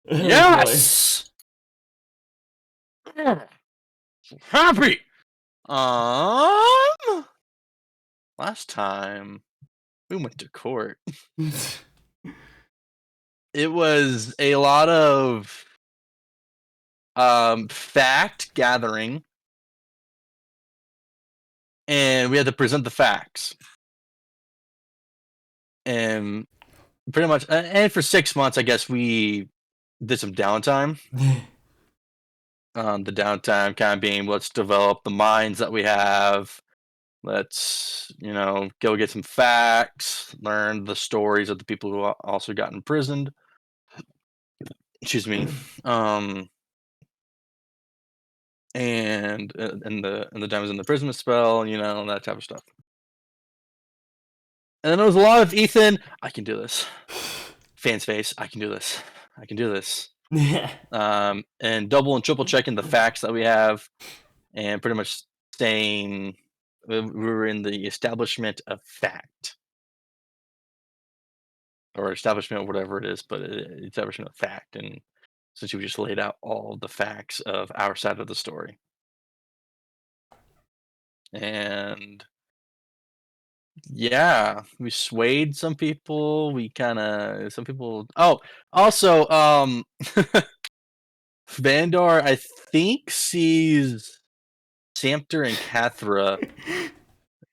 Yes! Happy! Last time we went to court, it was a lot of fact gathering, and we had to present the facts. And pretty much, and for 6 months, I guess we did some downtime. The downtime kind of being, let's develop the minds that we have. Let's, go get some facts, learn the stories of the people who also got imprisoned. Excuse me. And the diamonds in the prism spell, that type of stuff. And then there was a lot of Ethan, I can do this. Fan's face, I can do this. I can do this. And double and triple checking the facts that we have, and pretty much saying we were in the establishment of fact. Or establishment, whatever it is, but establishment of fact. And since we just laid out all the facts of our side of the story. And yeah, we swayed some people. Some people. Oh, also, Vandar, I think, sees Samter and Cathra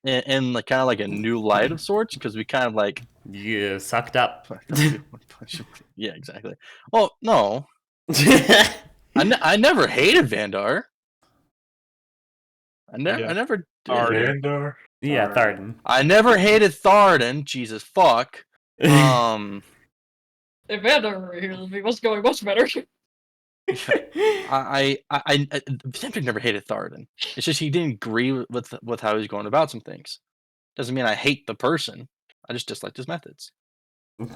in like kind of like a new light of sorts, because we kind of like you sucked up. Yeah, exactly. Well, no, I never hated Vandar. I never did. Vandar? Yeah, Tharden. I never hated Tharden. Jesus fuck. If Vandar were here, it was going much better. I Samter never hated Tharden. It's just he didn't agree with how he's going about some things. Doesn't mean I hate the person. I just disliked his methods. Went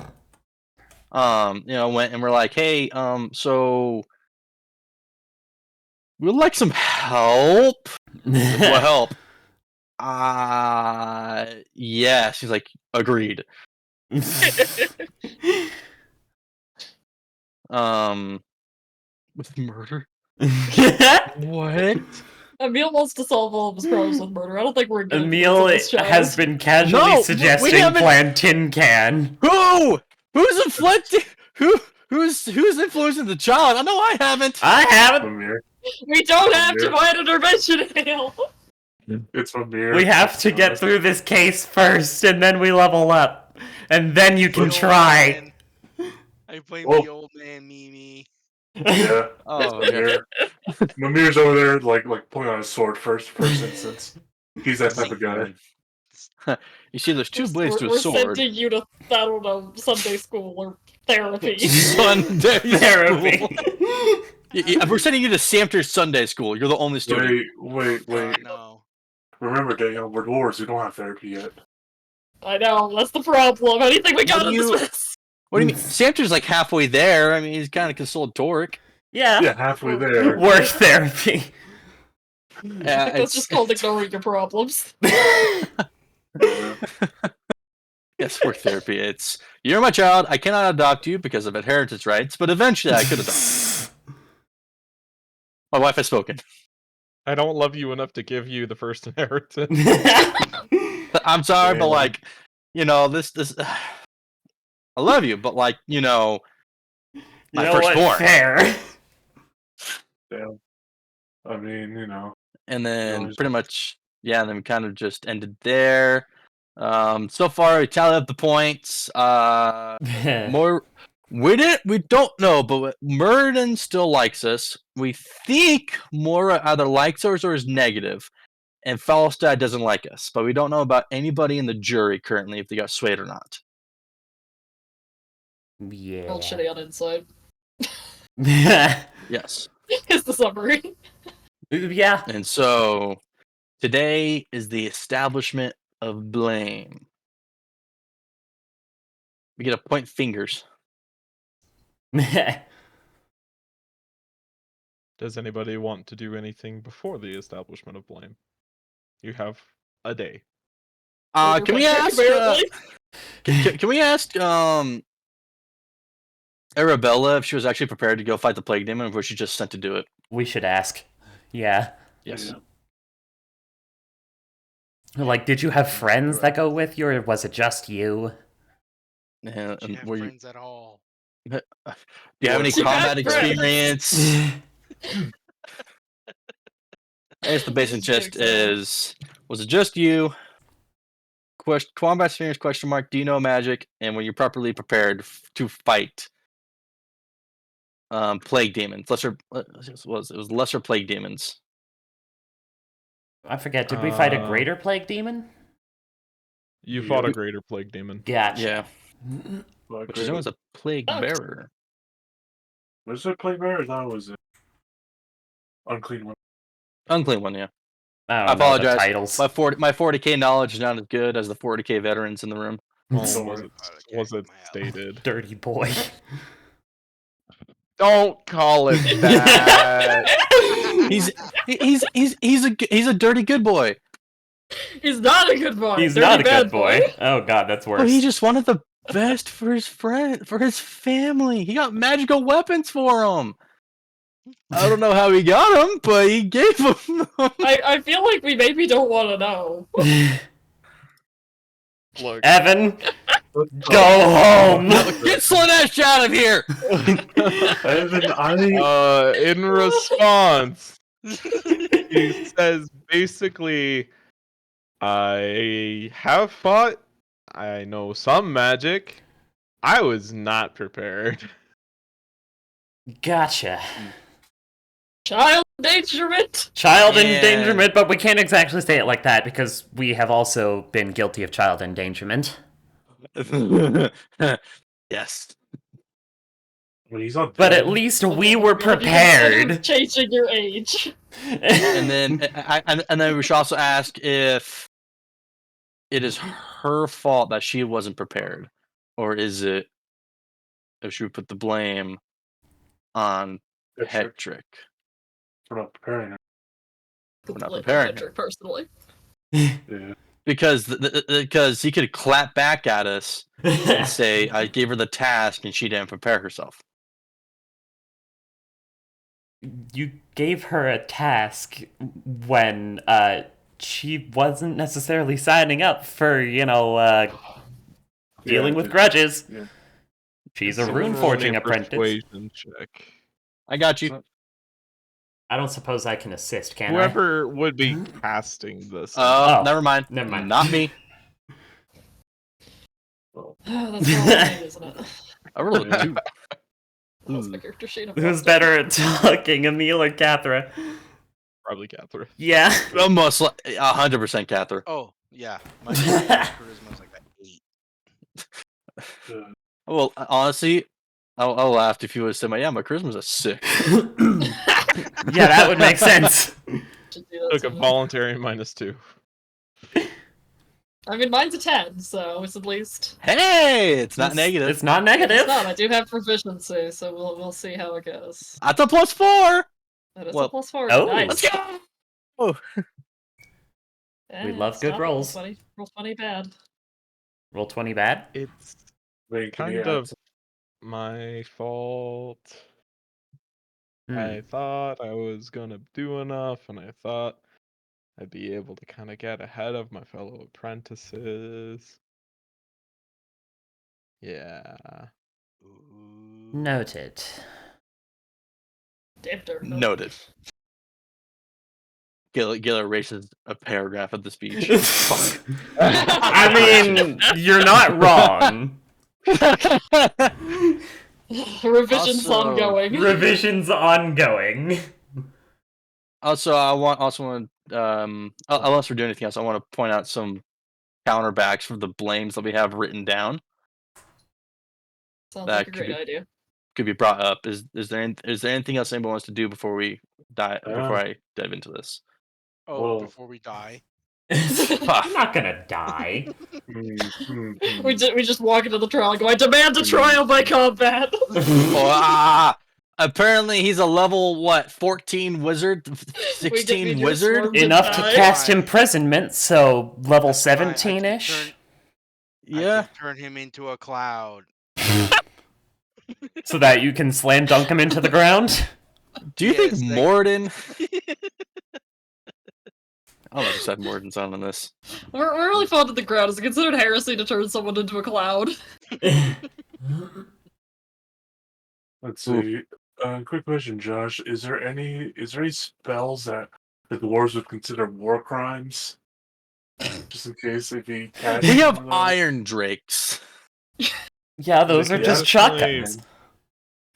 and we're like, hey, so we'd like some help. What help? Yes. He's like, agreed. With murder? What? Emil wants to solve all of his problems with murder. I don't think we're good. Emil has been casually suggesting playing Tin Can. Who's inflicting? Who's influencing the child? I know I haven't. I haven't. We don't have divine intervention, Emil. It's Amir. We have to get through this case first, and then we level up, and then you can try. I blame the old man, Mimi. Yeah. Oh, Mimir. Mimir's over there, like pulling on his sword first instance. He's that type of guy. You see, there's two blades to a we're sword. We're sending you to, I don't know, Sunday school or therapy. Sunday therapy. Yeah, we're sending you to Samter's Sunday school. You're the only student. Wait. No. Remember, Daniel, we're dwarves. We don't have therapy yet. I know, that's the problem. Anything we got in this mess. What do you mean? Samter's like halfway there. I mean, he's kind of consoled Torque. Yeah, halfway there. Work therapy. Yeah, that's just called ignoring your problems. Yes, work therapy. It's, you're my child. I cannot adopt you because of inheritance rights, but eventually I could adopt you. My wife has spoken. I don't love you enough to give you the first inheritance. I'm sorry, but like, this. I love you, but like, my firstborn. Fair. Yeah. I mean, And then pretty much, and then we kind of just ended there. So far we tallied up the points. We don't know, but Murden still likes us. We think Mora either likes us or is negative, and Falstad doesn't like us. But we don't know about anybody in the jury currently, if they got swayed or not. Yeah. Real shitty on inside. Yes. Is the summary. Yeah. And so today is the establishment of blame. We get to point fingers. Does anybody want to do anything before the establishment of blame? You have a day. Can we ask? Can we ask? Arabella, if she was actually prepared to go fight the plague demon, or was she just sent to do it? We should ask. Yeah. Yes. Like, did you have friends that go with you, or was it just you? And, Did you have were you? friends at all? Do you have any You had combat friends. experience? I guess the basic This is gist big, so- is: was it just you? Combat experience? Question mark. Do you know magic? And were you properly prepared to fight plague demons? It was lesser plague demons. I forget, did we fight a greater plague demon? You fought a greater plague demon. Gotcha. Yeah, which is known as a plague bearer. Was it plague bearer? That was it. Unclean one. Unclean one, yeah. I I don't know the apologize. titles. My 40k knowledge is not as good as the 40k veterans in the room. Oh, worry. was it stated? Dirty boy. Don't call it that. He's a dirty good boy. He's not a good boy. He's Dirty not a bad good boy. Oh god, that's worse. But he just wanted the best for his friend, for his family. He got magical weapons for him. I don't know how he got them, but he gave them. I feel like we maybe don't want to know. Look, Evan, go home. Get Slanesh out of here! in response, he says basically, I have fought. I know some magic. I was not prepared. Gotcha. Child endangerment. Child Yeah. endangerment, but we can't exactly say it like that because we have also been guilty of child endangerment. Yes. Well, he's not But dead. at least we were You consider prepared. changing your age. And then we should also ask if it is her fault that she wasn't prepared, or is it if she would put the blame on Hedrick for not preparing her. for not preparing her. Personally. Yeah. Because because he could clap back at us and say, "I gave her the task and she didn't prepare herself." You gave her a task when she wasn't necessarily signing up for, dealing with grudges. Yeah. She's a Someone rune roll forging me a apprentice. persuasion check. I got you. I don't suppose I can assist, can Whoever would be casting this. Oh, Never mind. never mind. Not me. That's all isn't it? I rolled a 2. That's my character sheet. Who's better at talking, Emil or Cathra? Probably Catherine. Yeah. Almost 100% Cather. Oh, yeah. My charisma's like an 8. Well, honestly, I'll laugh if you would have said, "My charisma's a 6." Yeah, that would make sense. Took a voluntary -2. I mean, mine's a 10, so it's at least. Hey, it's not negative. It's not negative. It's not. I do have proficiency, so we'll see how it goes. That's a +4. That is Well, a +4. oh. Nice. Let's go. Oh, We love it's good not rolls. Roll 20 bad. Roll 20 bad. It's Wait, can kind you of my fault. I thought I was gonna do enough, and I thought I'd be able to kind of get ahead of my fellow apprentices. Yeah. Noted. Damn dirt. noted. Giller erases a paragraph of the speech. I mean, you're not wrong. Revisions Also- ongoing. Revisions ongoing. Also, unless we're doing anything else, I want to point out some counterbacks for the blames that we have written down. Sounds that like a could great be- idea. Could be brought up. Is there anything else anybody wants to do before we before I dive into this? Oh, Whoa. before we die. I'm not gonna die. We just walk into the trial and go, "I demand a trial by combat." Apparently he's a level 14 wizard, We 16 just wizard. swarmed him Enough to die. cast imprisonment, so level That's fine, I can 17-ish. turn- I Yeah. can turn him into a cloud. So that you can slam dunk him into the ground? Do you think Yes, they- Morden? I'll let decide Morden's on this. We're really fond of the ground. Is it considered heresy to turn someone into a cloud? Let's see. Quick question, Josh. Is there any spells that the dwarves would consider war crimes? Just in case if he cast We one have of those? Iron Drakes. Yeah, those are Yeah, just definitely. shotguns.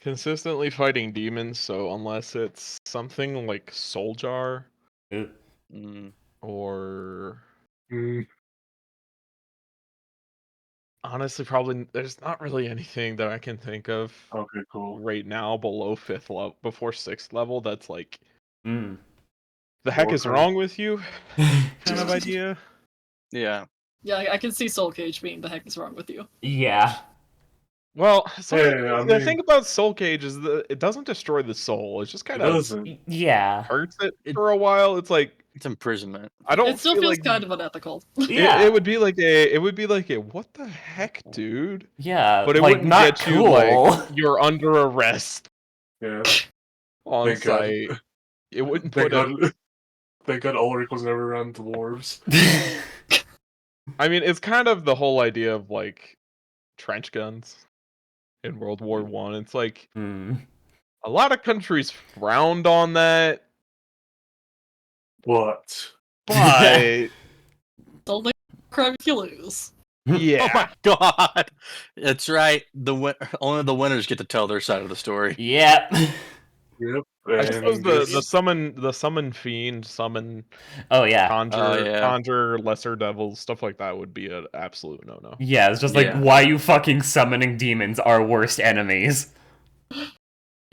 Consistently fighting demons, so unless it's something like Soul Jar Mm. or Mm, honestly, probably there's not really anything that I can think of okay, cool. right now below 5th level, before 6th level. That's like, Mm. the heck War is crime. wrong with you? Kind of idea. Yeah. Yeah, I can see Soul Cage being the heck is wrong with you. Yeah. Well, Yeah, I the mean, thing about Soul Cage is that it doesn't destroy the soul. It just it kind of doesn't. Yeah. hurts it It- for a while. It's like, It's imprisonment. I don't It still feel feels like kind of unethical. Yeah. it would be like a what the heck, dude? Yeah, But it like, wouldn't not get you like cool. you're under arrest Yeah. on Thank God. site. It wouldn't Thank put it. God. Thank God Ulrich was never around dwarves. I mean, it's kind of the whole idea of like trench guns in World War One. It's like Hmm. a lot of countries frowned on that, But but Don't think crime if you lose. Oh yeah, my god! That's right. Only the winners get to tell their side of the story. Yep. yep. I suppose And the just, summon fiend, summon Oh, yeah. conjure, Yeah. lesser devils, stuff like that would be an absolute no. Yeah, it's just like, Yeah. why you fucking summoning demons are worst enemies.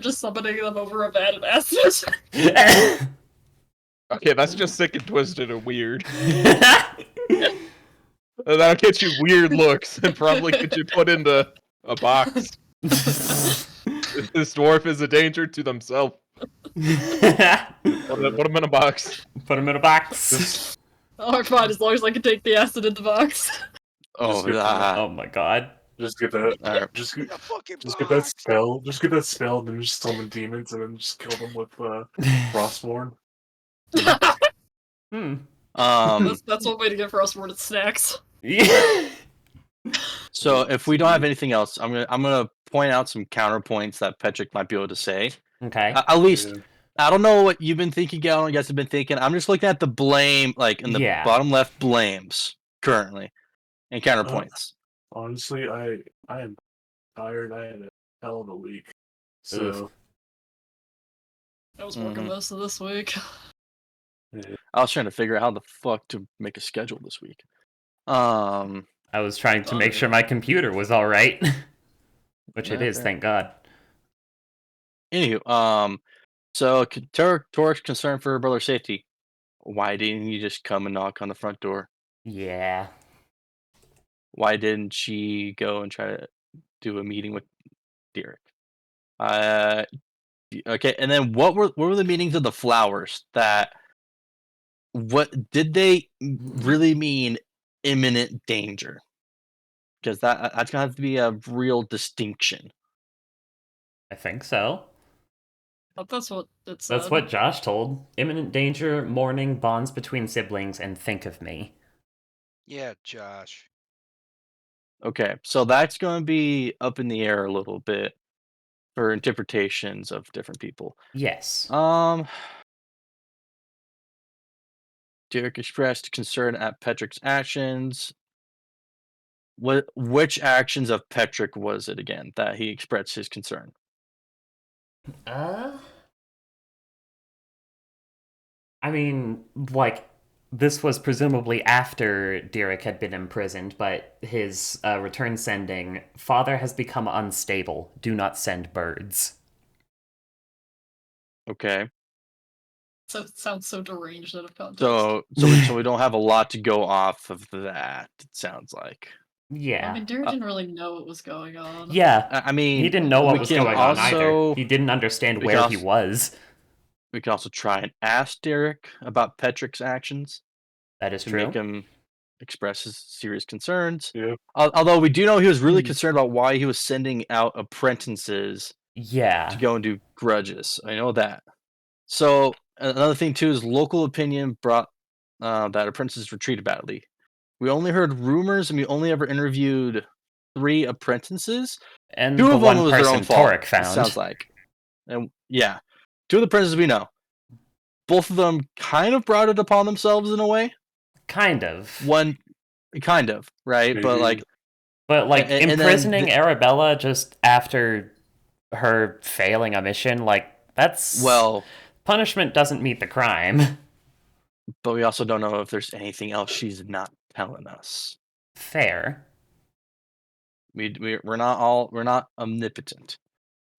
Just summoning them over a bad acid. Okay, that's just sick and twisted and weird. That'll get you weird looks and probably get you put into a box. This dwarf is a danger to themselves. Put him in a box. Put him in a box. Oh, fine, as long as I can take the acid in the box. Oh, get Oh my god. just get that. Alright. Just A fucking get that box. spell. Just get that spell, and then just summon demons, and then just kill them with Frostborn. Hmm. That's one way to get Frostborn snacks. Yeah. So if we don't have anything else, I'm gonna point out some counterpoints that Petrick might be able to say. Okay. At least Yeah. I don't know what you've been thinking, Gal. You guys have been thinking. I'm just looking at the blame, like in the Yeah. bottom left blames currently, and counterpoints. Honestly, I am tired. I had a hell of a week. So Oof. I was working Mhm. most of this week. I was trying to figure out how the fuck to make a schedule this week. I was trying to Oh, make sure my computer was alright. Which it Yeah, is, fair. thank god. Anywho, so Torik's concerned for her brother's safety. Why didn't you just come and knock on the front door? Yeah. Why didn't she go and try to do a meeting with Derek? Okay, and then what were the meanings of the flowers? What did they really mean? Imminent danger, because that's gonna have to be a real distinction. I think so. But that's what it said. That's what Josh told. Imminent danger, mourning, bonds between siblings, and think of me. Yeah, Josh. Okay, so that's going to be up in the air a little bit for interpretations of different people. Yes. Derek expressed concern at Petrick's actions. Which actions of Petrick was it again that he expressed his concern? I mean, like, this was presumably after Derek had been imprisoned, but his return sending, father has become unstable. Do not send birds. Okay, So it sounds so deranged out of context. so we don't have a lot to go off of that. It sounds like. Yeah. I mean, Derek didn't really know what was going on. Yeah. I mean, He didn't know what we was can going on either. also- He didn't understand we where can he also- was. We can also try and ask Derek about Petrick's actions That is to true. make him expresses serious concerns. Yeah. Although we do know he was really concerned about why he was sending out apprentices Yeah. to go and do grudges. I know that. So another thing too is local opinion brought that apprentices were treated badly. We only heard rumors, and we only ever interviewed 3 apprentices. And 2 the of them one was their person own fault. Torek It found. sounds like, and yeah, 2 of the apprentices we know. Both of them kind of brought it upon themselves in a way. Kind of. One, kind of, right? Maybe. But like, and imprisoning then Arabella just after her failing a mission, like, that's... well, punishment doesn't meet the crime. but we also don't know if there's anything else she's not telling us. Fair. We're not omnipotent.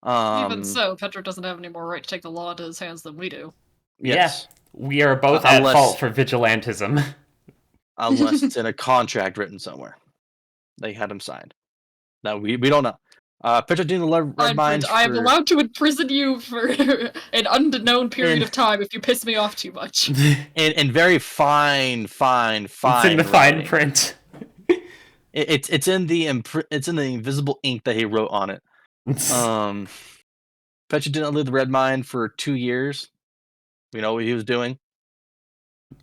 Even so, Petra doesn't have any more right to take the law into his hands than we do. Yes. Yeah, we are both at Unless- fault for vigilantism. Unless it's in a contract written somewhere. They had him signed. No, we don't know. Petra doing the red mines. I am allowed to imprison you for an unknown period In- of time if you piss me off too much. in very fine. It's in the fine writing. print. It's in the invisible ink that he wrote on it. Petra didn't leave the red mine for 2 years. We know what he was doing.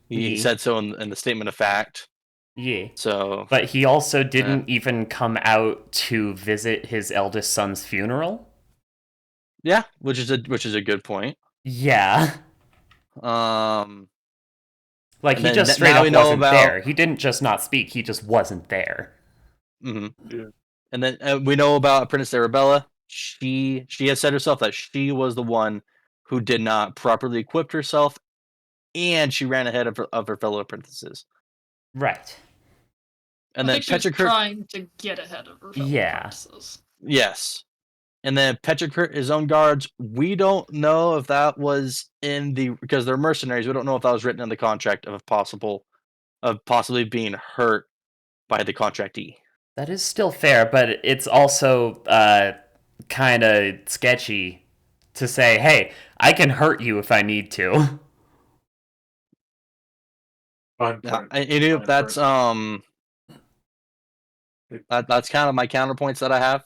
He Yeah. said so in the statement of fact. Yeah. So, But he also didn't even come out to visit his eldest son's funeral. yeah, which is a good point. Yeah. Like, And he then just now straight we up know wasn't about- there. He didn't just not speak, he just wasn't there. mhm. Yeah. And then we know about Apprentice Arabella. She has said herself that she was the one who did not properly equip herself, and she ran ahead of her fellow apprentices. Right. And I then think she was Petra trying to get ahead of her fellow Yeah. apprentices. yes. And then Petra his own guards. We don't know if that was because they're mercenaries. We don't know if that was written in the contract of possibly being hurt by the contractee. That is still fair, but it's also kind of sketchy to say, hey, I can hurt you if I need to. Fine Yeah, print. that's that's kind of my counterpoints that I have.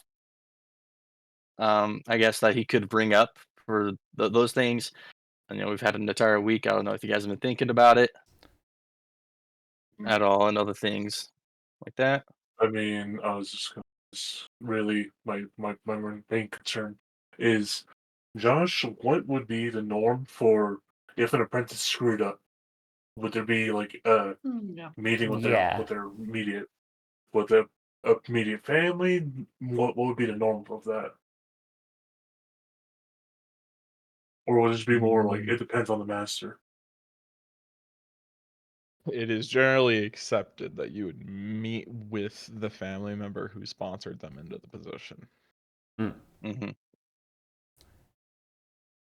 I guess that he could bring up for those things. And we've had an entire week. I don't know if you guys have been thinking about it at all, and other things like that. I mean, I was just gonna really my main concern is, Josh, what would be the norm for if an apprentice screwed up? Would there be like a Yeah. meeting with Yeah. their immediate family? What would be the norm of that? Or would it just be more like it depends on the master? It is generally accepted that you would meet with the family member who sponsored them into the position. Mm-hmm.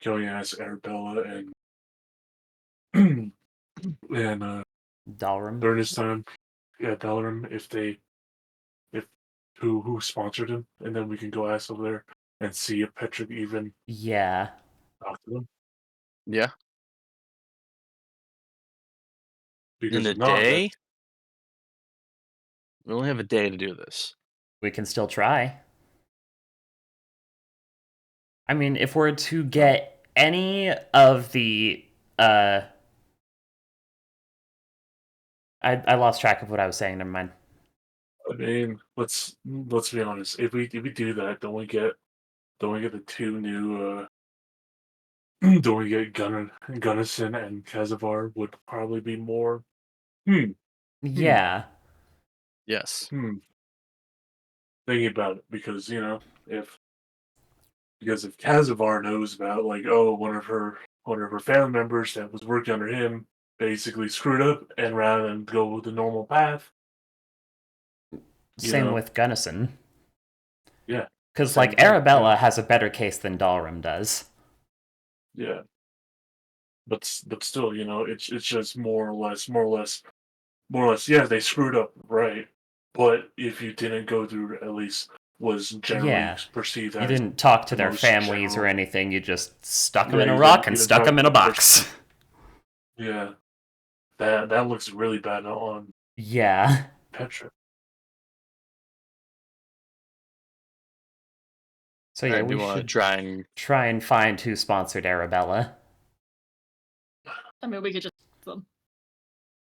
Can we ask Arabella and Dalrim. during this time, Dalaran, if who sponsored him, and then we can go ask over there and see if Petra even Yeah. talked to them. Yeah. Because In the if not, day, we only have a day to do this. We can still try. I mean, if we're to get any of the I lost track of what I was saying, never mind. I mean, let's be honest. If we do that, don't we get the 2 new don't we get Gunnison and Kazavar would probably be more Yeah. Yes. thinking about it, because if Kazavar knows about, like, oh, one of her family members that was working under him basically screwed up, and rather than go the normal path. Same with Gunnison. Yeah. Because, Same like, thing, Arabella yeah. has a better case than Dalrim does. Yeah. But still, it's just more or less. Yeah, they screwed up, right? But if you didn't go through, at least was generally perceived as You didn't talk to their most families or general. anything, you just stuck them Yeah, in a you rock didn't- and you didn't stuck talk them in to a the box. Yeah, that looks really bad on Yeah. Petra. So yeah, I we do want to should try and find who sponsored Arabella. I mean, we could just them.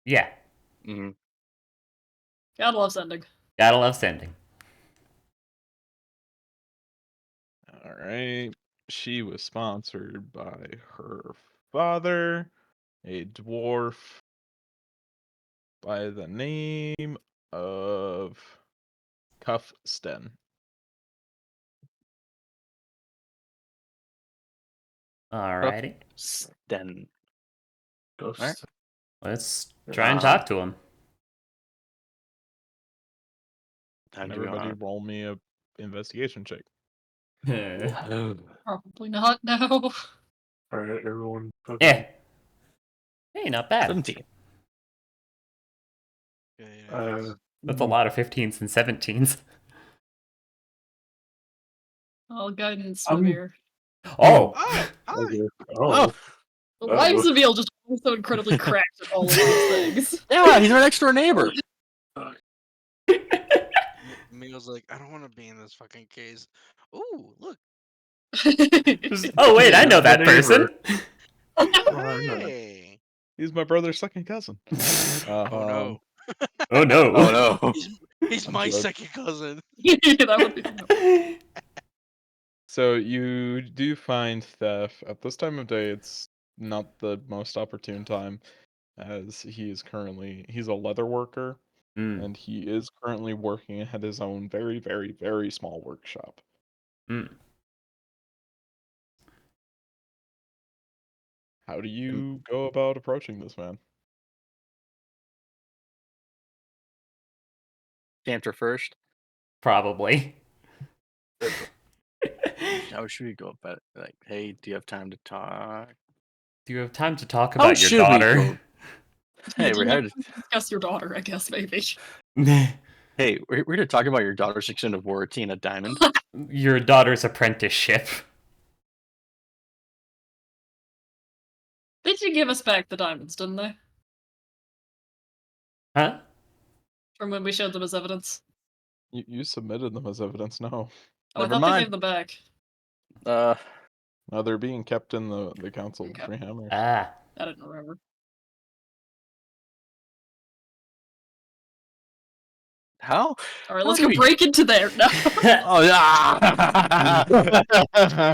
Yeah. Mm-hmm. Gotta love sending. Gotta love sending. All right. She was sponsored by her father, a dwarf by the name of Cuffsten. Alrighty. Sten. Ghost. Alright. Let's try and talk to him. Time to Everybody go roll me a investigation check. on. Probably not now. Alright, everyone. Yeah. Hey, not bad. 17. That's a lot of 15s and 17s. All guidance from here. Oh! Oh, hi. Okay. Oh, The lives of Eel just so incredibly cracked at all of these things. yeah, he's our next door neighbor. Emil's like, I don't want to be in this fucking case. Ooh, look. Oh, wait, I know that person. Hey. He's my brother's second cousin. Oh no. Oh, no. Oh no. He's my second cousin. That would be So you do find theft. At this time of day, it's not the most opportune time, as he's a leather worker, Mm, and he is currently working at his own very, very, very small workshop. mm. How do you go about approaching this man? Canter first. Probably. How should we go about it? Like, hey, do you have time to talk? Do you have time to talk How about should your we daughter? go? Hey, we're here to discuss your daughter, I guess, maybe. hey, we're here to talk about your daughter's extended warranty in a diamond. Your daughter's apprenticeship. They did give us back the diamonds, didn't they? Huh? From when we showed them as evidence. You submitted them as evidence, no. Oh, Never I thought mind. they gave them back. No, they're being kept in the Council of Okay. Three Hammers. Ah. I didn't remember. How? Alright, How let's do go we- break into there. No. Oh yeah.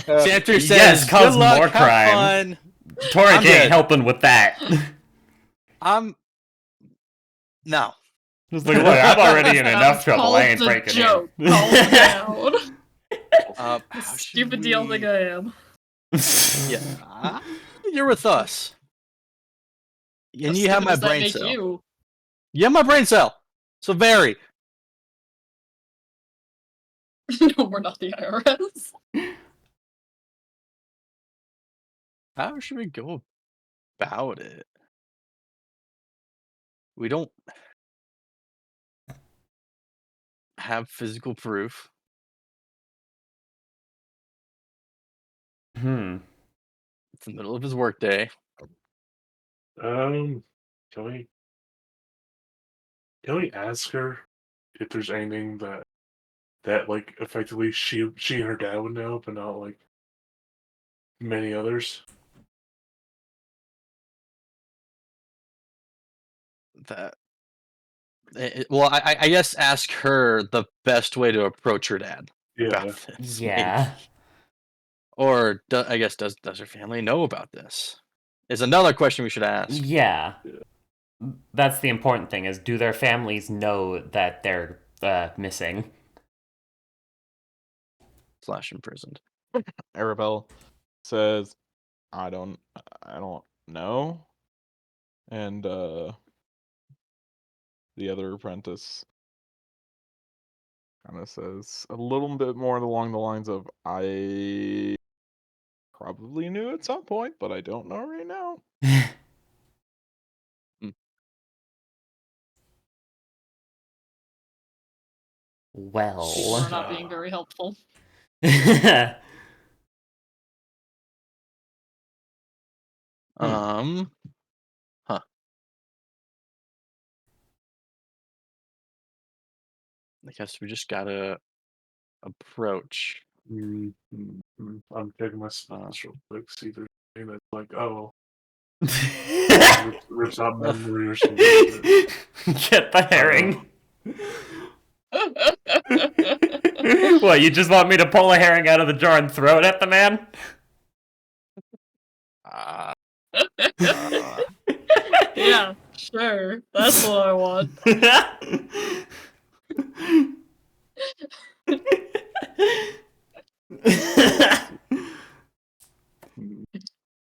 Cantor says, Yes, cause "Good luck, more have crime." fun." Torek I'm dead. ain't helping with that. No. Just like, look, I'm already in enough trouble. I ain't Called the breaking joke. in. Calm down. How The should stupid deal thing we- I am. Yeah. You're with us. And How you have stupid my does that brain make cell. you? You have my brain cell. So very. No, we're not the IRS. How should we go about it? We don't have physical proof. Hmm. It's the middle of his workday. Can we ask her if there's anything that like effectively she and her dad would know, but not like many others? That. Well, I guess ask her the best way to approach her dad about Yeah. this. Yeah. Or I guess does her family know about this? Is another question we should ask. Yeah. That's the important thing, is do their families know that they're missing? / imprisoned. Arabelle says, I don't know. And the other apprentice kind of says a little bit more along the lines of, I probably knew at some point, but I don't know right now. Well. We're not being very helpful. Huh. I guess we just gotta approach. I'm checking my spells real quick, see if there's anything that's like, oh, rips out memory or something. Get the herring. What, you just want me to pull a herring out of the jar and throw it at the man? Yeah, sure. That's what I want.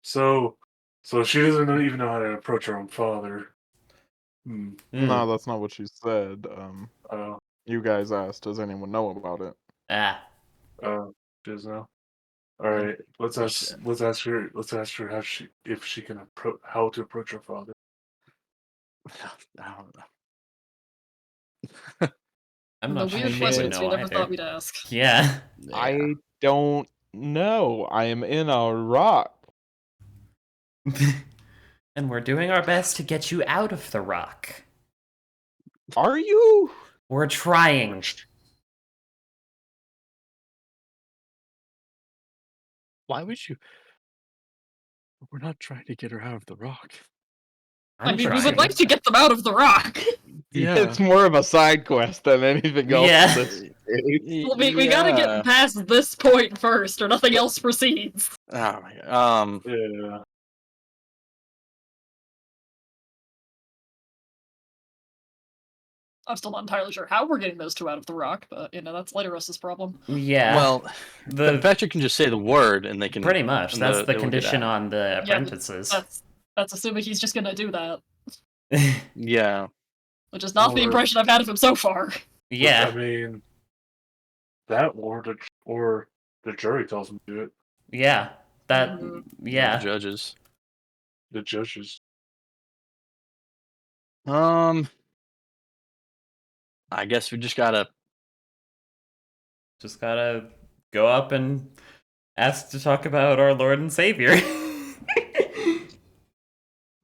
So she doesn't even know how to approach her own father. No, that's not what she said. Oh, You guys asked, does anyone know about it? she doesn't know. All right, let's ask her if she can how to approach her father. I don't know. I'm The not sure weird she would questions we know never either. thought we'd ask. Yeah. I don't know. I am in a rock. And we're doing our best to get you out of the rock. Are you? We're trying. Why would you? We're not trying to get her out of the rock. I mean, we trying. would like to get them out of the rock. Yeah. It's more of a side quest than anything else. Yeah. In this case. Well, we gotta get past this point first, or nothing else proceeds. Oh my god. Yeah. I'm still not entirely sure how we're getting those two out of the rock, but that's Lateros's problem. Yeah. Well, Patrick can just say the word, and they can. Pretty much. That's the they will get condition out. on the Yeah, apprentices. that's assuming he's just gonna do that, Yeah. which is not the Or- impression I've had of him so far. Yeah. I mean, that or the jury tells him to do it. Yeah. That. Mhm. Yeah. The judges. The judges. I guess we just gotta. Just gotta go up and ask to talk about our Lord and Savior.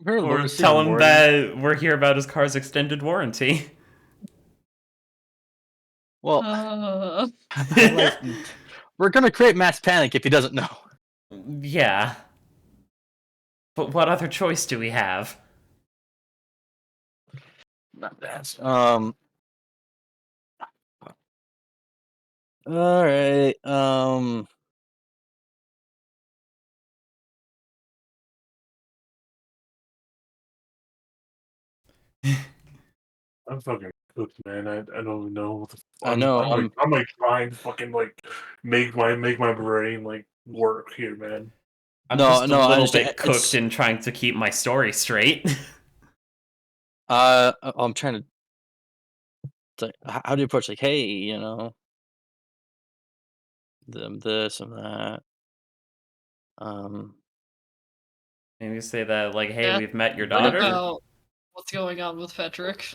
Or tell him that we're here about his car's extended warranty. Well, we're gonna create mass panic if he doesn't know. Yeah. But what other choice do we have? Not that. All right. I'm fucking cooked, man. I don't even know what the. I know. I'm like trying to fucking like make my brain like work here, man. I'm No, just a no, I little understand. bit cooked in trying to keep my story straight. I'm trying to. How do you approach? Like, hey, them this and that. Maybe say that, like, hey, Yeah. we've met your What daughter. about what's going on with Patrick?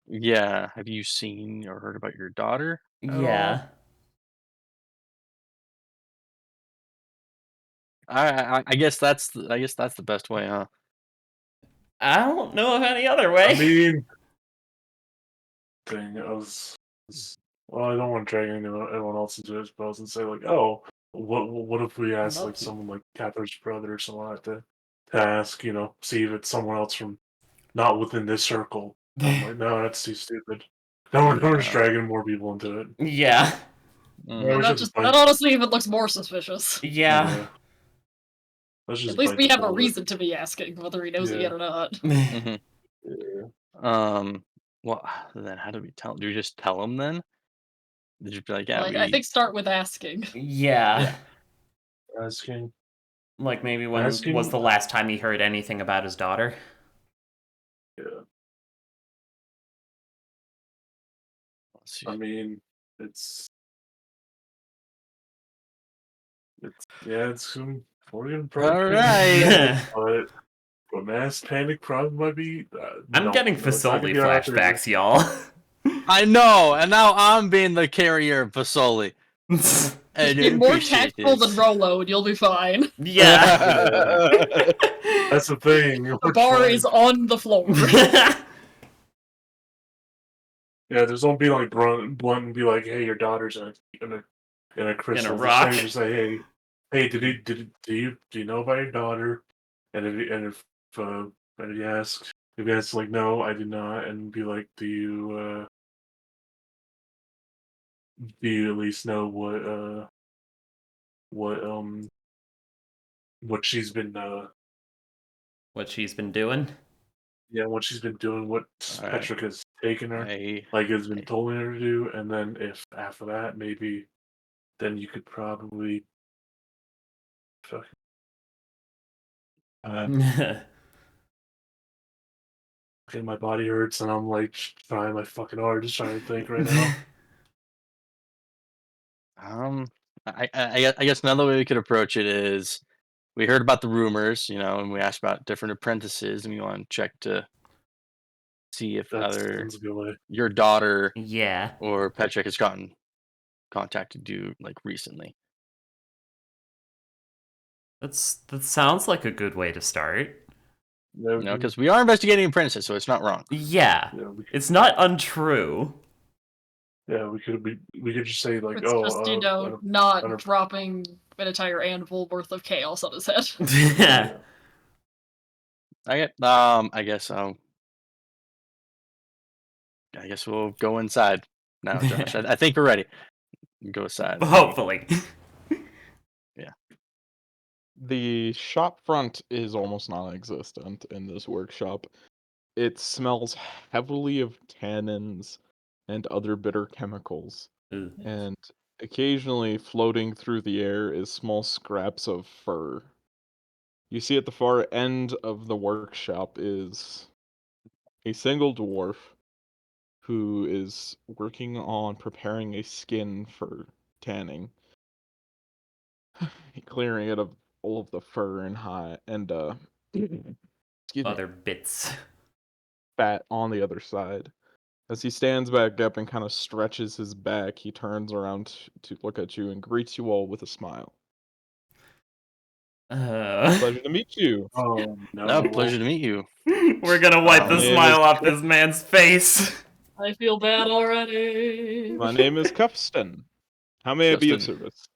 Yeah. Have you seen or heard about your daughter? at all? Yeah. I guess that's the best way, huh? I don't know of any other way. I mean, well, I don't want to drag anyone else into it, but I was gonna say like, oh, what if we ask like someone like Catherine's brother or someone like that to ask, see if it's someone else from not within this circle. I'm like, no, that's too stupid. No, we're just dragging more people into it. Yeah. Or That honestly even looks more suspicious. Yeah. Let's just At least bite we the have a bullet. reason to be asking, whether he knows it yet or not. Mhm. Yeah. Well, then how do we tell? Do we just tell him then? Did you be like, yeah, I think start with asking. Yeah. Asking. Like, maybe when Asking- was the last time he heard anything about his daughter? Yeah. Let's see. I mean, it's some Morgan All right. but mass panic probably might be. I'm getting it's not gonna Fasoli be our answer. flashbacks, y'all. I know, and now I'm being the carrier of Fasoli. And Be more tactful than Rolo, and you'll be fine. Yeah. That's the thing. The bar is on the floor. Yeah, there's don't be like blunt and be like, hey, your daughter's in a crystal. Just rock. hey, do you know about your daughter? And if he asks, like, no, I did not, and be like, do you at least know what what she's been What she's been doing? what she's been doing, what Alright. Petrick has taken her, I like has been told her to do, and then if after that maybe then you could probably fuck. Okay, my body hurts and I'm like trying my fucking hardest trying to think right now. I guess another way we could approach it is we heard about the rumors, and we asked about different apprentices, and we want to check to see if That's either a good way. your daughter Yeah. or Petrick has gotten contacted you like recently. That sounds like a good way to start. Yeah, Because we are investigating apprentices, so it's not wrong. Yeah. yeah, It's not untrue. we could just say like, It's just, not dropping an entire anvil worth of chaos on his head. Yeah. I guess we'll go inside now, Josh. I think we're ready. Go inside. Hopefully. Yeah. The shop front is almost non-existent in this workshop. It smells heavily of tannins and other bitter chemicals, Ooh. and occasionally floating through the air is small scraps of fur. You see at the far end of the workshop is a single dwarf who is working on preparing a skin for tanning, clearing it of all of the fur and excuse me, Other bits. fat on the other side. As he stands back up and kind of stretches his back, he turns around to look at you and greets you all with a smile. Pleasure to meet you. Oh No, no. pleasure to meet you. We're gonna wipe the My name smile is off this man's face. I feel bad already. My name is Cuffston. How may I be of Justin. service?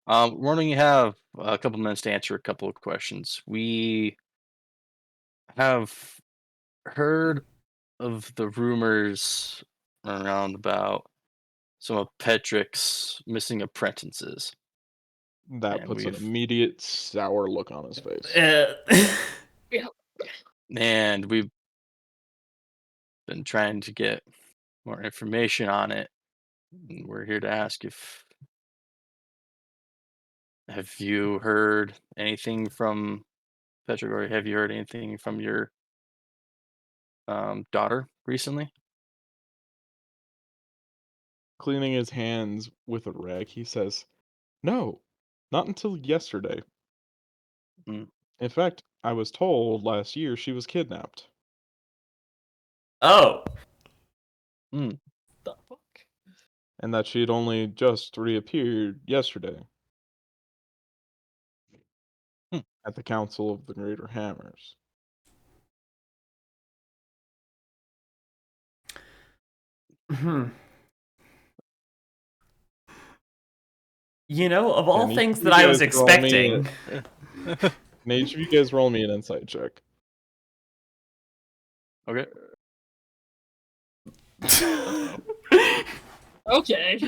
Wondering you have a couple minutes to answer a couple of questions. We have heard of the rumors around about some of Petrick's missing apprentices. That And puts an we've immediate sour look on his face. and we've been trying to get more information on it. And we're here to ask if have you heard anything from Petrick, or have you heard anything from your daughter recently? Cleaning his hands with a rag, he says, "No, not until yesterday. Mm. In fact, I was told last year she was kidnapped." Oh. Mm. The fuck? And that she had only just reappeared yesterday Hmm. at the Council of the Greater Hammers. Of all Can each things of that you I was guys roll me? expecting. Can each of you guys roll me an insight check? Okay. Okay.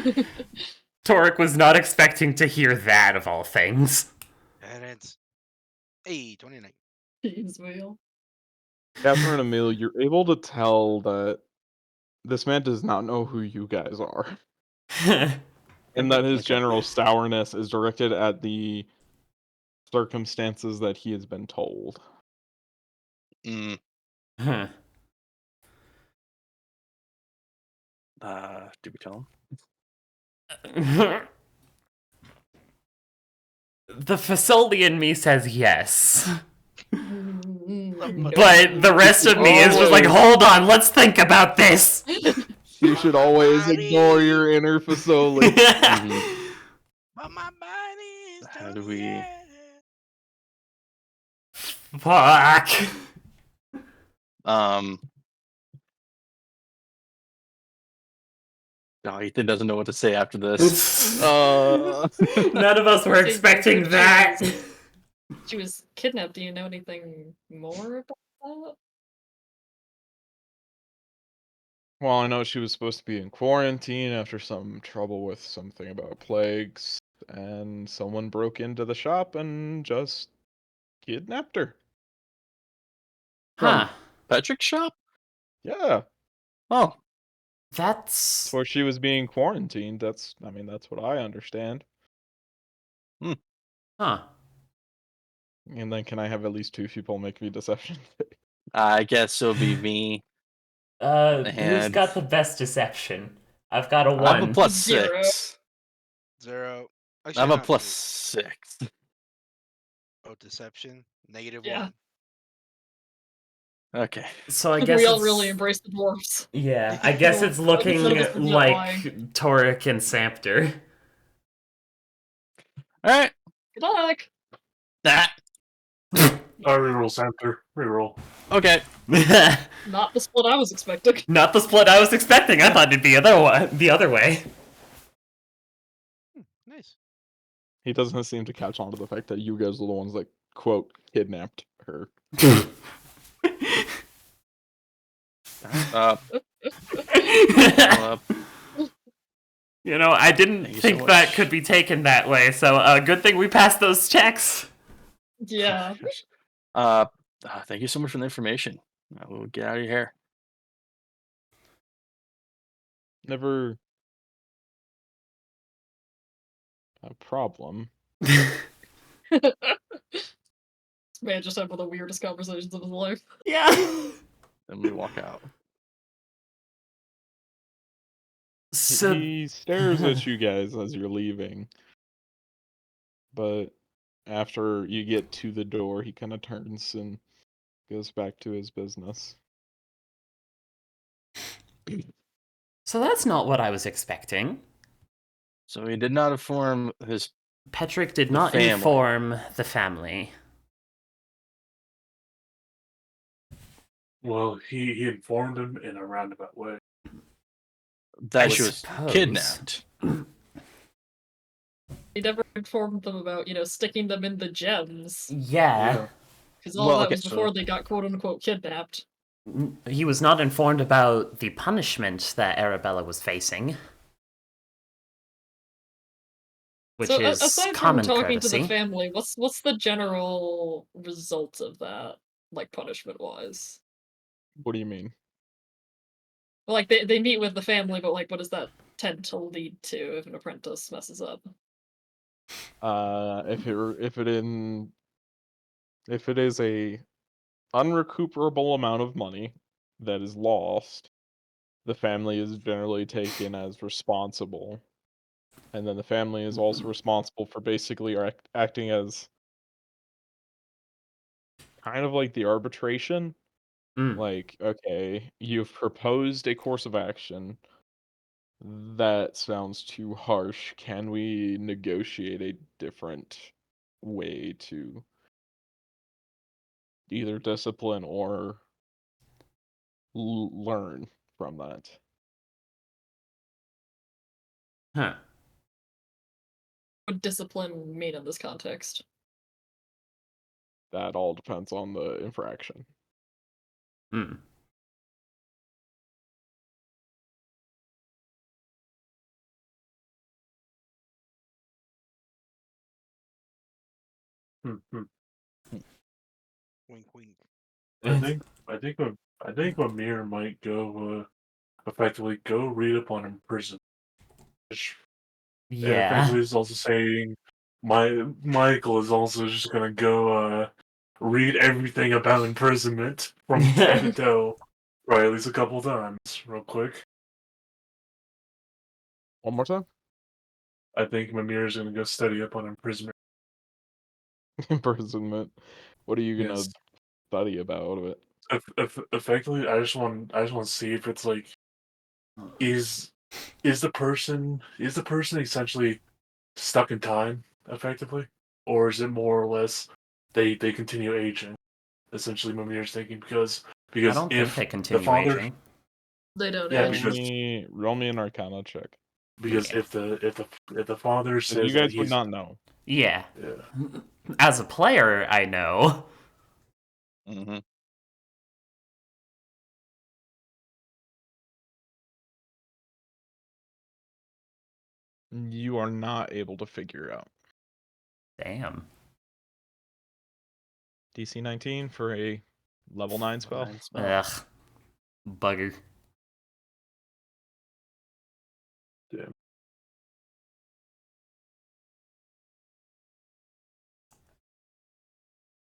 Torek was not expecting to hear that, of all things. And it's 29. Jeez, Will. Catherine and Emil, you're able to tell that this man does not know who you guys are, and that his Okay. general sourness is directed at the circumstances that he has been told. Mm. Huh. Did we tell him? The facility in me says yes. No. But the rest of me is just like, hold on, let's think about this. You should always ignore your inner facility. Mhm. But my body is How do we? Fuck. Um. Oh, Ethan doesn't know what to say after this. None of us were expecting that. She was kidnapped. Do you know anything more about that? Well, I know she was supposed to be in quarantine after some trouble with something about plagues, and someone broke into the shop and just kidnapped her. Huh. Patrick's shop? Yeah, Oh, That's... where she was being quarantined. That's what I understand. Huh. And then can I have at least 2 people make me deception? I guess it'll be me. Who's And- got the best deception? I've got a I have a 1. plus 0. 6. 0. I Actually, have a not plus me. 6. Oh, deception. -1. Yeah. Okay. So I guess We all it's... really embrace the dwarves. Yeah, I guess it's looking None of us regret like lying. Torek and Sampter. Alright. Good luck. Ah, Reroll center. Reroll. okay. Not the split I was expecting. Not the split I was expecting. I thought it'd be the other way. Nice. He doesn't seem to catch on to the fact that you guys are the ones that, quote, kidnapped her. You know, I didn't Thank you so think much. that could be taken that way, so good thing we passed those checks. Yeah. Thank you so much for the information. I will get out of your hair. Never a problem. This man just had one of the weirdest conversations of his life. Yeah. Then we walk out. So He stares at you guys as you're leaving. But after you get to the door, he kind of turns and goes back to his business. So that's not what I was expecting. So he did not inform his. Petrick did The not family. inform the family. Well, he informed him in a roundabout way. That I she was suppose. kidnapped. He never informed them about, sticking them in the gems. Yeah. Because all Well, that okay, was before they got quote-unquote kidnapped. He was not informed about the punishment that Arabella was facing. Which So is aside from common talking courtesy. to the family, what's the general result of that, punishment-wise? What do you mean? Well, they meet with the family, but what does that tend to lead to if an apprentice messes up? If it is a unrecuperable amount of money that is lost, the family is generally taken as responsible. And then the family is also responsible for basically acting as kind of like the arbitration. Like, okay, you've proposed a course of action. That sounds too harsh. Can we negotiate a different way to either discipline or learn from that? Huh. What would discipline mean in this context? That all depends on the infraction. Hmm. Wink, wink. I think Amir might go effectively go read up on imprisonment. Yeah. Effectively is also saying Michael is also just gonna go read everything about imprisonment from head to toe, right? At least a couple times, real quick. One more time? I think Mimir is gonna go study up on imprisonment. Imprisonment. What are you gonna Yes. study about it? Effectively, I just want to see if it's is the person essentially stuck in time effectively, or is it more or less they continue aging? Essentially, Mimir's thinking because I don't think if they the continue father aging. They don't. Yeah, roll because me an Arcana check. because Yeah. if the father 'Cause says you guys that would he's not know. Yeah. yeah. As a player, I know. Mm-hmm. You are not able to figure out. Damn. DC 19 for a level 9 spell. Fine spell. Ugh. Bugger.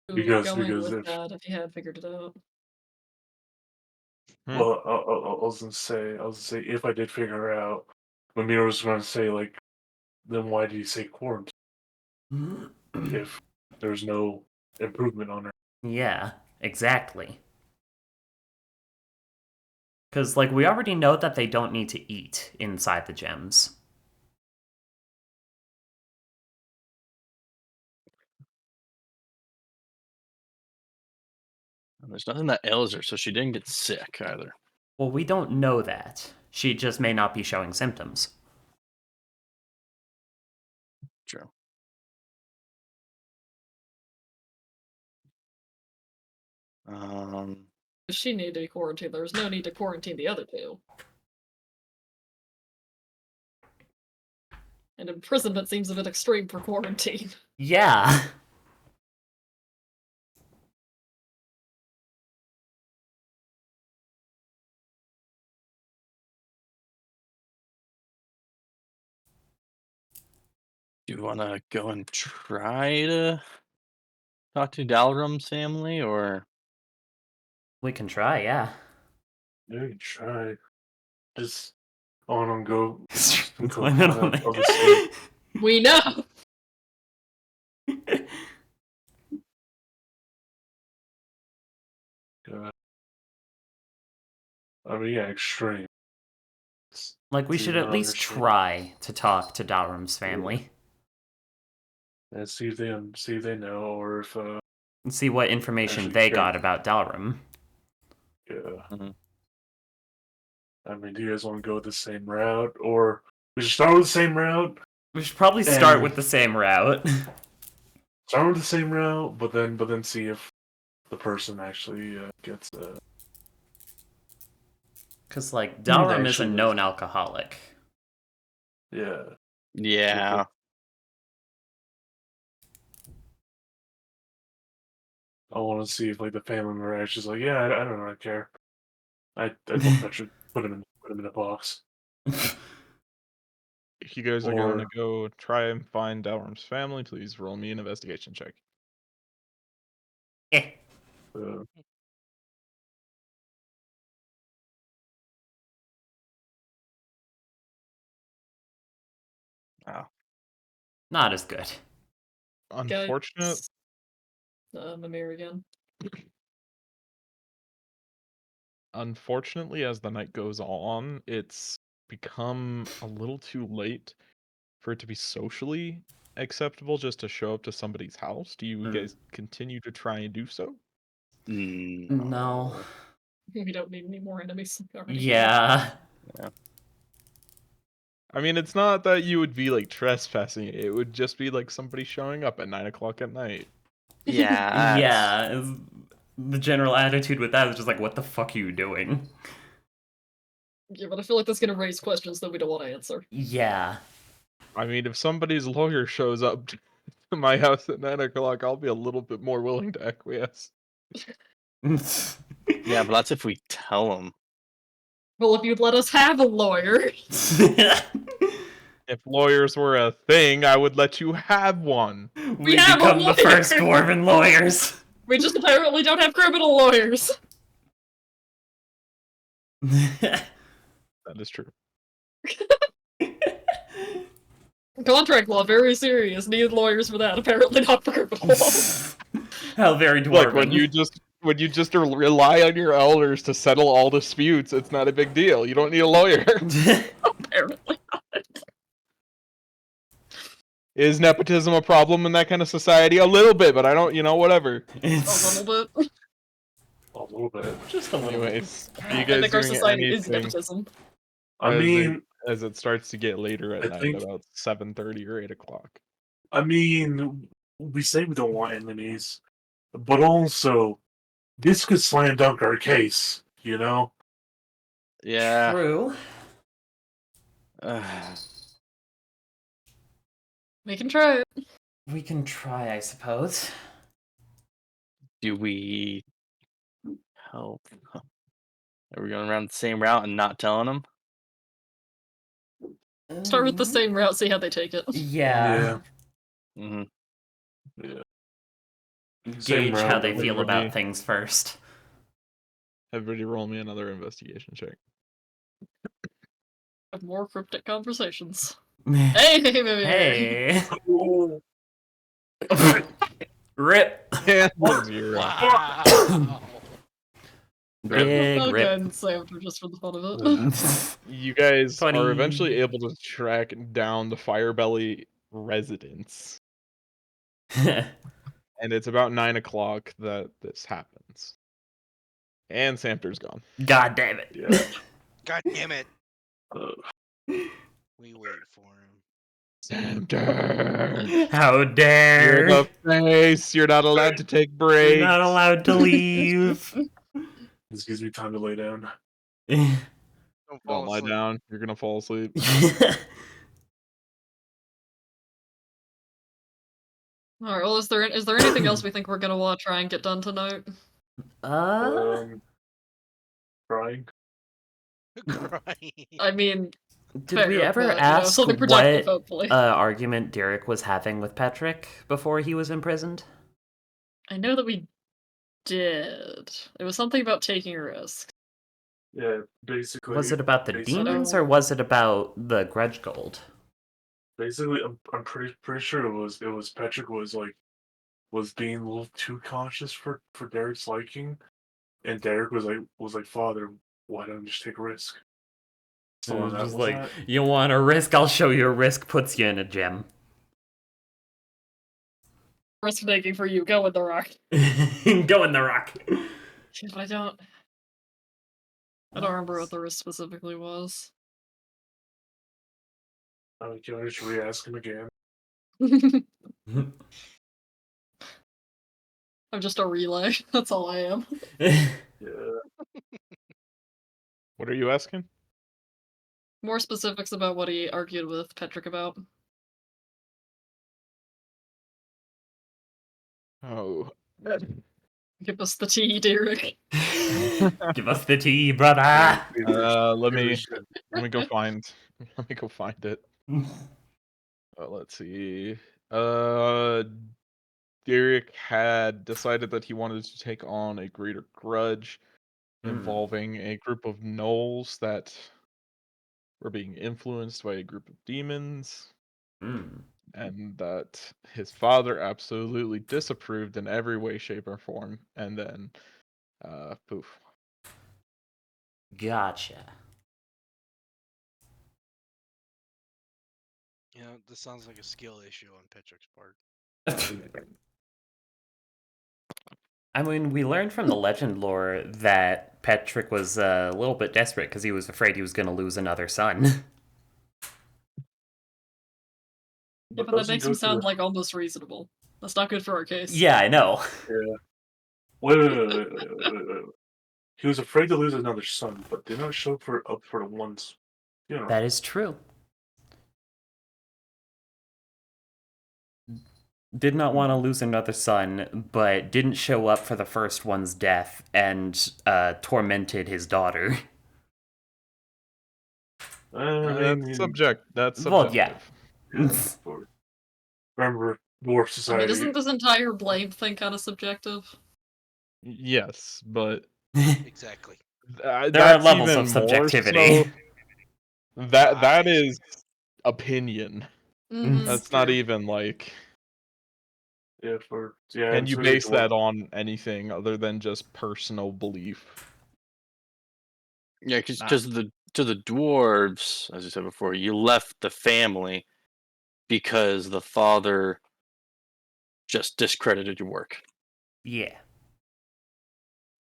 Because- going because with if- that if you had figured it out. Well, I was gonna say if I did figure out, Mimir was gonna say like, then why did he say quarantine if there's no improvement on her? Yeah, exactly. Because, like, we already know that they don't need to eat inside the gems. And there's nothing that ails her, so she didn't get sick either. Well, we don't know that. She just may not be showing symptoms. True. If she needed to be quarantined, there's no need to quarantine the other two. And imprisonment seems a bit extreme for quarantine. Yeah. Do you want to go and try to talk to Dalrum's family, or We can try, yeah. Yeah, you try. Just on and go. Go Why out not? of the state. We know! I mean, yeah, extreme. Like, we Do should you at not least understand? try to talk to Dalrum's family. And see if they know, or if And see what information Actually, they yeah. got about Dalrum. yeah. Mhm. I mean, do you guys want to go the same route, or we should start with the same route? We should probably start And- with the same route. Start with the same route, but then see if the person actually gets. Because, like, Dalrum is a Actually, known alcoholic. Yeah. yeah? I want to see if like the family member actually is like, yeah, I don't really care. I think I should put him in a box. If you guys are Or- going to go try and find Dalrum's family, please roll me an investigation check. Eh. Uh, Not as good. Unfortunate. Mimir again. Unfortunately, as the night goes on, it's become a little too late for it to be socially acceptable just to show up to somebody's house. Do you guys continue to try and do so? No. We don't need any more enemies. Already. Yeah. I mean, it's not that you would be like trespassing. It would just be like somebody showing up at 9 o'clock at night. Yeah. Yeah. The general attitude with that is just like, what the fuck are you doing? Yeah, but I feel like that's gonna raise questions that we don't want to answer. Yeah. I mean, if somebody's lawyer shows up to my house at 9 o'clock, I'll be a little bit more willing to acquiesce. Yeah, but that's if we tell them. Well, if you'd let us have a lawyer. If lawyers were a thing, I would let you have one. We have a become the lawyer! first dwarven lawyers. We just apparently don't have criminal lawyers. That is true. Contract law, very serious. Need lawyers for that. Apparently not for criminal law. How very dwarven. Look, when you just rely on your elders to settle all disputes, it's not a big deal. You don't need a lawyer. Apparently not. Is nepotism a problem in that kind of society? A little bit, but I don't, whatever. A little bit. little bit. Just a little. Anyways, are you I guys think our doing society is anything nepotism. I mean, as it starts to get later at I night, think- about 7:30 or 8 o'clock? I mean, we say we don't want enemies, but also this could slam dunk our case. You know? Yeah. True. We can try it. We can try, I suppose. Do we help? Are we going around the same route and not telling them? Start with the same route, see how they take it. Yeah. Mm-hmm. Yeah. Gauge how they but feel everybody- about things first. Everybody roll me another investigation check. Have more cryptic conversations. Hey. Hey, Oh, Rip. And 0. Wow. Big I'll go rip. ahead and say after just for the fun of it. You guys 20. are eventually able to track down the Firebelly residence. And it's about 9 o'clock that this happens. And Samter's gone. God damn it. yeah. God damn it. Uh, We wait for him. Samter! How You're dare. the face! You're not allowed to take breaks! You're not allowed to leave. this gives me time to lay down. Don't fall Don't lie asleep. down. You're gonna fall asleep. Alright, well, is there anything else we think we're gonna want to try and get done tonight? Crying. Crying. I mean, Did we fair, ever but, ask something productive, what hopefully. argument Derek was having with Patrick before he was imprisoned? I know that we did. It was something about taking a risk. Yeah, basically. Was it about the basically- demons or was it about the grudge gold? Basically, I'm pretty sure it was Patrick was being a little too cautious for Derek's liking, and Derek was like, Father, why don't you just take a risk? It So was that just was like, that. you want a risk? I'll show you a risk puts you in a gem. Risk taking for you. Go with the rock. Go in the rock. But I don't remember what the risk specifically was. Can I just re-ask him again? I'm just a relay. That's all I am. Yeah. What are you asking? More specifics about what he argued with Patrick about. Oh. Give us the tea, Derek. Give us the tea, brother. Let me go find it. Let's see. Derek had decided that he wanted to take on a greater grudge involving a group of gnolls that were being influenced by a group of demons, and that his father absolutely disapproved in every way, shape, or form. And then, poof. Gotcha. You know, this sounds like a skill issue on Patrick's part. I mean, we learned from the legend lore that Patrick was a little bit desperate because he was afraid he was going to lose another son. Yeah, but that makes him sound like almost reasonable. That's not good for our case. Yeah, I know. Yeah. Wait. He was afraid to lose another son, but did not show up for the one's funeral. That is true. Did not want to lose another son, but didn't show up for the first one's death and tormented his daughter. That's subjective. Well, yeah. Remember, dwarf I society. mean, isn't this entire blame thing kind of subjective? Yes, but Exactly. There are that's levels even of more subjectivity. so- that is opinion. Mhm. That's not even like. Yeah, Can you especially base dwarf. that on anything other than just personal belief? Yeah, because to the dwarves, as you said before, you left the family because the father just discredited your work. Yeah.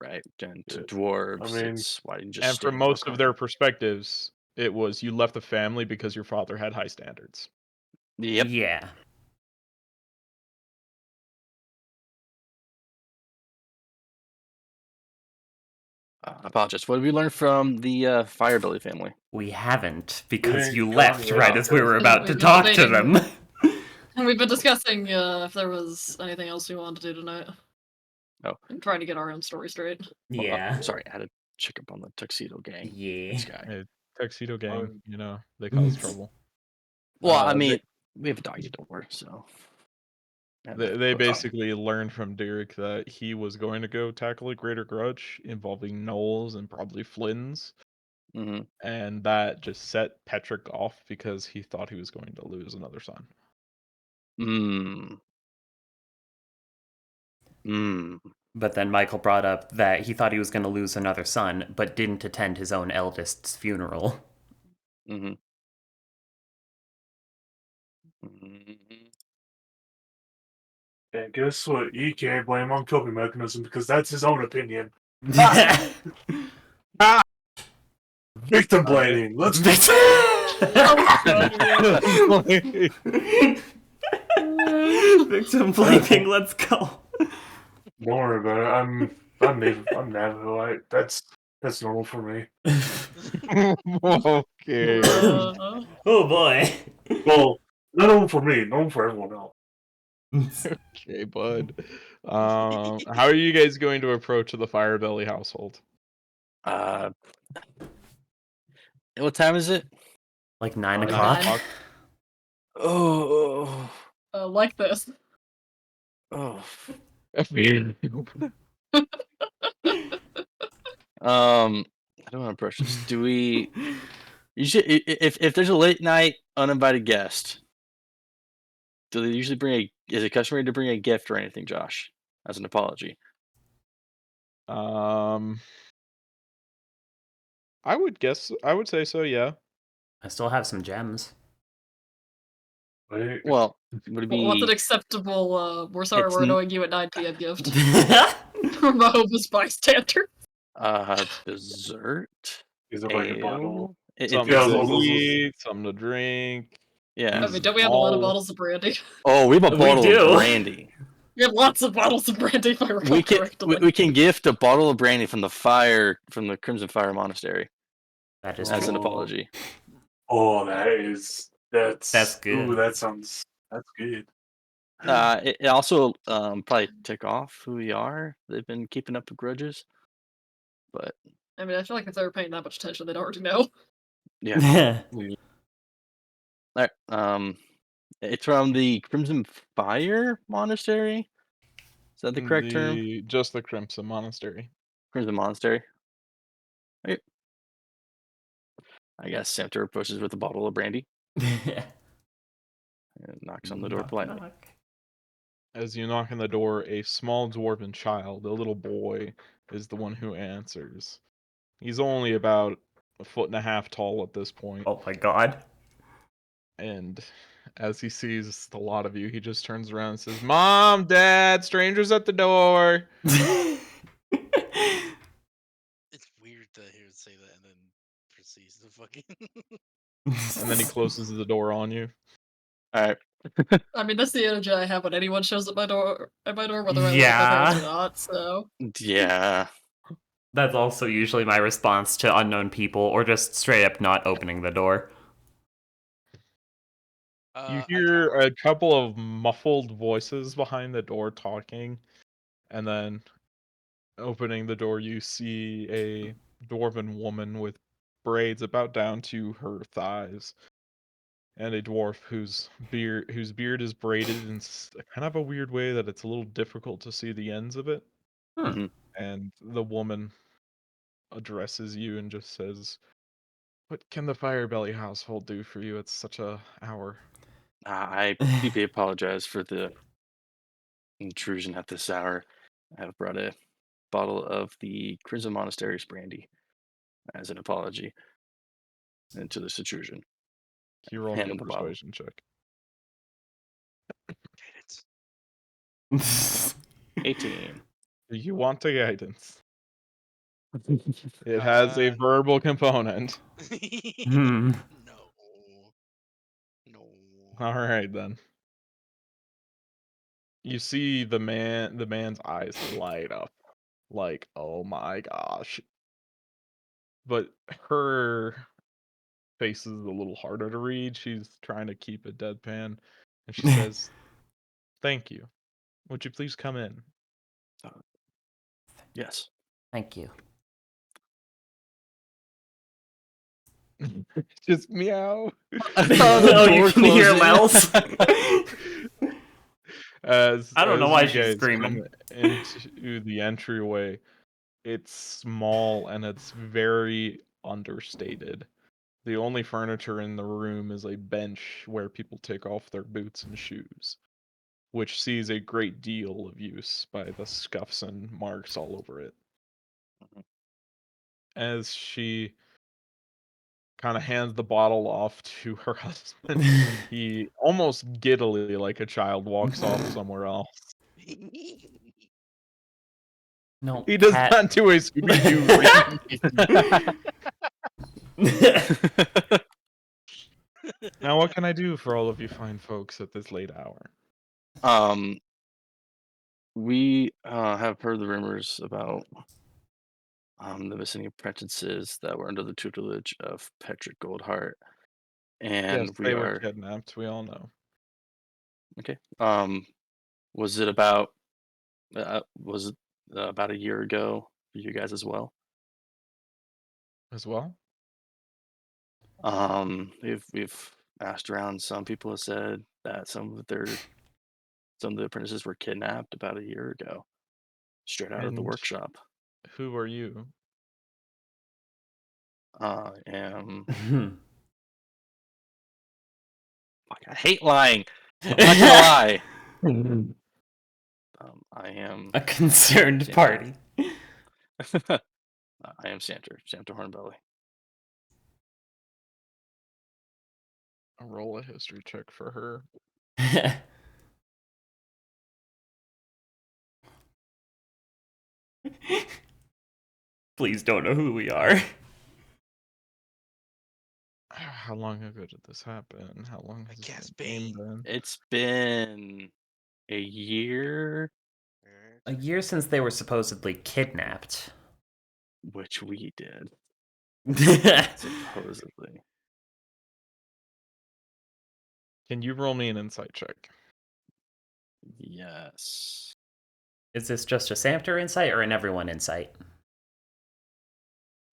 right? And to Yeah. dwarves, I mean- it's why didn't you just And stay from in most of their Brooklyn? perspectives, it was you left the family because your father had high standards. Yep. Yeah. I apologize. What did we learn from the Firebelly family? We haven't, because didn't you come left yet. right as we were about to We've been talk to debating. them. And we've been discussing if there was anything else we wanted to do tonight. Oh. I'm trying to get our own story straight. Yeah. Sorry, I had to check up on the Tuxedo Gang. Yeah. This guy. Hey, Tuxedo Gang, Um, they cause trouble. Well, I they- mean, we have a doggy door, so. They basically learned from Derek that he was going to go tackle a greater grudge involving Knowles and probably Flynn's, Hmm. and that just set Petrick off because he thought he was going to lose another son. But then Michael brought up that he thought he was going to lose another son, but didn't attend his own eldest's funeral. Mm-hmm. And guess what? He can't blame on coping mechanism because that's his own opinion. Victim blaming. Let's Victim blaming, let's go. Don't worry about it. I'm Navajoite. That's normal for me. Okay. Oh boy. Well, not normal for me, normal for everyone else. Okay, bud. How are you guys going to approach the Firebelly household? What time is it? Like 9 9 o'clock? o'clock. Oh. Like this. Oh. I I don't want to approach this. Do we? Usually, if there's a late night uninvited guest, do they usually bring a? Is it customary to bring a gift or anything, Josh, as an apology? I would say so, yeah. I still have some gems. Wait, Well, would it be? What's an acceptable, we're sorry It's we're n- annoying you at 9 p.m. gift from a homeless bystander? Dessert? he's a fucking bottle. Ale? Something Yeah, to those- eat, something to drink. Yeah. I mean, don't we have a lot of bottles of brandy? Oh, we have a We bottle do. of brandy. We have lots of bottles of brandy, if I recall We can correctly. we can gift a bottle of brandy from the Crimson Fire Monastery That is as an true. apology. Oh, that's good. Ooh, that's good. It also probably tick off who we are. They've been keeping up with grudges, but I mean, I feel like if they were paying that much attention, they'd already know. yeah. All right. It's from the Crimson Fire Monastery. Is that the correct term? Just the Crimson Monastery. Crimson Monastery. Right. I guess Santa approaches with a bottle of brandy and knocks on the door politely. As you knock on the door, a small dwarven child, a little boy, is the one who answers. He's only about 1.5 feet tall at this point, Oh my god. and as he sees a lot of you, he just turns around and says, "Mom, Dad, strangers at the door." It's weird to hear it say that and then proceeds to fucking. And then he closes the door on you. All right. I mean, that's the energy I have when anyone shows at my door, whether I like my Yeah. parents or not, so. Yeah. That's also usually my response to unknown people, or just straight up not opening the door. You hear a couple of muffled voices behind the door talking, and then opening the door, you see a dwarven woman with braids about down to her thighs, and a dwarf whose beard is braided in kind of a weird way that it's a little difficult to see the ends of it. Hmm. And the woman addresses you and just says, "What can the Firebelly household do for you at such a hour?" I deeply apologize for the intrusion at this hour. I have brought a bottle of the Crimson Monastery's brandy as an apology into this intrusion. Can you roll me Hand a him the bottle. persuasion check? 18. You want a guidance. It has a verbal component. Hmm. No. No. All right then. You see the man's eyes light up, like, oh my gosh. But her face is a little harder to read. She's trying to keep a deadpan, and she says, "Thank you. Would you please come in?" Yes. Thank you. Just meow. Oh, you can hear Wells? As I don't know as why you she's guys screaming. come into the entryway, it's small and it's very understated. The only furniture in the room is a bench where people take off their boots and shoes, which sees a great deal of use by the scuffs and marks all over it. As she kind of hands the bottle off to her husband, he almost giddily, like a child, walks off somewhere else. No, He does cat. not do a Scooby-Doo reading. Now, what can I do for all of you fine folks at this late hour? We have heard the rumors about the missing apprentices that were under the tutelage of Patrick Goldheart, and Yes, we they were are kidnapped. We all know. okay. Was it about about a year ago for you guys as well? As well? We've asked around. Some people have said that some of the apprentices were kidnapped about a year ago, straight out of the And workshop. who are you? And fuck, I hate lying. I'm not gonna lie. I am A concerned Santa. party. I am Santa Hornbelly. I'll roll a history check for her. Please don't know who we are. How long ago did this happen? How long has guess this game Bane. been? It's been a year, A year since they were supposedly kidnapped. which we did, supposedly. Can you roll me an insight check? Yes. Is this just a Samter insight or an everyone insight?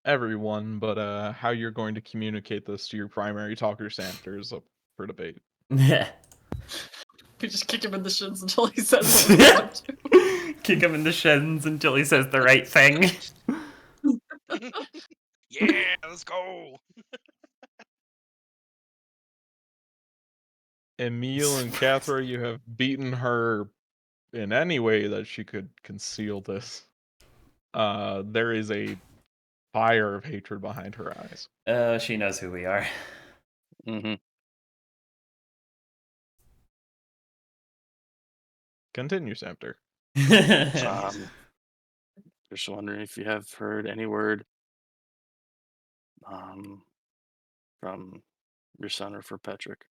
Everyone, but how you're going to communicate this to your primary talker Samter is up for debate. We just kick him in the shins until he says what we want him to. Kick him in the shins until he says the right thing. Yeah, let's go. Emil and Cathra, you have beaten her in any way that she could conceal this. There is a fire of hatred behind her eyes. She knows who we are. Mm-hmm. Continue, Samter. Just wondering if you have heard any word from your son or for Patrick.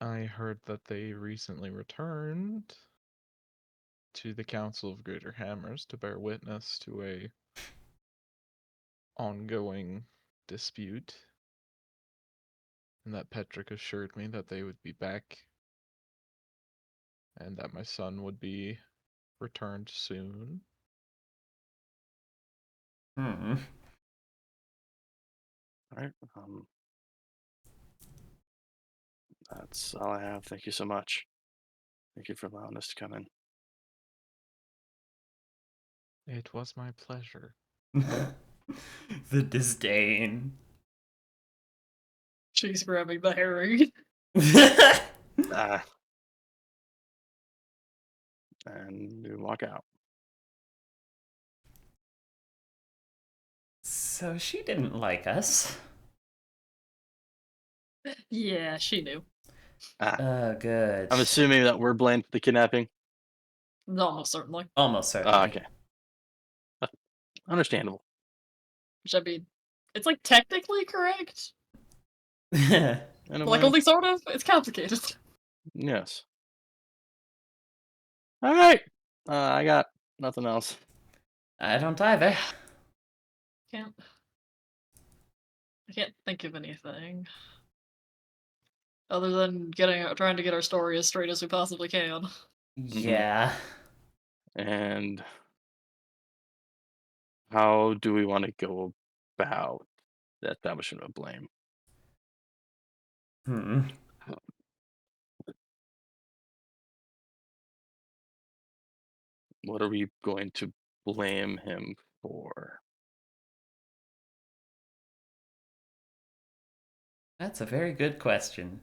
I heard that they recently returned to the Council of Greater Hammers to bear witness to a ongoing dispute, and that Patrick assured me that they would be back and that my son would be returned soon. Hmm. All right. That's all I have. Thank you so much. Thank you for allowing us to come in. It was my pleasure. The disdain. She's grabbing the herring. And we walk out. So she didn't like us. Yeah, she knew. Good. I'm assuming that we're blamed for the kidnapping. Almost certainly. Almost certainly. Okay. Understandable. Which, I mean, it's like technically correct. In a Like, way. only sort of. It's complicated. Yes. All right. I got nothing else. I don't either. Can't. I can't think of anything. Other than trying to get our story as straight as we possibly can. Yeah. And how do we want to go about the establishment of blame? What are we going to blame him for? That's a very good question.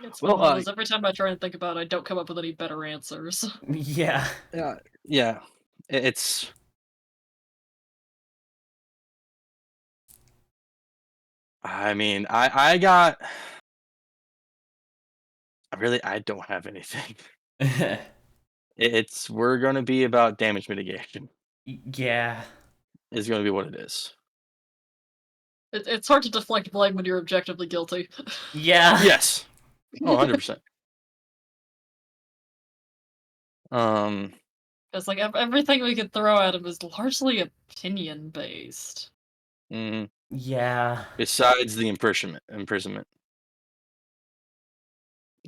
It's Well, one of those, every time I try and think about it, I don't come up with any better answers. Yeah. Yeah. It's I mean, I don't have anything. We're going to be about damage mitigation. Yeah. Is going to be what it is. It's hard to deflect blame when you're objectively guilty. Yeah. Yes. Oh, 100%. It's like everything we could throw at him is largely opinion based. Yeah. Besides the imprisonment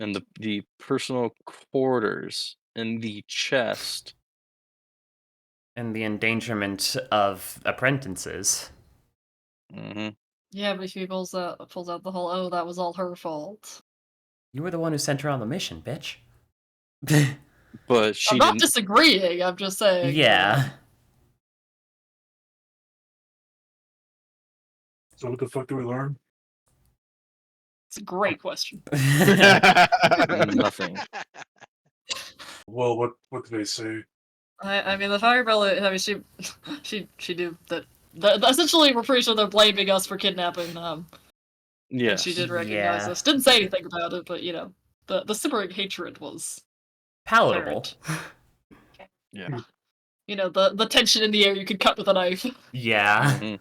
and the personal quarters and the chest. And the endangerment of apprentices. Yeah, but if he pulls out the whole, oh, that was all her fault. You were the one who sent her on the mission, bitch. But she I'm not didn't. disagreeing, I'm just saying. Yeah. So what the fuck do we learn? It's a great question. Nothing. Well, what did they say? I mean, the Firebella, I mean, she knew that. Essentially, we're pretty sure they're blaming us for kidnapping them. And Yes. she did recognize us. Didn't say anything about it, but, you know, the simmering hatred was palatable. apparent. Yeah. You know, the tension in the air you could cut with a knife. Yeah.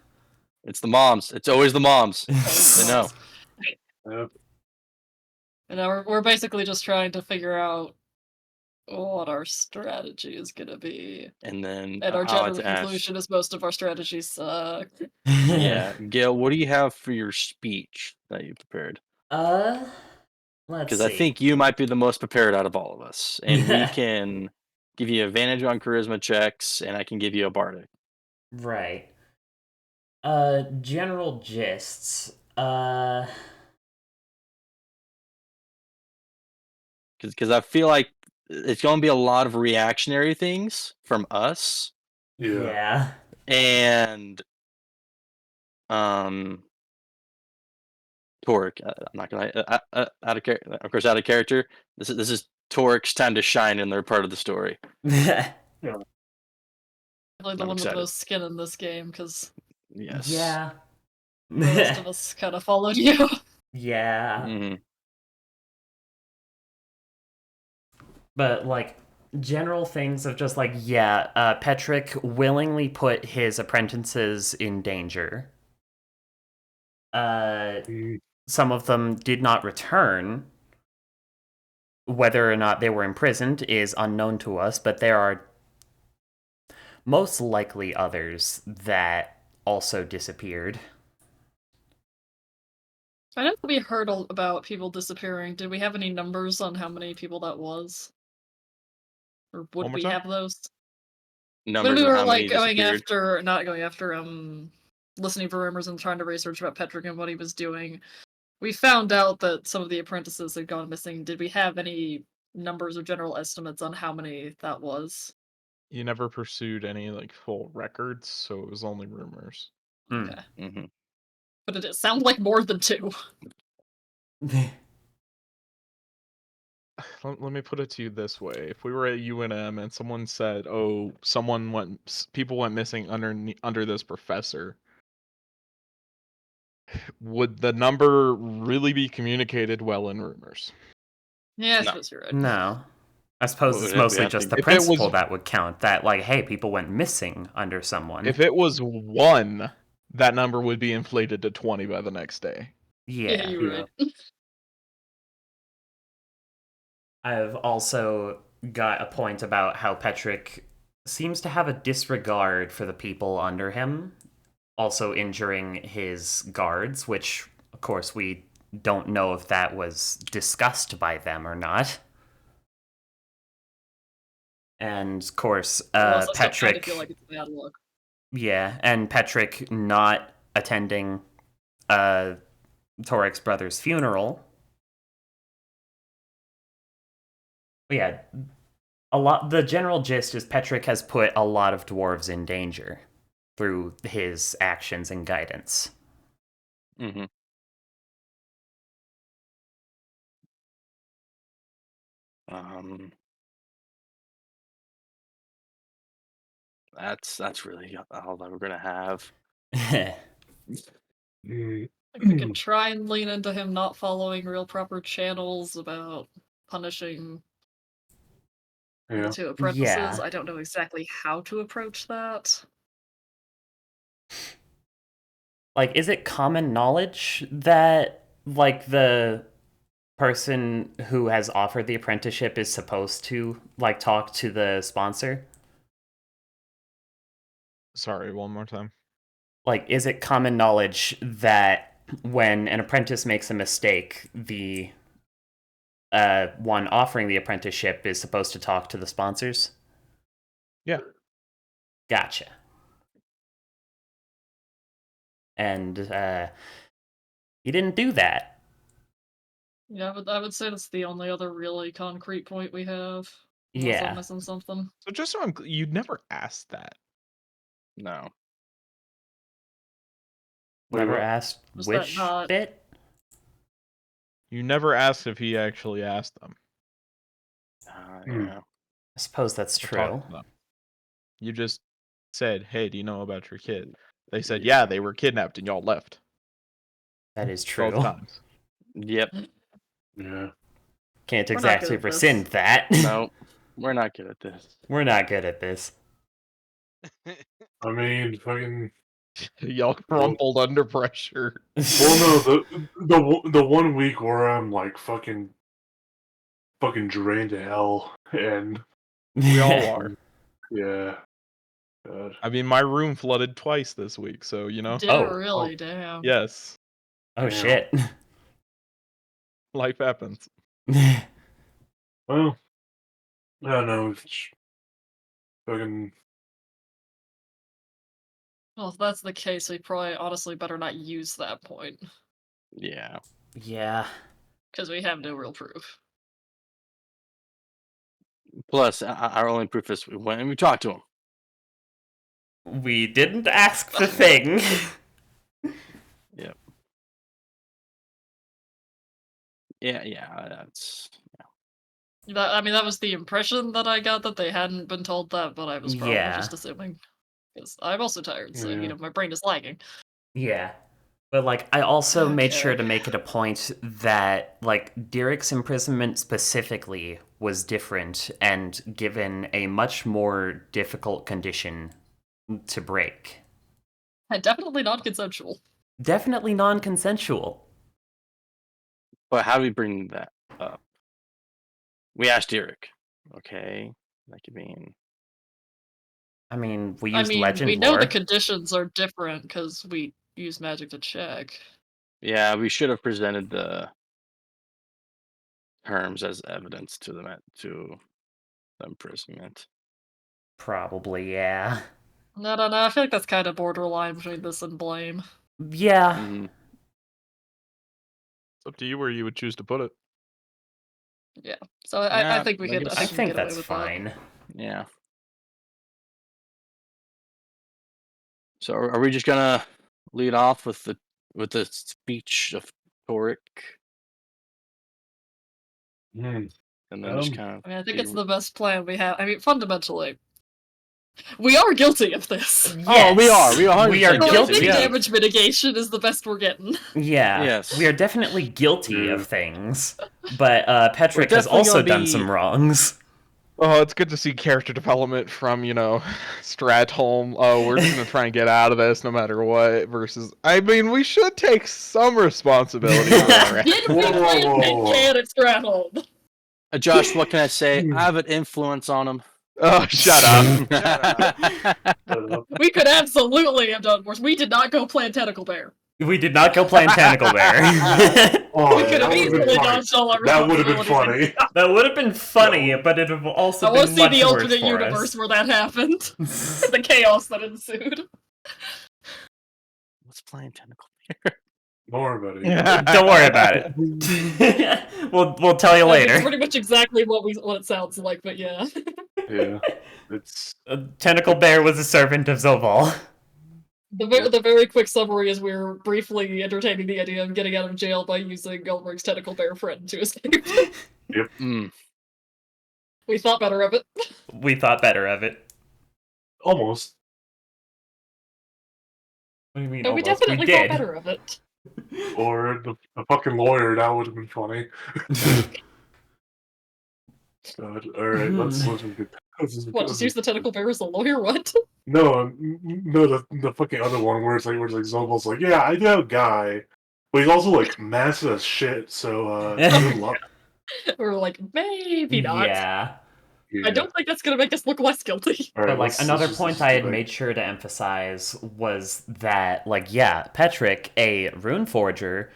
It's the moms. It's always the moms. They know. Yeah. And now we're basically just trying to figure out what our strategy is gonna be. And then And our I like general to ask, conclusion is most of our strategies suck. yeah, Gail, what do you have for your speech that you prepared? Let's Because see. I think you might be the most prepared out of all of us, and we can give you advantage on charisma checks, and I can give you a bardic. Right. General gists. Because I feel like it's going to be a lot of reactionary things from us, Yeah. and Torque. I'm not gonna out of character. This is Torque's time to shine in their part of the story. Really the I'm one with the excited. most skin in this game, because Yes. Yeah. the rest of us kind of followed you. Yeah. But, like, general things of just like, Petrick willingly put his apprentices in danger. Some of them did not return. Whether or not they were imprisoned is unknown to us, but there are most likely others that also disappeared. I know we heard about people disappearing. Did we have any numbers on how many people that was? Or would we have those? Numbers when we of were how like many disappeared. not going after listening for rumors and trying to research about Petrick and what he was doing, we found out that some of the apprentices had gone missing. Did we have any numbers or general estimates on how many that was? You never pursued any like full records, so it was only rumors. Okay. But did it sound like more than 2? Let me put it to you this way: if we were at UNM and someone said, "Oh, people went missing under this professor," would the number really be communicated well in rumors? Yeah, I suppose you're right. No. I suppose Well, it's we have mostly to- just the If it principle was- that would count. That, like, hey, people went missing under someone. If it was 1, that number would be inflated to 20 by the next day. Yeah, Yeah. you're right. I've also got a point about how Petrick seems to have a disregard for the people under him, also injuring his guards, which, of course, we don't know if that was discussed by them or not. And, of course, Plus, I still kinda Petrick... feel like it's bad luck. Yeah, and Petrick not attending Torik's brother's funeral. But yeah, the general gist is Petrick has put a lot of dwarves in danger through his actions and guidance. Mm-hmm. That's really all that we're gonna have. Mm. Like, we can try and lean into him not following real proper channels about punishing the Yeah. 2 apprentices. Yeah. I don't know exactly how to approach that. Like, is it common knowledge that, like, the person who has offered the apprenticeship is supposed to, like, talk to the sponsor? Sorry, one more time. Like, is it common knowledge that when an apprentice makes a mistake, the one offering the apprenticeship is supposed to talk to the sponsors? Yeah. Gotcha. And he didn't do that. Yeah, I would say that's the only other really concrete point we have. Unless Yeah. I'm missing something. So just so you'd never asked that. No. Wait, Never what? asked Was that which not- bit? You never asked if he actually asked them. Yeah. I suppose that's Or true. talked to them. You just said, "Hey, do you know about your kid?" They said, "Yeah, they were kidnapped and y'all left." That is true. Both times. Yep. Yeah. Can't We're not exactly good at this. rescind that. No, we're not good at this. We're not good at this. I mean, fucking. Y'all crumpled under pressure. Well, no, the 1 week where I'm like fucking drained to hell, and We all are. yeah. God. I mean, my room flooded twice this week, so you know. Did Oh. it really? Damn. Yes, Oh, Damn. shit. life happens. Well, I don't know. It's fucking. Well, if that's the case, we probably honestly better not use that point. Yeah. Yeah. Because we have no real proof. Plus, our only proof is we went and we talked to him. We didn't ask the thing. Yep. Yeah. That's That was the impression that I got, that they hadn't been told that, but I was probably Yeah. just assuming. Because I'm also tired, so, Yeah. my brain is lagging. Yeah. But, like, I also made sure Okay. to make it a point that, like, Derek's imprisonment specifically was different and given a much more difficult condition to break. And definitely non-consensual. Definitely non-consensual. But how do we bring that up? We asked Eric. Okay. That could mean. I mean, we used legend we know lore. the conditions are different because we use magic to check. Yeah, we should have presented the terms as evidence to them to the imprisonment. Probably, yeah. No, I feel like that's kind of borderline between this and blame. Yeah. Mhm. It's up to you where you would choose to put it. Yeah. So I Yeah, think we I could. guess- I we can think get away that's with fine. Yeah. So are we just gonna lead off with the speech of Toric, Hmm. and then just Um, kind of? That. I think it's the best plan we have. Fundamentally, we are guilty of this. Oh, we are. We are We are 100% So I guilty. think Yeah. damage mitigation is the best we're getting. Yeah. Yes. We are definitely guilty Yeah. of things. But Petrick has definitely also gonna done be- some wrongs. Oh, it's good to see character development from, Stratholm. Oh, we're just gonna try and get out of this no matter what. Versus, I mean, we should take some responsibility for our Did we Whoa, play whoa, Pit whoa. Can at Stratholm? Josh, what can I say? I have an influence on him. Oh, shut up. Shut up. We could absolutely have done worse. We did not go plan Tentacle Bear. We did not go plan Tentacle Bear. Oh, We could have that would've been easily funny. dodged all our That would have been responsibilities. funny. That would have been funny, but it would have also I want been to see much the worse alternate for universe us. where that happened. The chaos that ensued. What's playing Tentacle? Don't worry about it. Don't worry about it. we'll tell you It's later. pretty much exactly what it sounds like, but yeah. Yeah, it's Tentacle Bear was a servant of Zoval. The very quick summary is we're briefly entertaining the idea of getting out of jail by using Goldberg's Tentacle Bear friend to escape. We thought better of it. We thought better of it. almost. What do you mean? No, we almost? definitely we thought did. better of it. Or the fucking lawyer. That would have been funny. God, all right, let's get. What? Just use the Tentacle Bear as a lawyer? What? No, the fucking other one where it's like Zobal's like, yeah, I know a guy, but he's also like massive as shit. So good luck. We're like, maybe not. Yeah. Yeah. I don't think that's gonna make us look less guilty. All right, But, like, let's another just- point let's I do had that. made sure to emphasize was that, like, yeah, Petrick, a rune forger,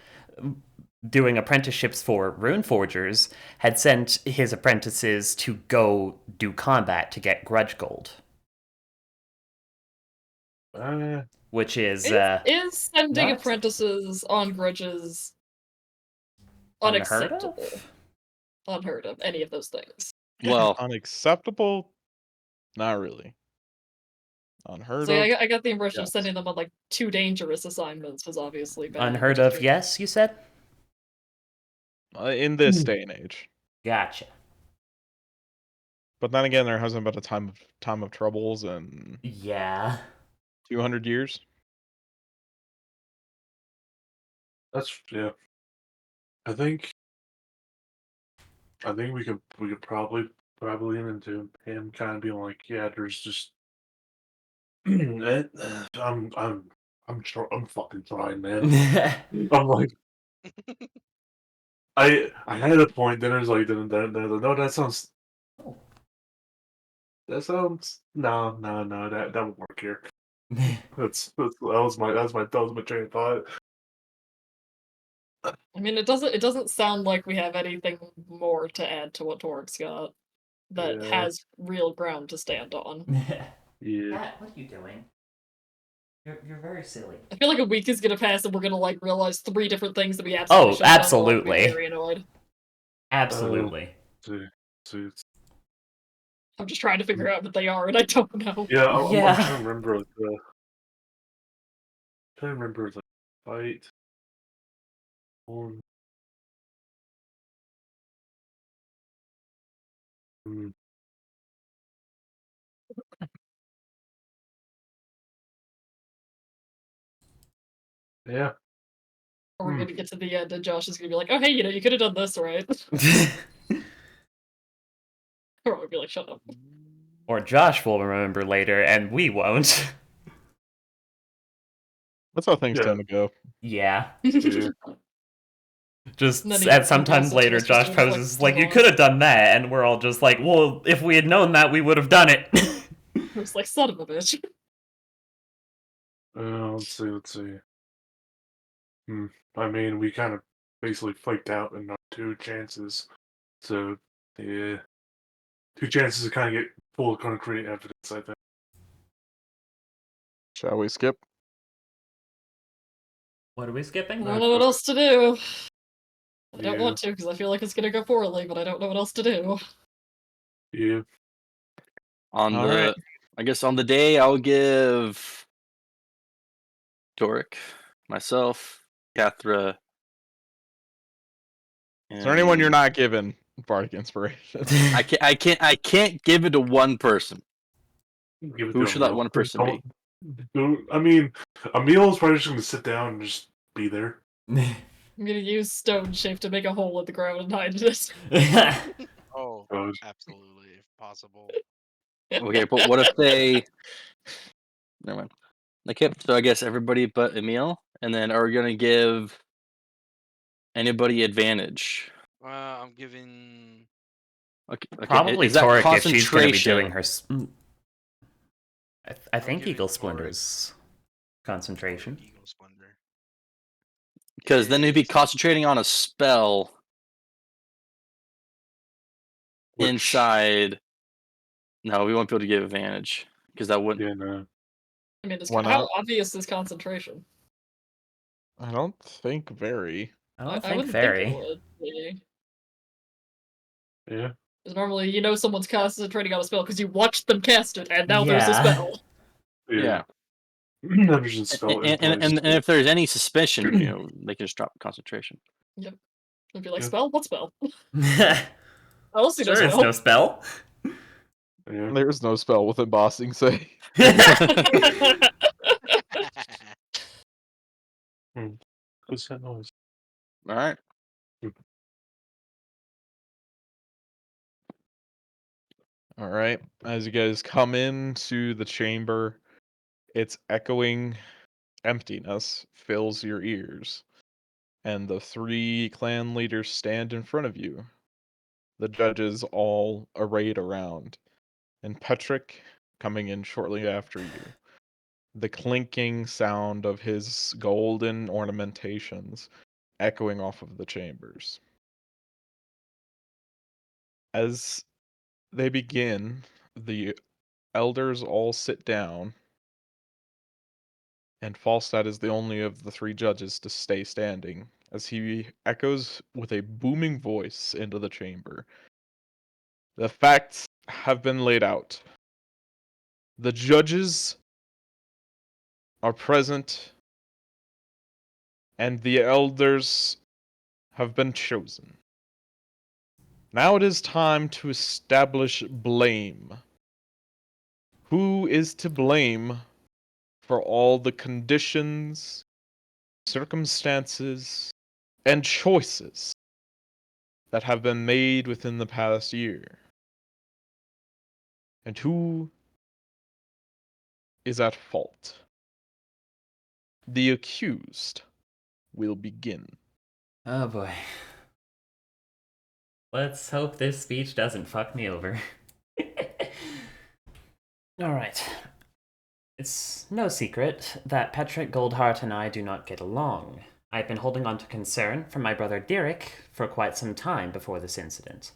doing apprenticeships for rune forgers, had sent his apprentices to go do combat to get grudge gold. Which is, Is sending not- apprentices on grudges unheard unacceptable? of? Unheard of. Any of those things. Well, Unacceptable? Not really. Unheard So of? I got the impression Yes. sending them on like too dangerous assignments was obviously bad. Unheard of, yes, you said? In this day and age. Gotcha. But then again, there hasn't been a time of troubles in Yeah. 200 years. That's yeah. I think we could probably lean into him kind of being like, yeah, there's just I'm fucking trying, man. I'm like I had a point, then it was like no, that sounds no, that won't work here. That was my train of thought. I mean, it doesn't sound like we have anything more to add to what Torik's got that Yeah. has real ground to stand on. Yeah. Pat, what are you doing? You're very silly. I feel like a week is gonna pass and we're gonna like realize 3 different things that we absolutely Oh, should have done, and we'll absolutely. be very annoyed. Absolutely. So I'm just trying to figure out what they are, and I don't know. yeah, I'm Yeah. trying to remember the fight. Yeah. Or we're gonna get to the end, and Josh is gonna be like, "Oh, hey, you could have done this, right?" Or we'll be like, "Shut up." Or Josh will remember later, and we won't. That's how things Yeah. tend to go. Yeah. Yeah. Just And then he at sometime goes into later, his Josh sister and is poses like, like, you could have done that, and we're all just like, well, if we had known that, we would have done it. It's like, son of a bitch. Let's see. I mean, we kind of basically flaked out in our 2 chances. So, yeah. 2 chances to kind of get full concrete evidence, I think. Shall we skip? What are we I skipping? don't know what else to do. I don't Yeah. want to, because I feel like it's gonna go poorly, but I don't know what else to do. Yeah. Alright. I guess on the day I'll give Torik, myself, Kathra. Is there anyone you're not giving Bardic Inspiration? I can't give it to one person. Give it Who to should that Emil. one person be? I mean, Emil's probably just going to sit down and just be there. I'm gonna use stone shape to make a hole in the ground and hide it. Oh, God. absolutely. possible. Okay, but what if they? Never mind. Okay, so I guess everybody but Emil, and then are we gonna give anybody advantage? I'm giving. Okay, Probably is that Torek if she's going to be doing concentration? her. I I'm think giving Eagle Torek Splinter's concentration. Eagle Splendor. Because then he'd be Is- concentrating on a spell Which, inside. No, we won't be able to give advantage because that wouldn't. Yeah, no. I mean, Why how not? obvious is concentration? I don't think very. I don't I think wouldn't think it very. would be. Yeah. Because normally, someone's concentrating on a spell because you watched them cast it, and now there's a Yeah. spell. Yeah. There's just spell And, in place. and if there's any suspicion, they can just drop concentration. Yep. It'd be like, Yeah. spell? What spell? Sure, I don't see no it's spell. no spell. Yeah. There's no spell with embossing, say. What's that noise? All right. All right. As you guys come into the chamber, its echoing emptiness fills your ears, and the three clan leaders stand in front of you. The judges all arrayed around, and Petrick coming in shortly after you. The clinking sound of his golden ornamentations echoing off of the chambers. As they begin, the elders all sit down, and Falstad is the only of the three judges to stay standing, as he echoes with a booming voice into the chamber. The facts have been laid out. The judges are present, and the elders have been chosen. Now it is time to establish blame. Who is to blame for all the conditions, circumstances, and choices that have been made within the past year? And who is at fault? The accused will begin. Oh boy. Let's hope this speech doesn't fuck me over. Alright. It's no secret that Petrick Goldheart and I do not get along. I've been holding on to concern for my brother Derek for quite some time before this incident.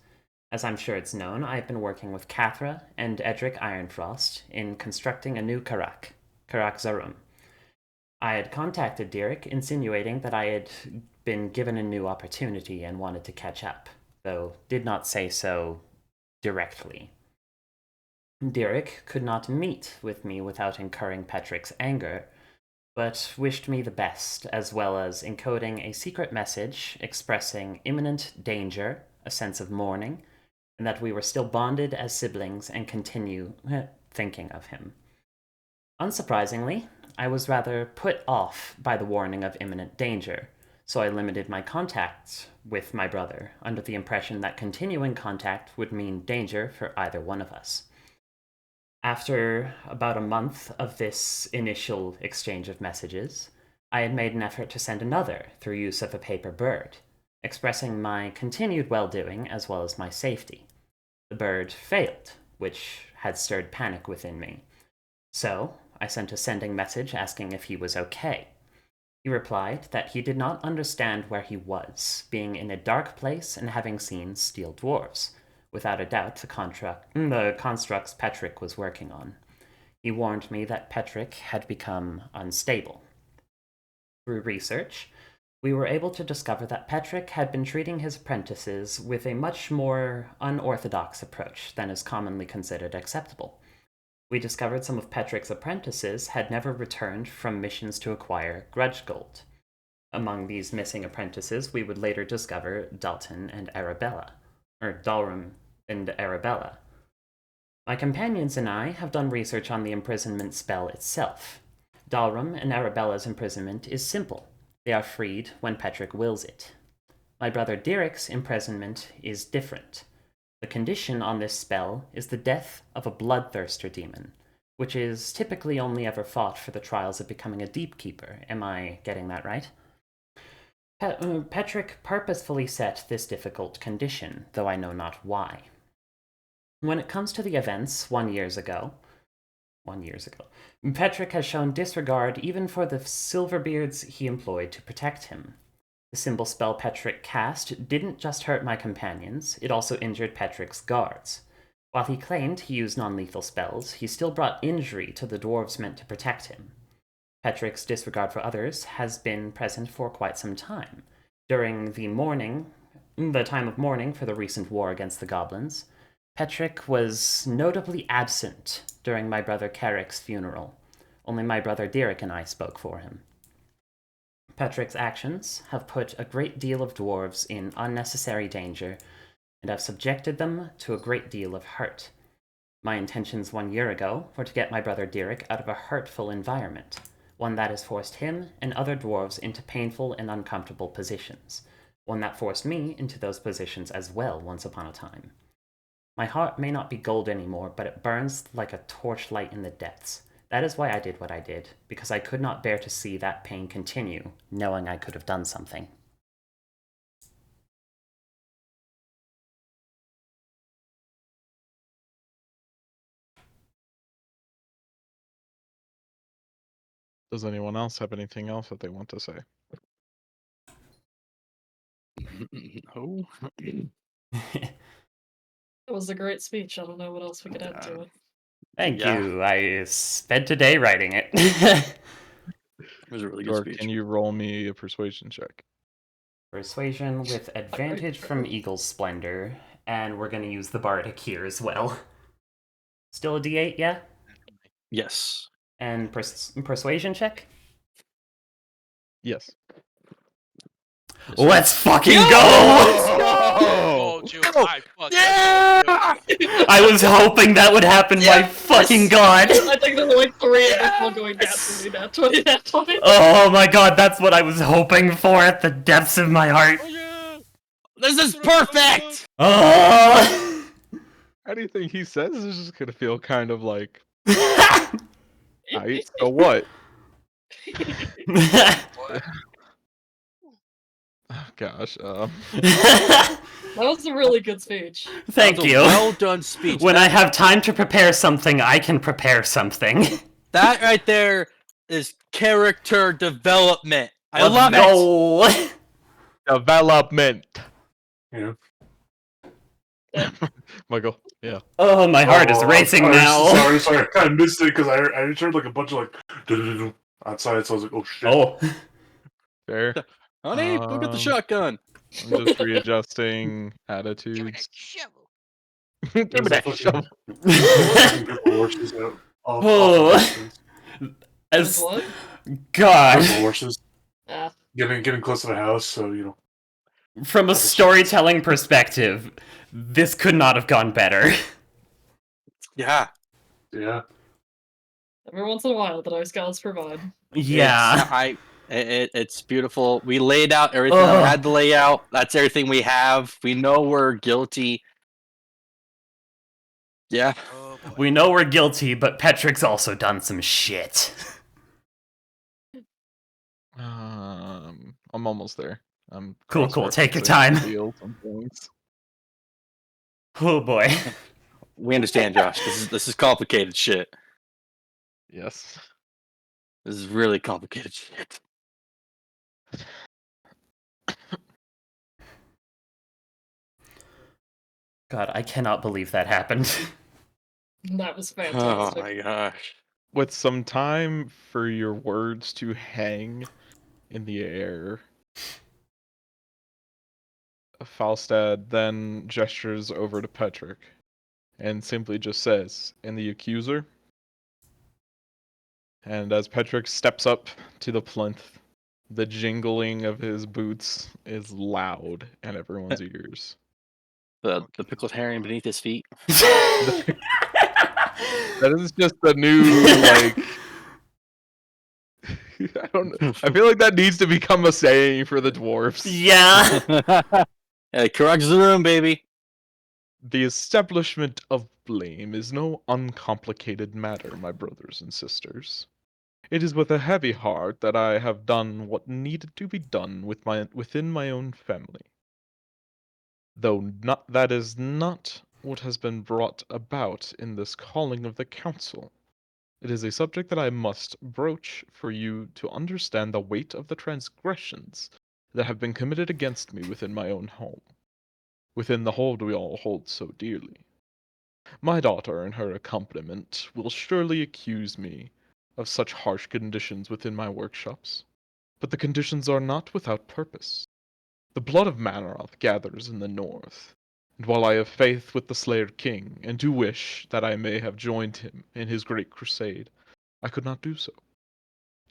As I'm sure it's known, I've been working with Cathra and Edric Ironfrost in constructing a new Karak Zarum. I had contacted Derek, insinuating that I had been given a new opportunity and wanted to catch up, though did not say so directly. Derek could not meet with me witut incurring Petrick's anger, but wished me the best, as well as encoding a secret message expressing imminent danger, a sense of mourning, and that we were still bonded as siblings and continue thinking of him. Unsurprisingly, I was rather put off by the warning of imminent danger, so I limited my contacts with my brother, under the impression that continuing contact would mean danger for either one of us. After about a month of this initial exchange of messages, I had made an effort to send another through use of a paper bird, expressing my continued well-doing as well as my safety. The bird failed, which had stirred panic within me. So, I sent a sending message asking if he was okay. He replied that he did not understand where he was, being in a dark place and having seen steel dwarves, without a doubt the constructs Petrick was working on. He warned me that Petrick had become unstable. Through research, we were able to discover that Petrick had been treating his apprentices with a much more unorthodox approach than is commonly considered acceptable. We discovered some of Petrick's apprentices had never returned from missions to acquire grudge gold. Among these missing apprentices, we would later discover Dalton and Arabella, or Dalrum and Arabella. My companions and I have done research on the imprisonment spell itself. Dalrum and Arabella's imprisonment is simple. They are freed when Petrick wills it. My brother Derek's imprisonment is different. The condition on this spell is the death of a bloodthirster demon, which is typically only ever fought for the trials of becoming a deep keeper. Am I getting that right? Petrick purposefully set this difficult condition, though I know not why. When it comes to the events 1 year ago, Petrick has shown disregard even for the Silverbeards he employed to protect him. The symbol spell Petrick cast didn't just hurt my companions, it also injured Petrick's guards. While he claimed he used non-lethal spells, he still brought injury to the dwarves meant to protect him. Petrick's disregard for others has been present for quite some time. During the time of mourning for the recent war against the goblins, Petrick was notably absent during my brother Carrick's funeral. Only my brother Derek and I spoke for him. Petrick's actions have put a great deal of dwarves in unnecessary danger and have subjected them to a great deal of hurt. My intentions 1 year ago were to get my brother Derek out of a hurtful environment, one that has forced him and other dwarves into painful and uncomfortable positions, one that forced me into those positions as well once upon a time. My heart may not be gold anymore, but it burns like a torchlight in the depths. That is why I did what I did, because I could not bear to see that pain continue, knowing I could have done something. Does anyone else have anything else that they want to say? Oh. It was a great speech. I don't know what else we could add to it. Thank Yeah. you. I spent a day writing it. It was a really good Or speech. can you roll me a persuasion check? Persuasion with advantage from Eagle's Splendor, and we're going to use the Bardic here as well. Still a D8, yeah? Yes. And persuasion check? Yes. Let's fucking go! Oh! Told you, I fucking Yeah! told you. I was hoping that would happen, my fucking god! I think there were like 3 of us all going nat 20, nat 20, nat 20. Oh my god, that's what I was hoping for at the depths of my heart. Oh yeah! This is perfect! Oh! Anything he says is just gonna feel kind of like, so what? Oh, gosh. That was a really good speech. Thank That was a you. Well done speech. When I have time to prepare something, I can prepare something. That right there is character development. I Let's love it. go. Development. Yeah. Michael, yeah. Oh, my heart is racing now. Sorry, I kind of missed it because I heard like a bunch of like do outside, so I was like, oh shit. Oh. Fair. Honey, go get the shotgun. I'm just readjusting Give me attitudes. that shovel. Give me that shovel. Horses out. Oh. As What? God. Horses. Ah. Getting close to the house, so you know. From a storytelling perspective, this could not have gone better. Yeah. Yeah. Every once in a while, the Dice Gods provide. Yeah. It's beautiful. We laid out everything that we had to lay out. That's everything we have. We know we're guilty. Yeah. Oh boy. We know we're guilty, but Petrick's also done some shit. I'm almost there. I'm Cool. Take your cross-referencing time. the deals and things. Oh boy. We understand, Josh. This is complicated shit. Yes. This is really complicated shit. God, I cannot believe that happened. That was Oh fantastic. my gosh. With some time for your words to hang in the air, Falstad then gestures over to Petrick and simply just says, "And the accuser?" And as Petrick steps up to the plinth, the jingling of his boots is loud in everyone's ears. The pickled herring beneath his feet. That is just a new, like... I feel like that needs to become a saying for the dwarves. Yeah. Hey, Karag's the room, baby. The establishment of blame is no uncomplicated matter, my brothers and sisters. It is with a heavy heart that I have done what needed to be done within my own family. Though that is not what has been brought about in this calling of the council. It is a subject that I must broach for you to understand the weight of the transgressions that have been committed against me within my own home, within the hold we all hold so dearly. My daughter and her accompaniment will surely accuse me of such harsh conditions within my workshops, but the conditions are not without purpose. The blood of Manaroth gathers in the north, and while I have faith with the Slayer King, and do wish that I may have joined him in his great crusade, I could not do so.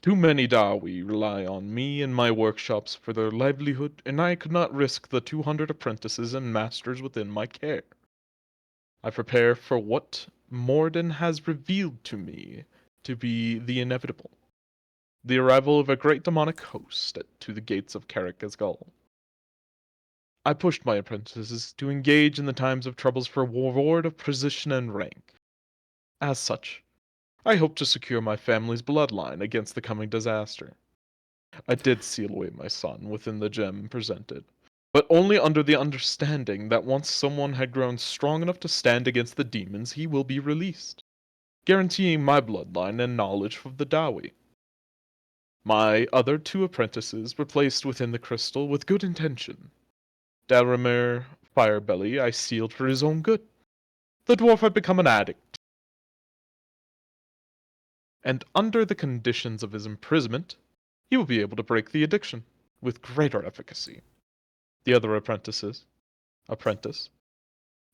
Too many Dawi rely on me and my workshops for their livelihood, and I could not risk the 200 apprentices and masters within my care. I prepare for what Morden has revealed to me to be the inevitable. The arrival of a great demonic host to the gates of Carrick-Asgul. I pushed my apprentices to engage in the times of troubles for reward of position and rank. As such, I hope to secure my family's bloodline against the coming disaster. I did seal away my son within the gem presented, but only under the understanding that once someone had grown strong enough to stand against the demons, he will be released, guaranteeing my bloodline and knowledge of the Dawi. My other 2 apprentices were placed within the crystal with good intention. Dalramir Firebelly I sealed for his own good. The dwarf had become an addict, and under the conditions of his imprisonment, he will be able to break the addiction with greater efficacy. The other apprentice,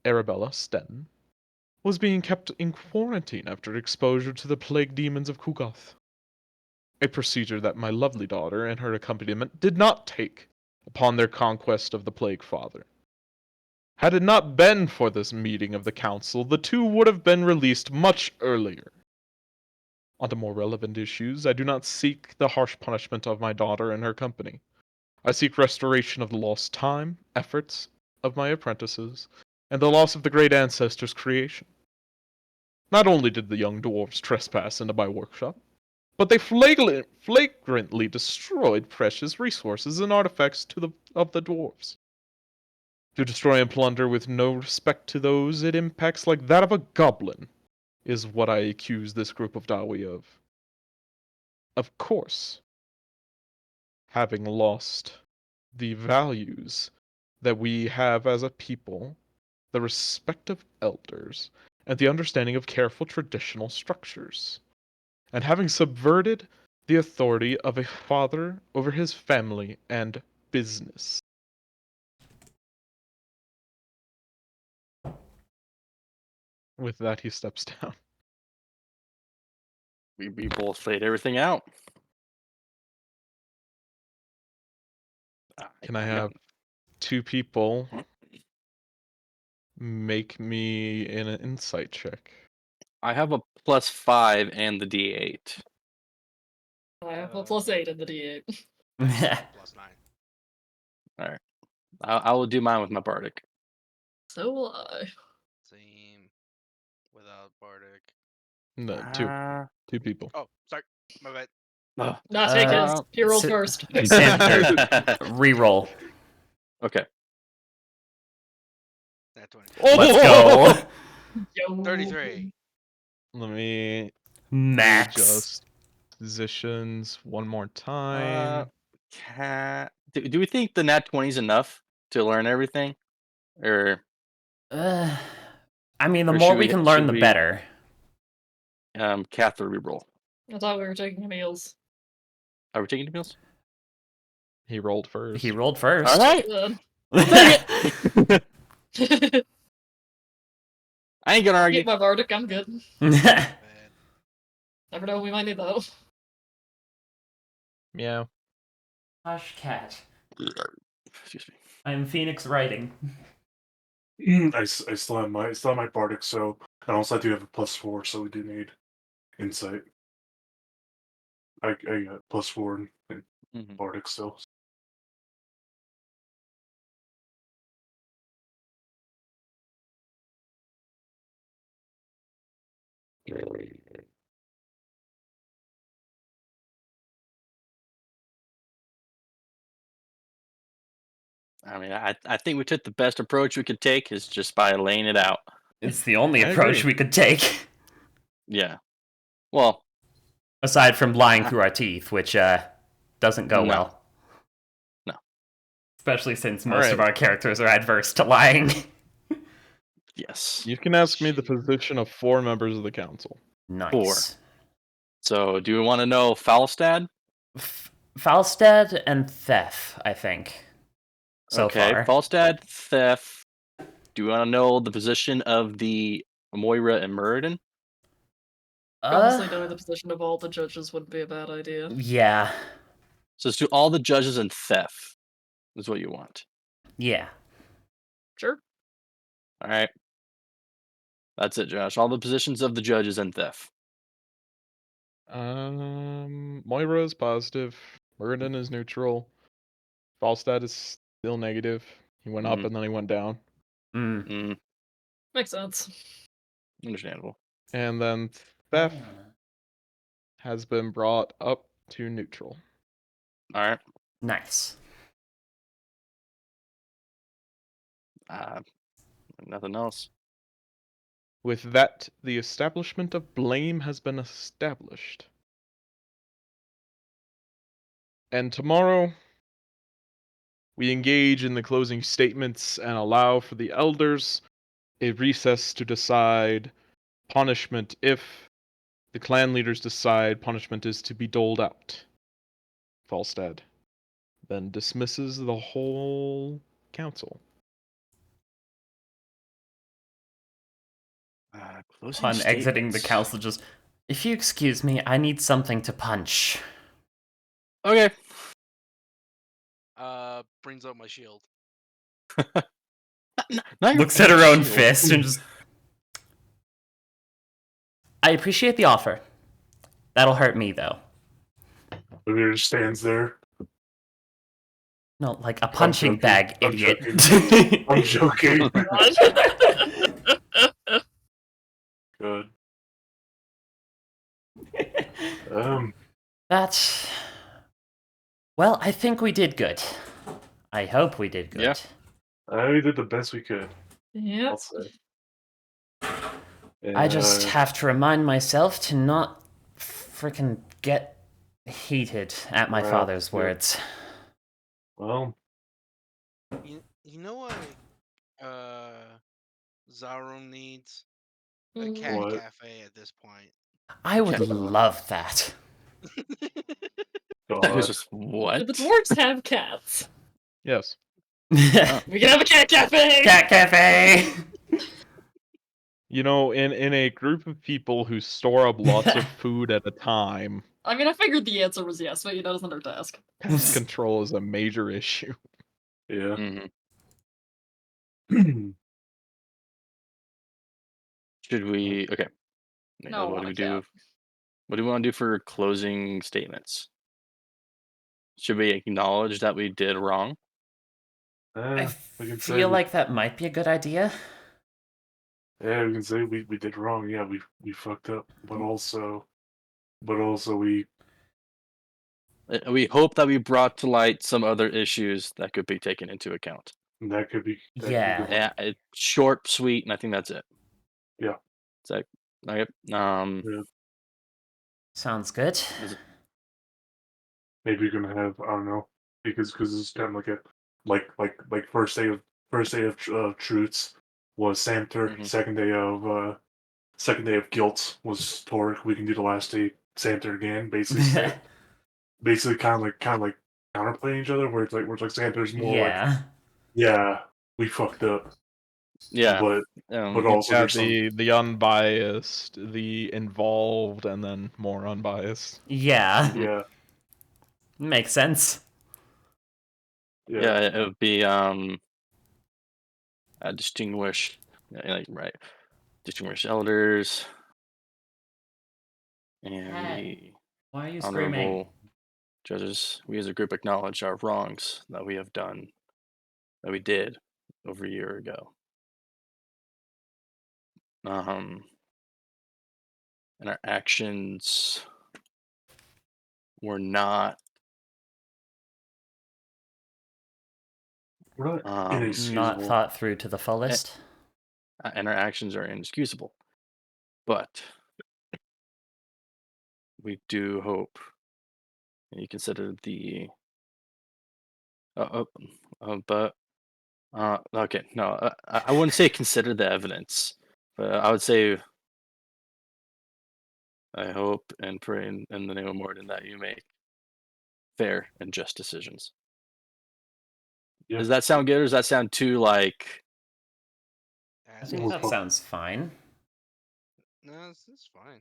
Arabella Stenton, was being kept in quarantine after exposure to the plague demons of Kugoth. A procedure that my lovely daughter and her accompaniment did not take upon their conquest of the Plague Father. Had it not been for this meeting of the council, the 2 would have been released much earlier. On to more relevant issues, I do not seek the harsh punishment of my daughter and her company. I seek restoration of the lost time, efforts of my apprentices, and the loss of the great ancestors' creation. Not only did the young dwarves trespass into my workshop, but they flagrantly destroyed precious resources and artifacts of the dwarves. To destroy and plunder with no respect to those it impacts like that of a goblin is what I accuse this group of Dawi of. Of course, having lost the values that we have as a people, the respect of elders, and the understanding of careful traditional structures, and having subverted the authority of a father over his family and business. With that, he steps down. We both laid everything out. Can I have 2 people make me an insight check? I have a +5 and the D8. I have a +8 in the D8. +9. All right, I will do mine with my bardic. So will I. Same. Without Bardic. No, 2. Ah. 2 people. Oh, sorry. My bad. Oh. Not take his. He rolled Sit- first. Reroll. Okay. Nat 20. Let's go. Yo. 33. Let me Max. adjust positions one more time. Do we think the nat 20 is enough to learn everything, or I mean, the Or more should we we- can learn, should the we- better. Catherine reroll? I thought we were taking meals. Are we taking the meals? He rolled first. He rolled first. All right. Good. I ain't gonna argue. Get my Bardic, I'm good. Bad. Never know, we might need that. Meow. Hush, cat. Excuse me. I'm Phoenix writing. I still have my Bardic, so and also I do have a +4, so we do need insight. I got +4 in Mhm. Bardic still. I mean, I think we took the best approach we could take is just by laying it out. It's the only I approach agree. we could take. Yeah. Well, Aside from lying Ah. through our teeth, which doesn't go No. well. No. Especially since most of Alright. our characters are adverse to lying. yes. You can ask me the position of 4 members of the council. Nice. So, do you want to know Falstad? Falstad and Theth, I think. So Okay, far. Falstad, Theft. Do you want to know the position of the Moira and Muradin? Honestly, knowing the position of all the judges wouldn't be a bad idea. Yeah. So let's do all the judges and Theft. Is what you want. Yeah. Sure. All right. That's it, Josh. All the positions of the judges and Theft. Moira is positive. Muradin is neutral. Falstad is still negative. He went up Mhm. and then he went down. Mm, Makes sense. understandable. And then Theft has been brought up to neutral. All right. Nice. Nothing else. With that, the establishment of blame has been established. And tomorrow, we engage in the closing statements and allow for the elders a recess to decide punishment if the clan leaders decide punishment is to be doled out. Falstad then dismisses the whole council. Closing Upon exiting the statements. council, just, if you excuse me, I need something to punch. Okay. Brings out my shield. Now you're Looks at her own shield. fist and just. I appreciate the offer. That'll hurt me, though. Olivia just stands there. No, like a punching joking. bag, I'm idiot. I'm joking. Good. That's. Well, I think we did good. I hope we did good. Yeah. We did the best we could. Yep. I'll say. I just have to remind myself to not freaking get heated at my Well, father's yeah. words. Well, You know what? Zarum needs a cat What? cafe at this point. I would Okay. love that. That was God. just what? The dwarves have cats. Yes. Cat We can have a cat cafe. cafe! You know, in a group of people who store up lots of food at a time, I mean, I figured the answer was yes, but it doesn't hurt to ask. pest control is a major issue. Yeah. Mhm. Should we? Okay. No, What I do we want a do? cat. What do we want to do for closing statements? Should we acknowledge that we did wrong? I we can say feel like that might be a good idea. yeah, we can say we did wrong. Yeah, we fucked up, but also we We hope that we brought to light some other issues that could be taken into account. that could be Yeah. good. Yeah, it's short, sweet, and I think that's it. Yeah. Is that okay? Yeah. Sounds good. Maybe you're gonna have I don't know because it's kind of like a like first day of truths was Samter. Mhm. Second day of guilt was Torek. We can do the last day Samter again. Basically kind of like counterplaying each other. Where it's like Samter's more like Yeah. yeah we fucked up, Yeah. but But also Yeah, there's some the unbiased, the involved, and then more unbiased. Yeah. yeah Makes sense. yeah, it would be distinguished, right? Distinguished elders and Cat, the Why are you honorable screaming? judges. We as a group acknowledge our wrongs that we have done, that we did over a year ago. and our actions were not Right. um, Inexcusable. Not thought through to the fullest. and our actions are inexcusable. But we do hope, and you consider the okay, no, I wouldn't say consider the evidence, but I would say I hope and pray in the name of Morden that you make fair and just decisions. Yeah. Does that sound good, or does that sound too like? I As think More that fun. sounds fine. no, this is fine.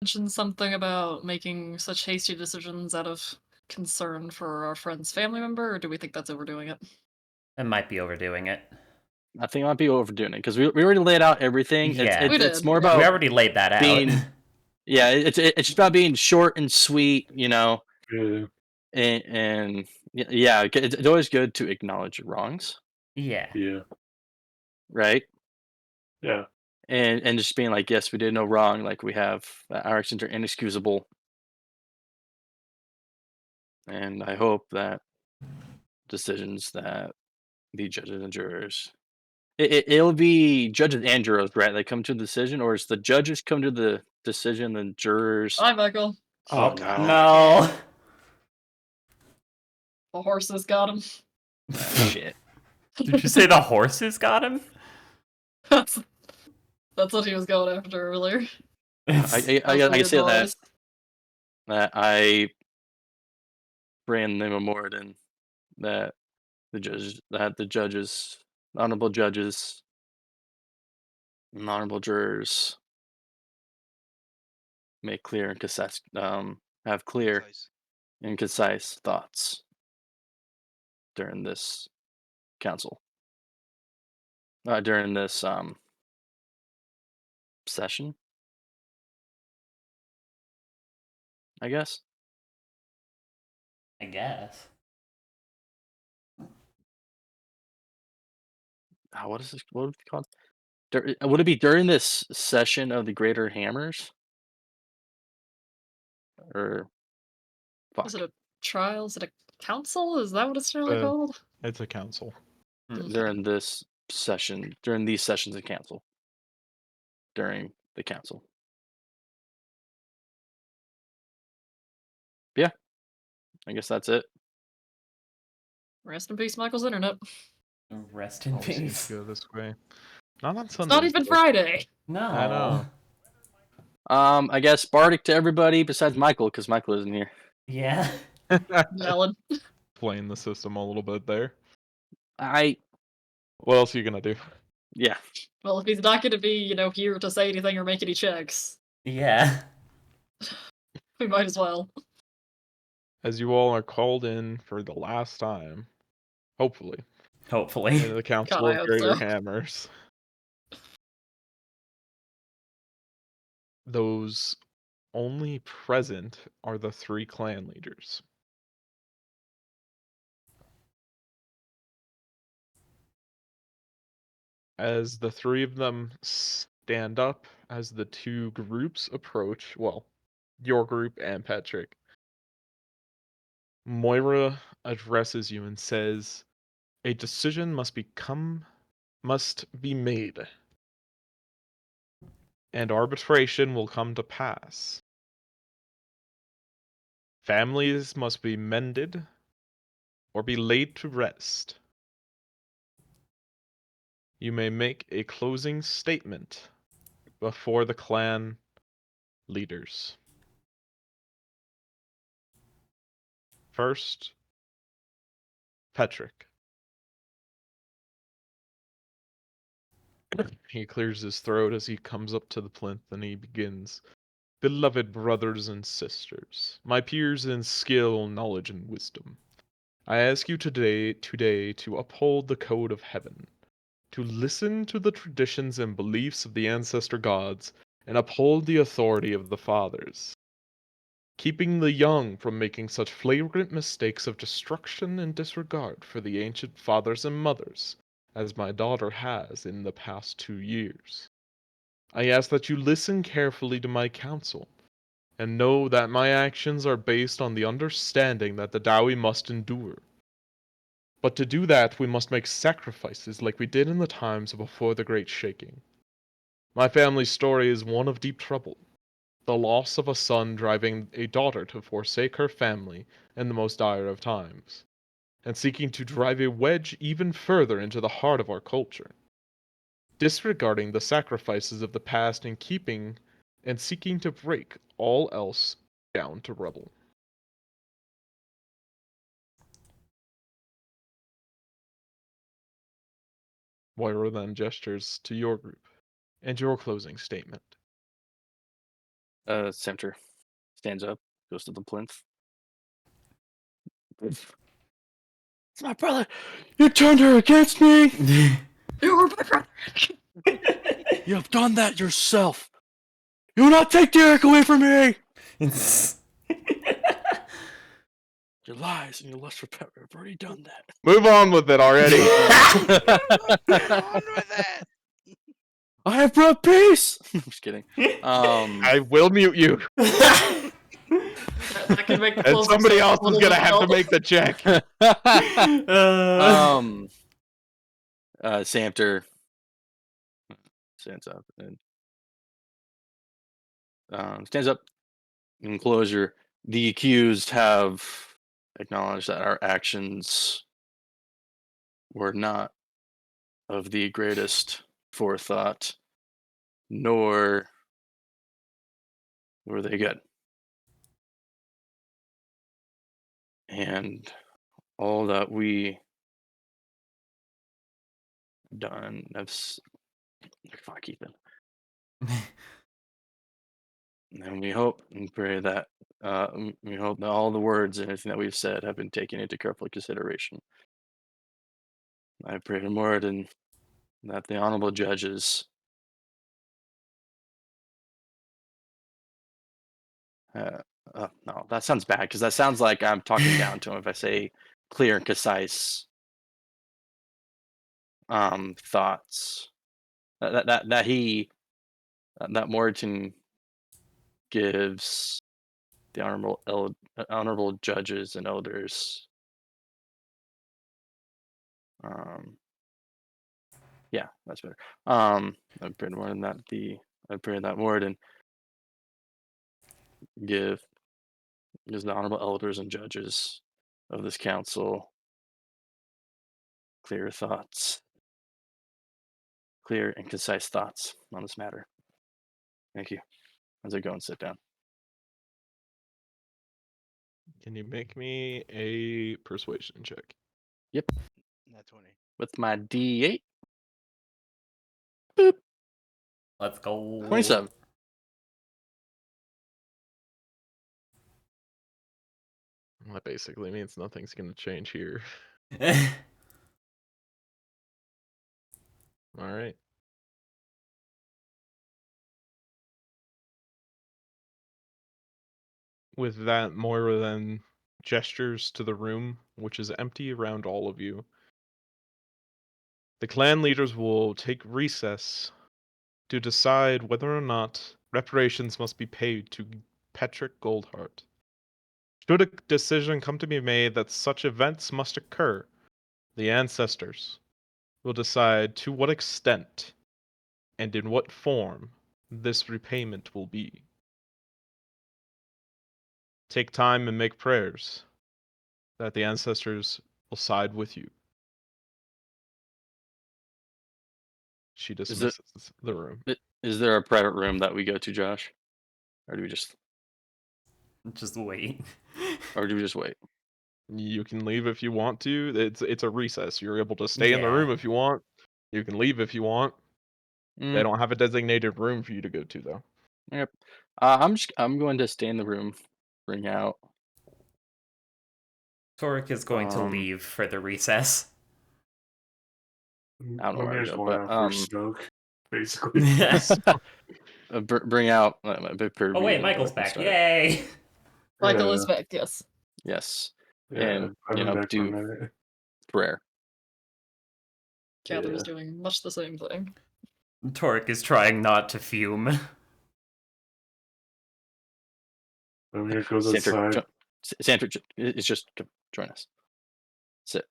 Mentioned something about making such hasty decisions out of concern for our friend's family member, or do we think that's overdoing it? It might be overdoing it. I think I might be overdoing it because we already laid out everything. Yeah. We It's did, more yeah. We about already laid that out. being yeah. It's just about being short and sweet, Yeah. and yeah. It's always good to acknowledge your wrongs, Yeah. Yeah. right? Yeah. And just being like, yes, we did no wrong. Like we have our actions are inexcusable, and I hope that decisions that the judges and jurors. It'll be judges and jurors, right? They come to a decision, or is the judges come to the decision, and jurors? Hi, Michael. Oh God, no! No. The horses got him. Ah, shit! Did you say the horses got him? that's what he was going after earlier. I Also can good say voice. that I pray in the name of Moradin that the judges, honorable judges, and honorable jurors make clear and concise, have clear concise. and concise thoughts during this council, during this session, I guess. I guess. What is this? What would it be called? Would it be during this session of the Greater Hammers? Or fuck? Is it a trial? Is it a council? Is that what it's really Uh, called? It's a council. Okay. During this session, during these sessions of council, during the council. Yeah, I guess that's it. Rest in peace, Michael's internet. Rest in Always seems peace. to go this way. Not on It's Sundays. not even though. Friday. No. I know. I guess Bardic to everybody besides Michael, because Michael isn't here. Yeah. Valid. Playing the system a little bit there. What else are you gonna do? Yeah. Well, if he's not going to be, here to say anything or make any checks, Yeah. we might as well. As you all are called in for the last time, hopefully, Hopefully. into the Council I of hope Greater so. Hammers. Those only present are the 3 clan leaders. As the 3 of them stand up, as the 2 groups approach, well, your group and Patrick, Moira addresses you and says, "A decision must be made, and arbitration will come to pass. Families must be mended or be laid to rest. You may make a closing statement before the clan leaders. First, Petrick." He clears his throat as he comes up to the plinth and he begins. "Beloved brothers and sisters, my peers in skill, knowledge, and wisdom, I ask you today to uphold the code of heaven, to listen to the traditions and beliefs of the ancestor gods, and uphold the authority of the fathers, keeping the young from making such flagrant mistakes of destruction and disregard for the ancient fathers and mothers as my daughter has in the past 2 years. I ask that you listen carefully to my counsel, and know that my actions are based on the understanding that the Dawi must endure. But to do that, we must make sacrifices like we did in the times before the Great Shaking. My family's story is one of deep trouble. The loss of a son driving a daughter to forsake her family in the most dire of times, and seeking to drive a wedge even further into the heart of our culture. Disregarding the sacrifices of the past and seeking to break all else down to rubble. Moira then gestures to your group, and your closing statement. Center stands up, goes to the plinth. It's my brother. You turned her against me. You were my brother. You have done that yourself. You will not take Derek away from me. Your lies and your lust for power have already done that. Move on with it already. Get on with it. I have brought peace. I'm just kidding. I will mute you. That can make the And closing somebody else statement is a gonna little have to difficult. make the check. Samter stands up and stands up in closure. The accused have acknowledged that our actions were not of the greatest forethought, nor were they good. And all that we done, fuck Ethan. And we hope and pray that we hope that all the words and everything that we've said have been taken into careful consideration. I pray to Lord and that the honorable judges no, that sounds bad because that sounds like I'm talking down to him if I say clear and concise thoughts that Morton gives the honorable judges and elders. Yeah, that's better. I pray more than that. I pray that Morton gives the honorable elders and judges of this council clear and concise thoughts on this matter. Thank you. As I go and sit down. Can you make me a persuasion check? Yep. Not 20. With my D8. Boop. Let's go. 27. That basically means nothing's gonna change here. Alright. With that, Moira then gestures to the room, which is empty around all of you. The clan leaders will take recess to decide whether or not reparations must be paid to Patrick Goldheart. Should a decision come to be made that such events must occur, the ancestors will decide to what extent and in what form this repayment will be. Take time and make prayers that the ancestors will side with you. She dismisses the room. Is there a private room that we go to, Josh? Or do we just wait? Or do we just wait? You can leave if you want to. It's a recess. You're able to stay in the Yeah. room if you want. You can leave if you want. They don't have a designated room for you to go to, though. Yep. I'm going to stay in the room. Bring out. Torek is going to leave for the recess. I don't know where to go, but for smoke, basically. bring out my big pay-per-view Oh wait, and Michael's go back! start. Yay! Michael is back, yes. Yes. Yeah, And I've been back for a do minute. prayer. Cather's Yeah. doing much the same thing. Torque is trying not to fume. I'm gonna go Sandra, outside. Sandra, it's just join us. Sit.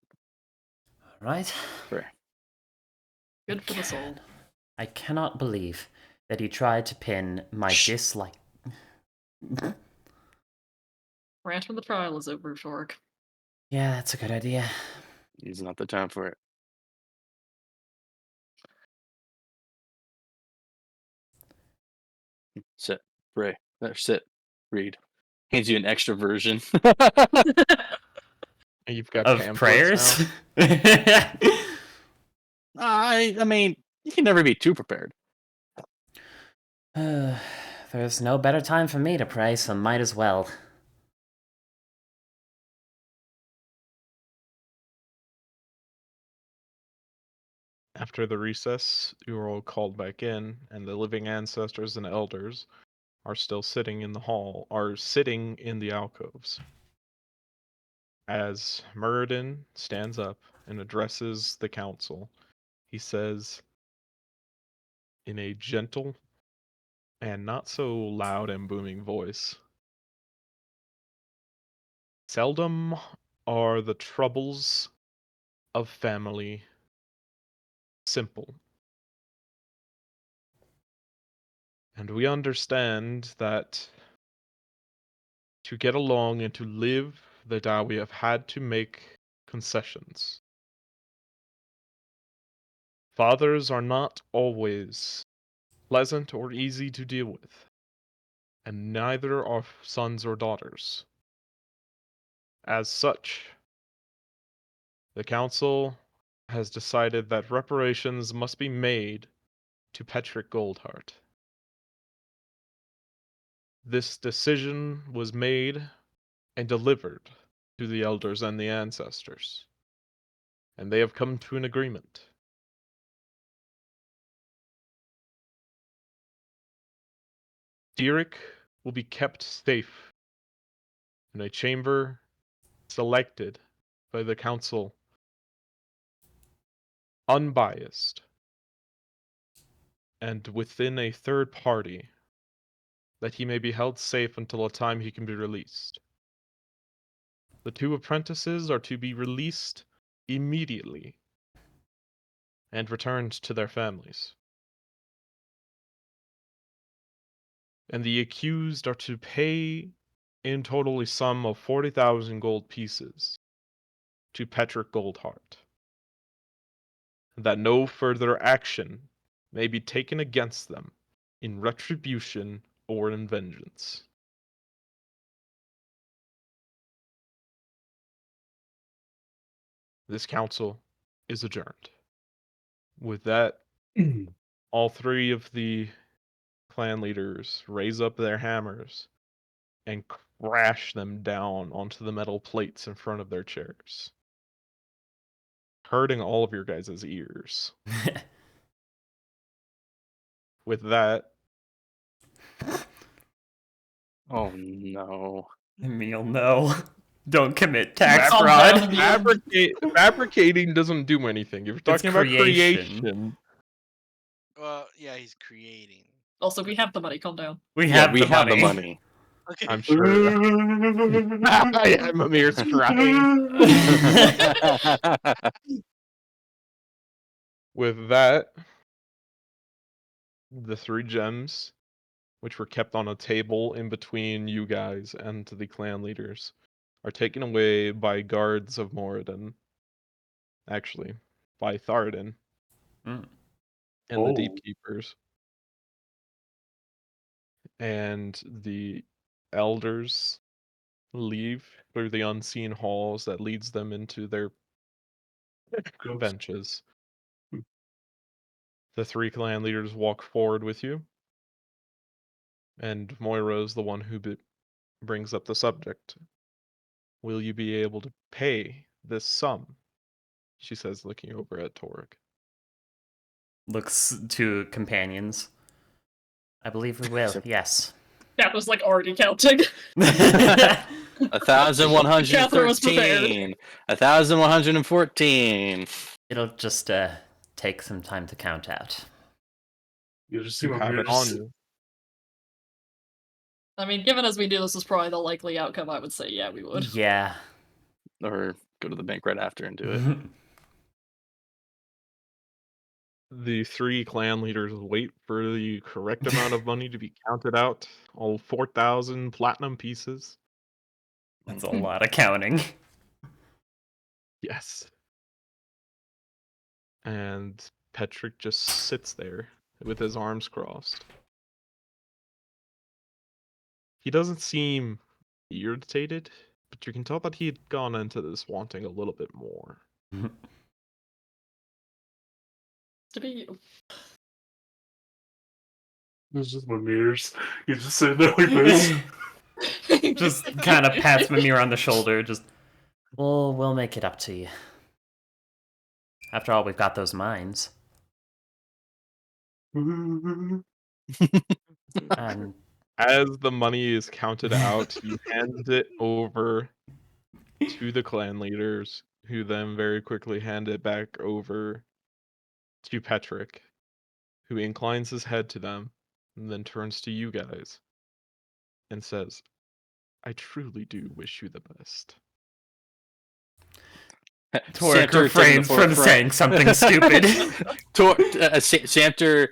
Right? Prayer. Good for the soul. I cannot believe that he tried to pin my dislike. Rant when the trial is over, Torque. Yeah, that's a good idea. It's not the time for it. Sit. Pray. There, sit. Read. Hands you an extra version. And you've got Of pamphlets prayers? now? I mean, you can never be too prepared. There's no better time for me to pray, so might as well. After the recess, you are all called back in, and the living ancestors and elders are still sitting in the hall, are sitting in the alcoves. As Muradin stands up and addresses the council, he says, in a gentle and not so loud and booming voice, "Seldom are the troubles of family simple. And we understand that to get along and to live, that we have had to make concessions. Fathers are not always pleasant or easy to deal with, and neither are sons or daughters. As such, the council has decided that reparations must be made to Patrick Goldheart. This decision was made and delivered to the elders and the ancestors, and they have come to an agreement. Derek will be kept safe in a chamber selected by the council, unbiased, and within a third party, that he may be held safe until a time he can be released. The two apprentices are to be released immediately and returned to their families. And the accused are to pay in total a sum of 40,000 gold pieces to Patrick Goldheart, that no further action may be taken against them in retribution or in vengeance. This council is adjourned. With that, all three of the clan leaders raise up their hammers and crash them down onto the metal plates in front of their chairs, hurting all of your guys' ears. With that, Oh no. Emil, no. Don't commit tax Calm fraud. down, Emil. fabricating doesn't do anything. If you're talking about creation, Well, yeah, he's creating. Also, we have the money. Calm down. We Yeah, have we the have money. the money. Okay. I'm sure. Yeah, Mimir's crying. With that, the three gems, which were kept on a table in between you guys and the clan leaders, are taken away by guards of Moradin. Actually, by Thardan Mm. and the Oh. Deep Keepers. And the elders leave through the unseen halls that leads them into their Ghost. benches. The three clan leaders walk forward with you, and Moira is the one who brings up the subject. Will you be able to pay this sum? She says, looking over at Torg. Looks to companions. I believe we will, yes. Cat was like already counting. 1,113. 1,114. It'll just take some time to count out. You just You seem have it on you. I mean, given as we knew this was probably the likely outcome, I would say yeah, we would. Yeah. Or go to the bank right after and do it. The 3 clan leaders wait for the correct amount of money to be counted out. All 4,000 platinum pieces. That's a lot of counting. Yes. And Petrick just sits there with his arms crossed. He doesn't seem irritated, but you can tell that he had gone into this wanting a little bit more. To be you. It's just my mirrors. You just sit there like this. Just kind of pats Mimir on the shoulder, just, well, we'll make it up to you. After all, we've got those mines. And As the money is counted out, you hand it over to the clan leaders, who then very quickly hand it back over to Petrick, who inclines his head to them and then turns to you guys and says, I truly do wish you the best. Torek refrains from saying something stupid. Samter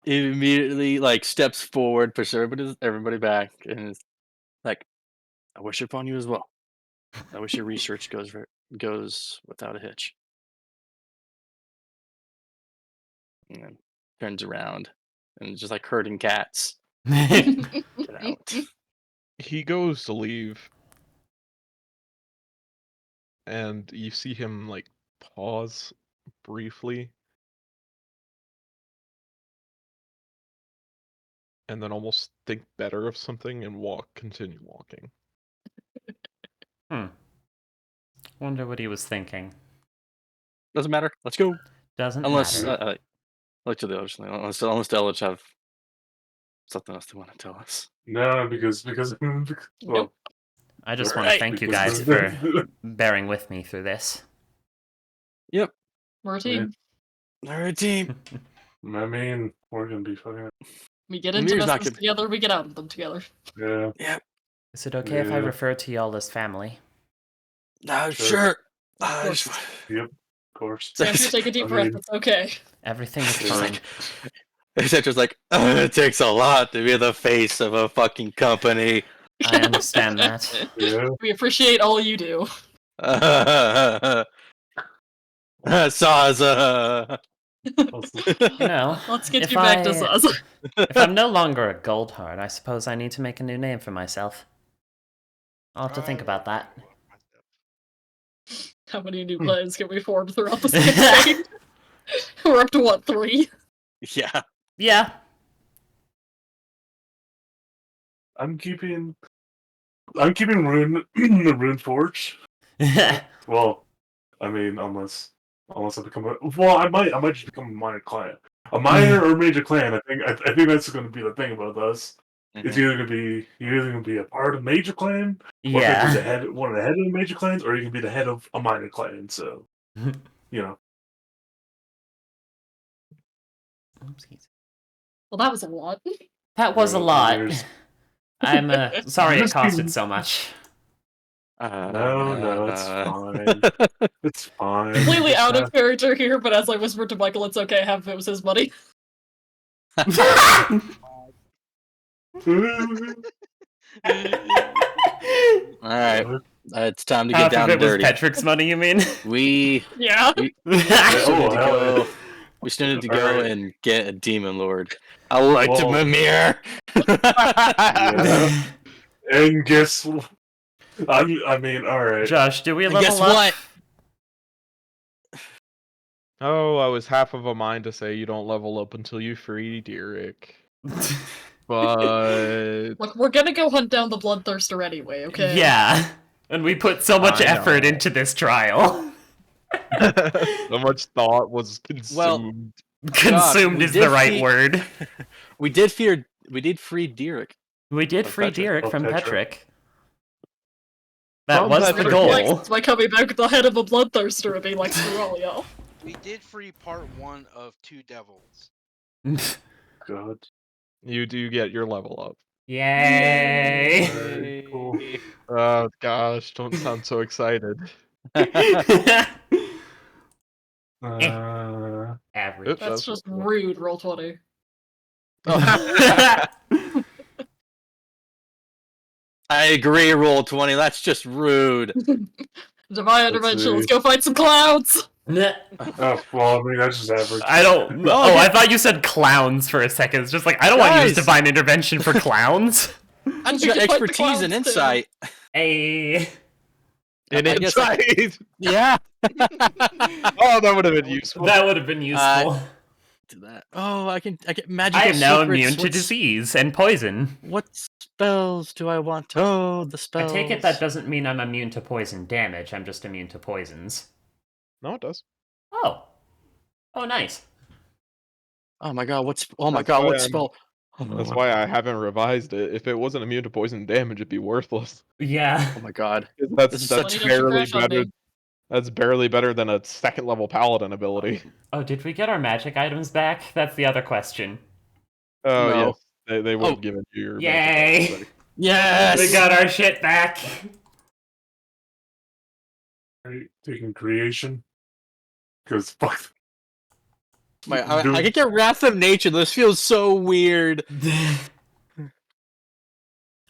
immediately like steps forward, pushes everybody back, and is like, "I wish upon you as well. I wish your research goes without a hitch." And then turns around and just like herding cats. Get out. He goes to leave, and you see him like pause briefly, and then almost think better of something and continue walking. Wonder what he was thinking. Doesn't matter. Let's go. Doesn't Unless matter. look to the ocean. Unless the Eldritch have something else they want to tell us. No, because well, I just want to Right, thank you because- guys for bearing with me through this. Yep. We're a team. We're a team. I mean, we're gonna be fucking. We get into Mir's not messes gonna- together, we get out of them together. Yeah. Yep. Is it okay if I Yeah. refer to y'all as family? No, Sure. sure. Of course. Yep. Of course. Sam, you take a deep I breath, mean- it's okay. Everything is It's fine. like, Sandra's like, it takes a lot to be the face of a fucking company. I understand that. Yeah. We appreciate all you do. Saza. You know, Let's get if you back to I- Zaza. if I'm no longer a gold heart, I suppose I need to make a new name for myself. I'll have to think about that. How many new clans can we form throughout this campaign? We're up to what, 3? Yeah. Yeah. I'm keeping Rune the Rune Forge. Well, I mean, unless I become I might just become a minor clan, a minor or major clan. I think that's going to be the thing about us. It's Mhm. you're either gonna be a part of a major clan, or one of Yeah. the head of the major clans, or you can be the head of a minor clan. So, you know, Oopsies. Well, that was a lot. That was a Yeah, lot. there's- I'm sorry it Just costed kidding. so much. No, it's fine. It's fine. Completely Just out of have- character here, but as I whispered to Michael, it's okay, half of it was his money. All right. It's time to get Half down of and it was dirty. Petrick's money, you mean? We Yeah. still need Oh, to hell go. yeah. We still need to go Alright. and get a demon lord. I like to Whoa. Mimir. Yeah. And guess what? I mean, all right. Josh, do we And level guess up? what? Oh, I was half of a mind to say you don't level up until you free Derek. But Look, we're gonna go hunt down the Bloodthirster anyway, okay? Yeah. And we put so much I effort know. into this trial. so much thought was Well, consumed. Consumed we is did the right feed- word. We did free Derek. We did Of free Petrick. Derek Of from Petrick. Petrick. That From was the Petrick. goal. By coming back with the head of a Bloodthirster and being like, screw all y'all. We did free part 1 of 2 devils. God. You do get your level up. Yay! Very cool. Oh gosh, don't sound so excited. Average. Oops, That's just what- rude, roll 20. I agree, roll 20. That's just rude. Divine intervention, let's go fight some clowns! Oh, well, I mean, that's just average. I don't. Oh, Oh, I okay. thought you said clowns for a second. It's just like I don't want to use Guys! divine intervention for clowns. I just We got can fight the expertise and clowns, too. insight. Hey. An I guess I- insight. Yeah. Oh, that would have been useful. That would have been useful. Do that. Oh, I get magical I am now secrets. immune to disease and poison. What spells do I want? Oh, the I spells. take it that doesn't mean I'm immune to poison damage. I'm just immune to poisons. No, it does. Oh. Oh, nice. Oh my god, what spell? That's why I haven't revised it. If it wasn't immune to poison damage, it'd be worthless. Yeah. Oh my god. That's This is that's such- Funny, don't you barely crash on better. me. That's barely better than a second level paladin ability. Oh, did we get our magic items back? That's the other question. Oh No. yes, they would have Oh. given you your. Yay! magic items back. Yes. We got our shit back. Right, taking creation. Because fuck. I could get Wrath of Nature. This feels so weird.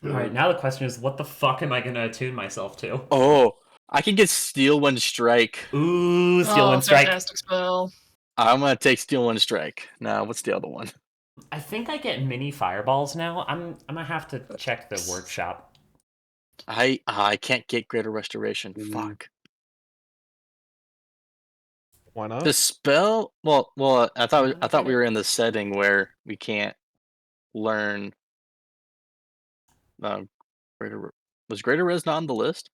Alright, now the question is, what the fuck am I gonna attune myself to? Oh, I can get Steel Wind Strike. Ooh, Steel Wind Strike. Fantastic spell. I'm gonna take Steel Wind Strike. Now, what's the other one? I think I get mini fireballs now. I'm gonna have to check the workshop. I can't get Greater Restoration. Mm. Fuck. Why not? The spell. Well. I thought get we it. were in the setting where we can't learn. Was Greater Res not on the list?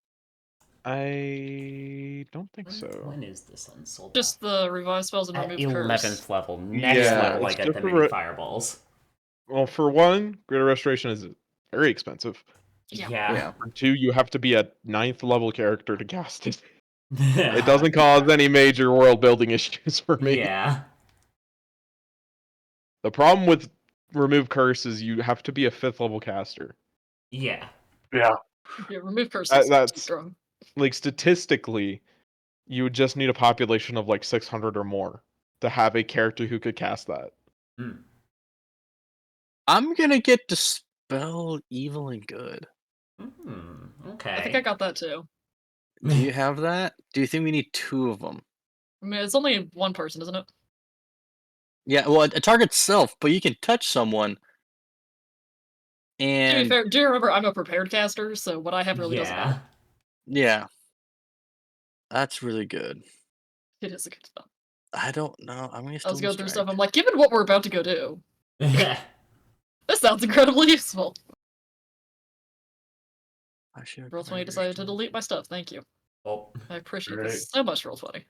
I don't think so. When is this unsold? Just the revive spells and at remove 11th curse. level. Next Yeah, level, I it's get the just a mini re- fireballs. Well, for one, Greater Restoration is very expensive. Yeah. Yeah. For two, you have to be a 9th level character to cast it. It doesn't cause any major world building issues for me. Yeah. The problem with remove curse is you have to be a 5th level caster. Yeah. Yeah. Yeah, remove curse That- is too that's- strong. Like statistically, you would just need a population of like 600 or more to have a character who could cast that. I'm gonna get Dispel Evil and Good. Okay. I think I got that too. Do you have that? Do you think we need 2 of them? I mean, it's only one person, isn't it? Yeah, well, it targets self, but you can touch someone. To be And fair, do you remember I'm a prepared caster, so what I have really doesn't Yeah. matter. yeah, that's really good. It is a good spell. I don't know. I'm gonna I was still going through stuff, I'm like, given what we're about to go do, Yeah. this sounds incredibly useful. I should Roll20 decided to delete my stuff, thank you. Oh. I appreciate Right. this so much, Roll20.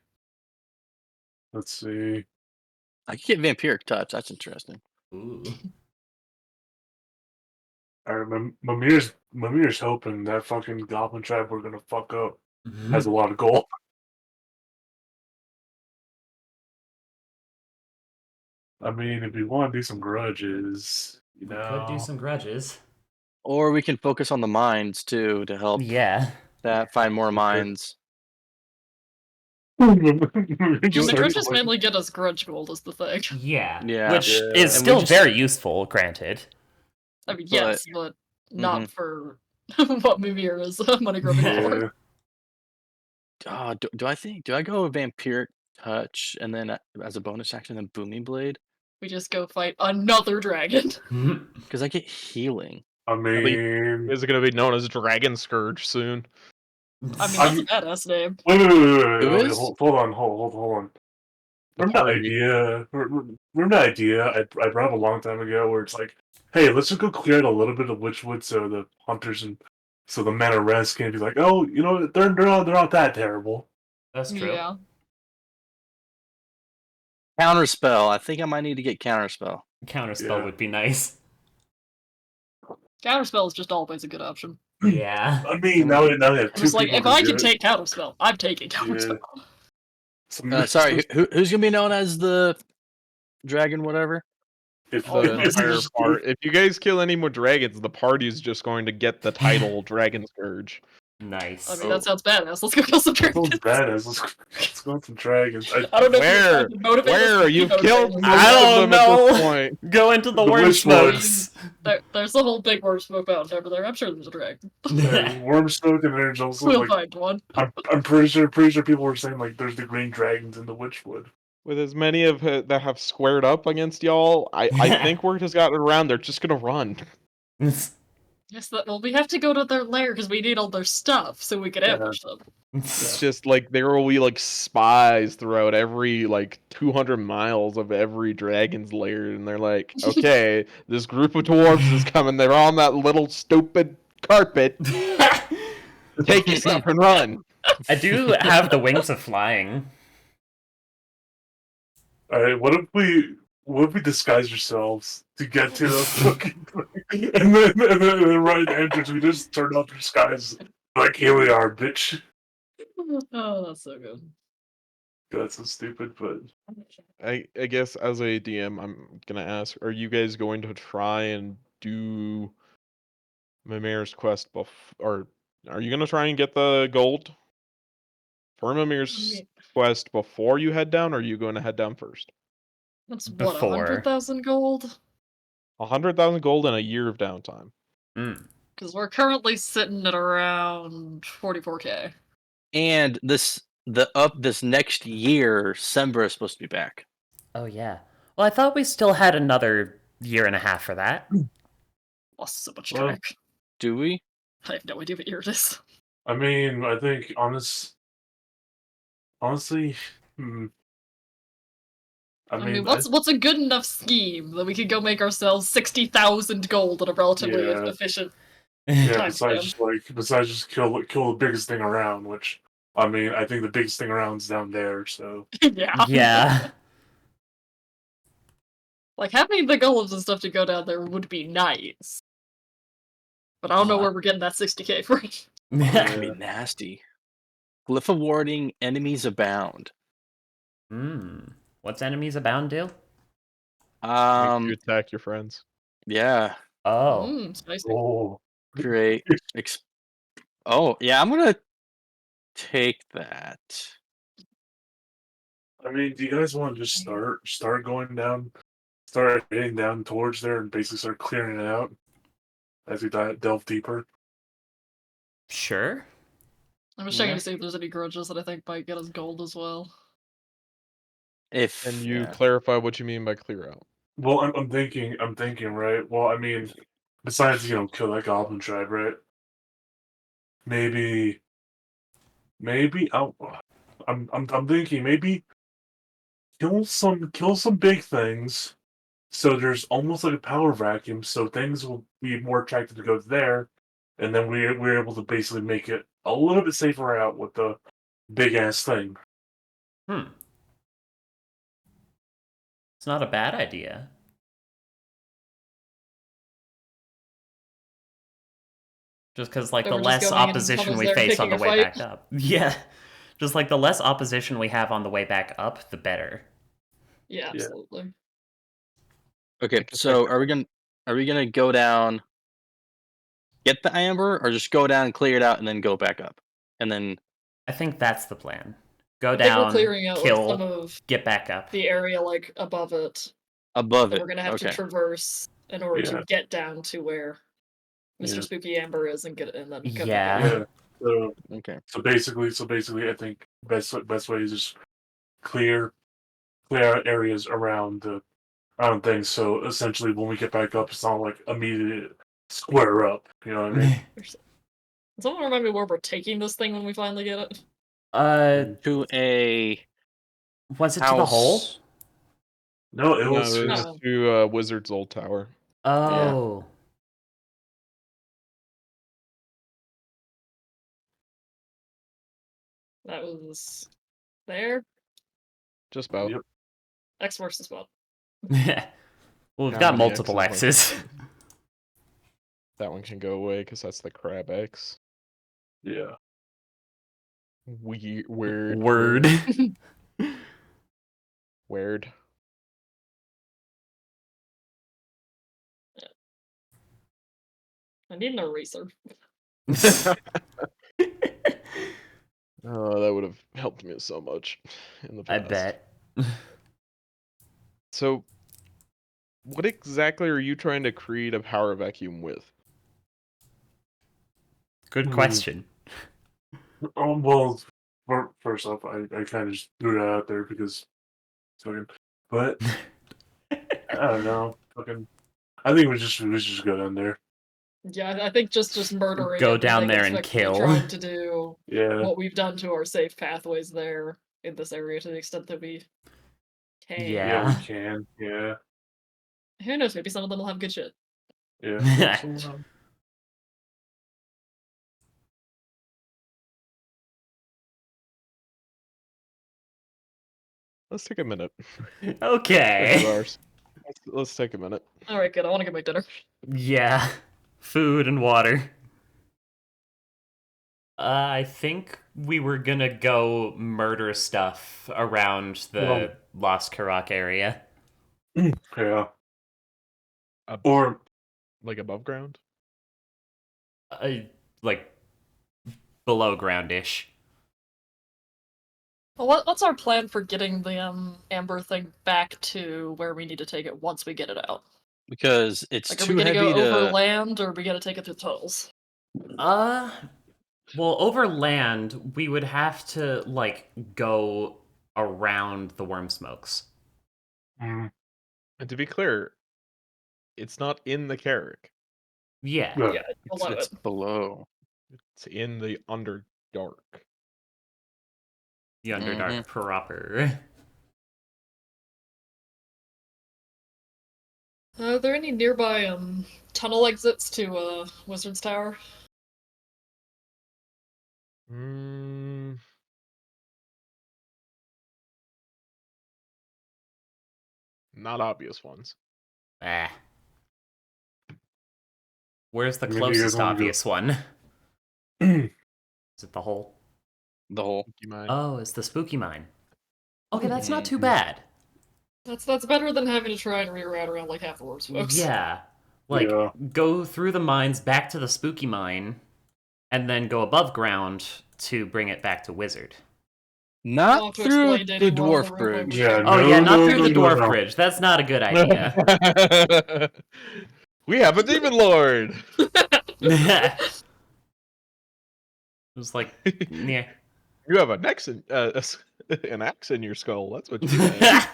Let's see. I could get Vampiric Touch. That's interesting. Ooh. Alright, Mimir's hoping that fucking Goblin Tribe we're gonna fuck up has a lot of gold. I mean, if you want to do some grudges, you We know. could do some grudges. Or we can focus on the mines too to help Yeah. that find more mines. And Just the start grudges collecting- mainly get us grudge gold is the thing. Yeah. Yeah. Which Yeah. is And we still just- very useful, granted. I mean, yes, but not Mhm. for what Mimir is money grubbing for. Yeah. Do I go with Vampiric Touch and then as a bonus action then Booming Blade? We just go fight another dragon. Because I get healing. I mean, Is it going to be known as Dragon Scourge soon? I mean, that's a badass name. wait, Who is? hold on. Remember that Party. idea? Remember that idea I brought up a long time ago, where it's like, hey, let's just go clear out a little bit of Witchwood, so the hunters and so the men of rest can be like, oh, you know, they're not that terrible. That's true. Yeah. Counterspell. I think I might need to get Counterspell. Counterspell Yeah. would be nice. Counterspell is just always a good option. Yeah. I mean, now they have I'm two just like, people if to I do can it. take Counterspell, I'm taking Counterspell. Some- Sorry, who's gonna be known as the dragon? Whatever. If, Oh, yeah. if they Entire just part. If you guys kill any more dragons, the party is just going to get the title Dragon Scourge. Nice. I mean, that sounds badass. Let's go kill some that sounds dragons. badass. Let's go with some dragons. I don't know if you're trying to motivate us, Where? but You've motivate killed us. most I of don't them at this know. point. Go into the The worm Witchwood. smokes. There's a whole big worm smoke mountain over there. I'm sure there's a dragon. Wormsmoke, and there's also We'll like find one. I'm pretty sure people were saying like there's the green dragons in the Witchwood. With as many of that have squared up against y'all, I think we're just gotten around. They're just gonna run. Yes, well, we have to go to their lair because we need all their stuff so we can ambush them. It's just like there will be like spies throughout every like 200 miles of every dragon's lair, and they're like, okay, this group of dwarves is coming. They're on that little stupid carpet. Take your stuff and run. I do have the wings of flying. All right, what if we disguise ourselves to get to the fucking thing, and then right at the entrance we just turn off the disguise like here we are, bitch. Oh, that's so good. That's so stupid, but I guess as a DM, I'm gonna ask: are you guys going to try and do Mimir's quest or are you gonna try and get the gold for Mimir's quest before you head down, or are you going to head down first? That's what, Before. 100,000 gold? 100,000 gold and a year of downtime. Because we're currently sitting at around 44k. And this next year, Sembra is supposed to be back. Oh, yeah. Well, I thought we still had another year and a half for that. Lost so much Well, track. Do we? I have no idea what year it is. I mean, I think honestly, I mean, what's a good enough scheme that we could go make ourselves 60,000 gold in a relatively Yeah. efficient yeah. time Besides just kill the biggest thing around, which I mean, I think the biggest thing around's down there. So Yeah. Yeah. Like, having the golems and stuff to go down there would be nice. But I don't know where we're getting that 60k from. That can be nasty. Glyph awarding enemies abound. What's enemies abound do? Makes you attack your friends. Yeah. Oh. Spicy. oh, Great. Oh, yeah, I'm gonna take that. I mean, do you guys want to just start going down, start heading down towards there, and basically start clearing it out as we delve deeper? Sure. I'm just checking to see if there's any grudges that I think might get us gold as well. Can you clarify what you mean by clear out? Well, I'm thinking, right? Well, I mean, besides kill that goblin tribe, right? Maybe I'm thinking maybe kill some big things, so there's almost like a power vacuum, so things will be more attracted to go there, and then we're able to basically make it a little bit safer out with the big ass thing. It's not a bad idea. Just because, like, So the we're just less going and opposition Hubba's we there face on picking the a way fight? back up. Yeah. Just like the less opposition we have on the way back up, the better. Yeah, absolutely. Okay, so are we gonna go down, get the amber, or just go down, clear it out, and then go back up, and then? I think that's the plan. Go I think we're down, clearing out kill, some of get back up. the area like above it. Above that it. We're gonna have to traverse in order to get down to where Mr. Spooky Amber is and get and then come back. So basically, I think best way is just clear out areas around things. So essentially, when we get back up, it's not like immediate square up. You know what I mean? Someone remind me where we're taking this thing when we finally get it. To a. Was it to the hole? No, it was to Wizard's Old Tower. Oh. That was there. Just about. Yep. X works the spot. Well, we've How got many multiple X's? X's. That one can go away because that's the crab X. Yeah. Weird. Word. Weird. I need an eraser. Oh, that would have helped me so much in the I past. bet. So, what exactly are you trying to create a power vacuum with? Good question. Well, first off, I kind of just threw that out there because fucking, but I don't know, fucking. I think we just go down there. Yeah, I think just murdering Go down everything there and effectively kill. trying to do Yeah, what we've done to our safe pathways there in this area to the extent that we can. yeah, we Yeah. can. Yeah, Who knows? Maybe some of them will have good shit. yeah. So, Let's take a minute. Okay. 2 hours. Let's take a minute. All right, good. I want to get my dinner. Yeah. Food and water. I think we were gonna go murder stuff around the Lost Karak area. yeah. Ab- Or like above ground? Like below groundish. Well, what's our plan for getting the amber thing back to where we need to take it once we get it out? Because it's Like, are we too gonna heavy go over to. land, or are we gonna take it through tunnels? Well, over land, we would have to, like, go around the worm smokes. mm, And to be clear, it's not in the Carrick. Yeah. yeah. Yeah, below It's it. below. It's in the Underdark. The Underdark proper. Are there any nearby tunnel exits to Wizard's Tower? Mm, not obvious ones. Ah. Where's the Maybe you guys closest wanna go- obvious one? Is it the hole? The whole. You mind? Oh, it's the spooky mine. Okay, that's not too Mhm. bad. That's better than having to try and reroute around like half the world's folks. Yeah. Like, Yeah. go through the mines back to the spooky mine, and then go above ground to bring it back to Wizard. I'll Not have to through explain to the anyone on the dwarf room bridge. Yeah, Oh no, yeah, not no, through no, the no, dwarf no. bridge. That's not a good idea. We have a demon lord. It was like, yeah. You have an axe an axe in your skull. That's what you have.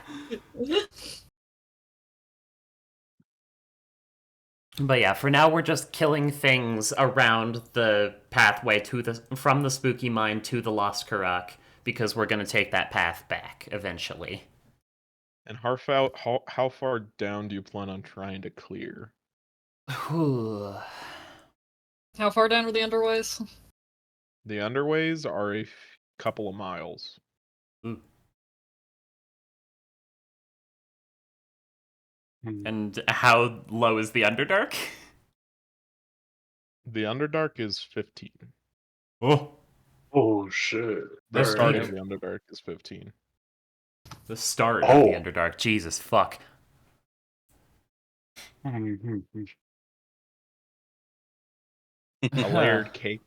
But yeah, for now we're just killing things around the pathway from the spooky mine to the Lost Karak because we're gonna take that path back eventually. And how far down do you plan on trying to clear? Whew. How far down are the underways? The underways are a couple of miles. Ooh. Hmm. And how low is the Underdark? The Underdark is 15. Oh, Oh shit! The That's start deep. of the Underdark is 15. the start of Oh. the Underdark. Jesus fuck. Mhm. A layered cake.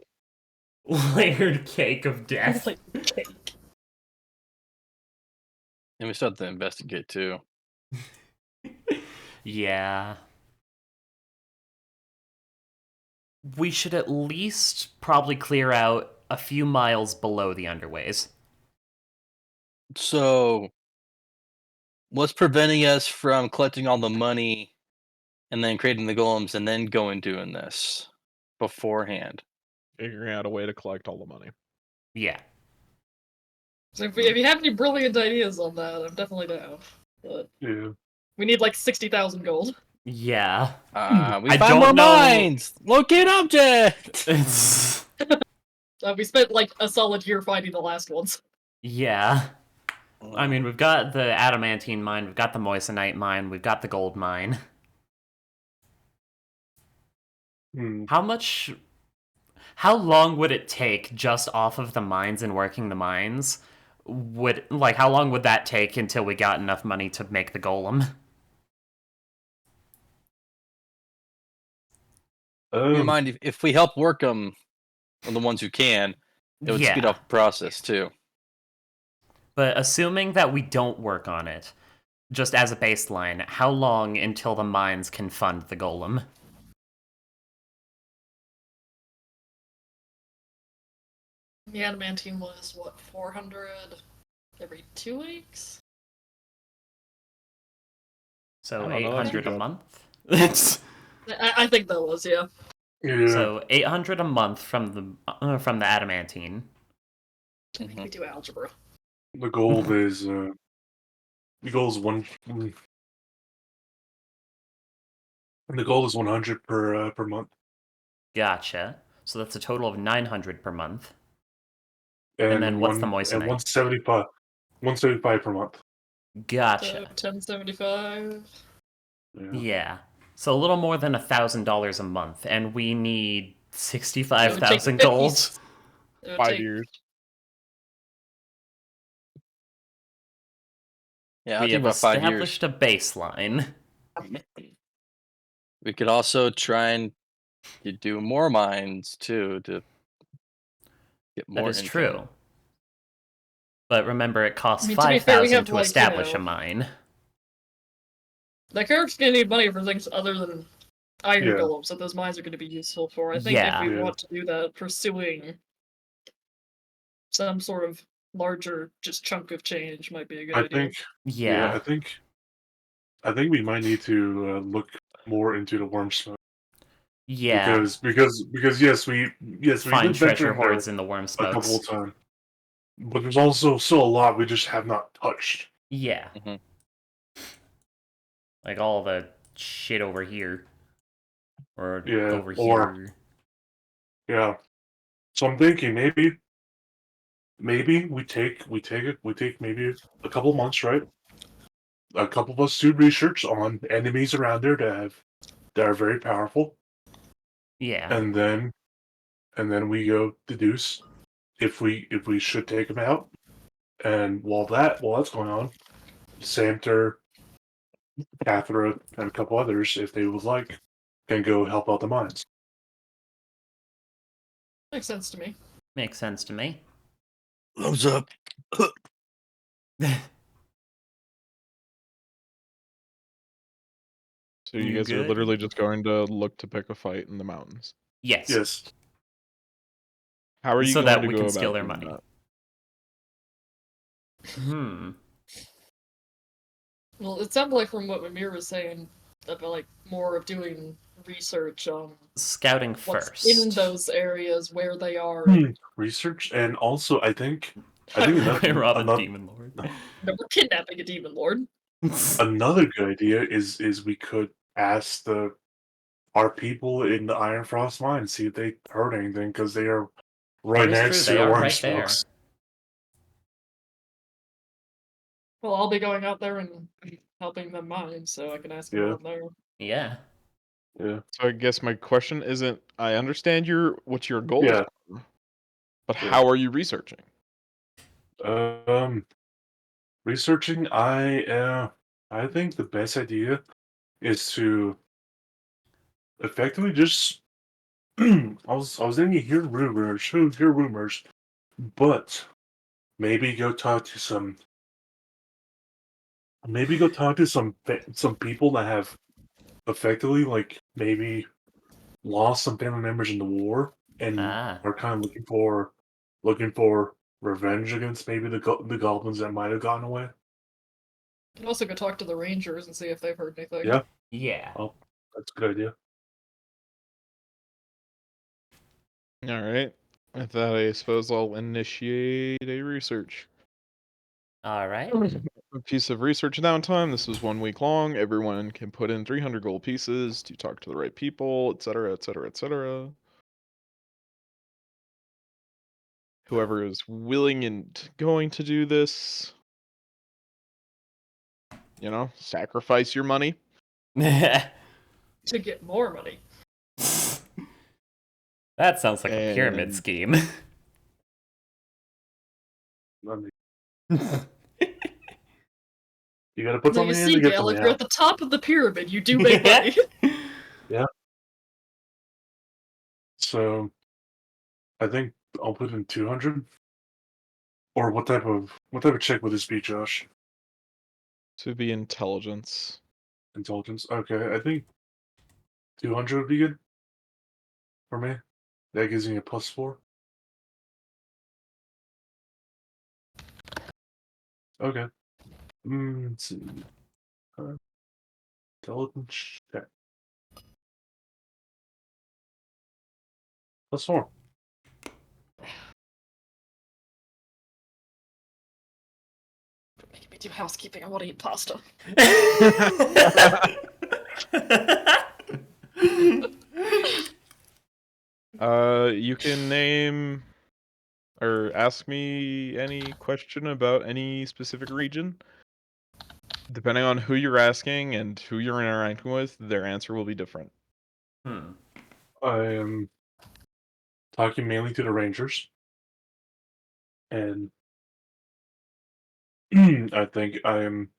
Layered cake of death. Like, cake. And we still have to investigate too. Yeah. We should at least probably clear out a few miles below the underways. So, what's preventing us from collecting all the money and then creating the golems and then going doing this beforehand? Figuring out a way to collect all the money. Yeah. So if you have any brilliant ideas on that, I'm definitely down. But Yeah. we need like 60,000 gold. Yeah. We I find don't more know- mines! Locate object! It's... We spent like a solid year finding the last ones. Yeah. I mean, we've got the adamantine mine, we've got the moissanite mine, we've got the gold mine. Hmm. How long would it take just off of the mines and working the mines? How long would that take until we got enough money to make the golem? Keep in mind, if we help work them on the ones who can, it would speed up the process too. But assuming that we don't work on it, just as a baseline, how long until the mines can fund the golem? The adamantine was what, 400 every 2 weeks? So I don't know, that's 800 a your job. month? I think that was, yeah. So 800 a month from the adamantine. I think we do algebra. The goal is one. The goal is 100 per month. Gotcha. So that's a total of 900 per month. And then what's the and moissanite? 175. 175 per month. Gotcha. So 1075. Yeah. So a little more than $1,000 a month, and we need 65,000 gold. 5 years. Yeah, I We think have about 5 years. established a baseline. We could also try and do more mines too to get more. That is income. true. But remember, it costs I mean, to be fair, we 5,000 have, to like, establish a mine. The character's gonna need money for things other than iron Yeah. golems that those mines are gonna be useful for. I think Yeah. if we Yeah. want to do that, pursuing some sort of larger just chunk of change might be a good I idea. think. Yeah. I think we might need to look more into the worm smoke. Yeah. Because yes, we Find did treasure venture hoards in the worm a couple smokes. of times, but there's also still a lot we just have not touched. Yeah. Mhm. Like all the shit over here. Or Yeah, over or- here. Yeah, so I'm thinking maybe we take maybe a couple months, right? A couple of us do research on enemies around there that are very powerful, Yeah. and then we go deduce if we should take them out, and while that's going on, Samter, Cathra, and a couple others, if they would like, can go help out the mines. Makes sense to me. Makes sense to me. Thumbs up. So you guys are Good. literally just going to look to pick a fight in the mountains. Yes. Yes. How are you So going that to we go can about steal their doing money. that? Well, it sounded like from what Mimir was saying about like more of doing research on Scouting what's first. in those areas, where they are. Research, and also I think Rob a another demon lord. No, we're kidnapping a demon lord. another good idea is we could ask our people in the Iron Frost mine, see if they heard anything, because they are right That is next true, to they the are worm right there. smokes. Well, I'll be going out there and helping them mine, so I can ask them Yeah. while I'm there. Yeah. Yeah. So I guess my question isn't, I understand what your goals Yeah. are, but Yeah. how are you researching? Researching, I think the best idea is to effectively just I was thinking hear rumors, but maybe go talk to some some people that have effectively like maybe lost some family members in the war and are kind of looking for revenge against maybe the goblins that might have gotten away. You can also go talk to the rangers and see if they've heard anything. Yeah. Yeah. Oh, that's a good idea. All right. With that, I suppose I'll initiate a research. All right. A piece of research downtime. This was 1 week long. Everyone can put in 300 gold pieces to talk to the right people, etc., etc., etc. Whoever is willing and going to do this, sacrifice your money. To get more money. That sounds like a pyramid And- scheme. I mean, you gotta put So you something in see, to get Gale, something if you're out. at the top of the pyramid, you do make money. Yeah. So I think I'll put in 200. Or what type of check would this be, Josh? To be intelligence. Intelligence. Okay, I think 200 would be good for me. That gives me a +4. Okay. Let's see. Intelligence check. +4. Making me do housekeeping. I want to eat pasta. You can name or ask me any question about any specific region. Depending on who you're asking and who you're interacting with, their answer will be different. I am talking mainly to the Rangers. And I think I'm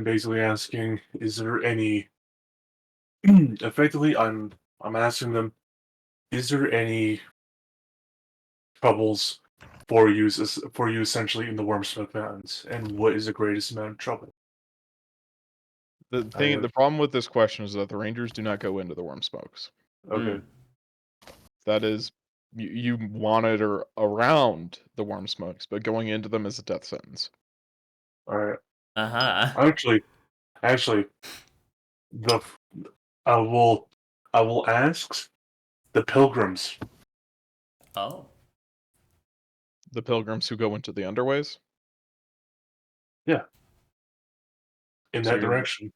basically asking, is there any effectively I'm asking them, is there any troubles for you essentially in the Wormsmoke Mountains, and what is the greatest amount of trouble? The problem with this question is that the Rangers do not go into the worm smokes. Okay. That is, you monitor around the worm smokes, but going into them is a death sentence. All right. Uh-huh. Actually, the I will ask the pilgrims. Oh. The pilgrims who go into the underways. Yeah. In So that you're- direction.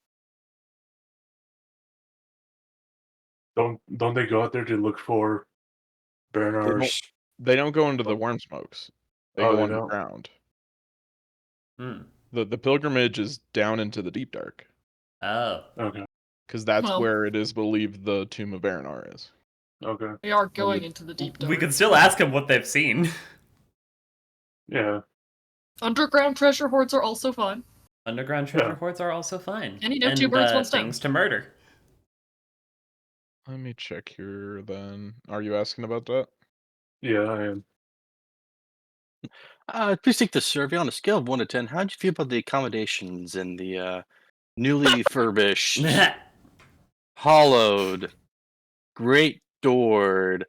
Don't they go out there to look for Bernars? They don't go into the worm smokes. They Oh, go they don't? underground. Hmm. The pilgrimage is down into the deep dark, Oh. Okay. because that's Well- where it is believed the tomb of Baranar is. Okay. We are going into the deep dark. We could still ask them what they've seen. Yeah. Underground treasure hoards are also fun. Underground treasure Yeah. hoards are also fine. And you know, 2 birds, 1 stone. Things to murder. Let me check here then. Are you asking about that? Yeah, I am. Please take the survey on a scale of 1 to 10. How'd you feel about the accommodations and the newly furbished, hollowed, great doored,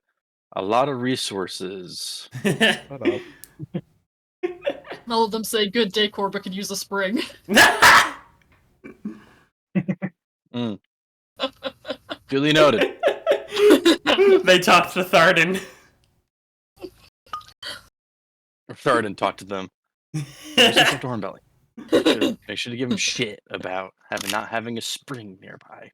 a lot of resources? Shut up. All of them say good decor but could use a spring. Duly noted. They talked to Tharden. Or third and talk to them. Just talk to Hornbelly. Make sure to give him shit about not having a spring nearby.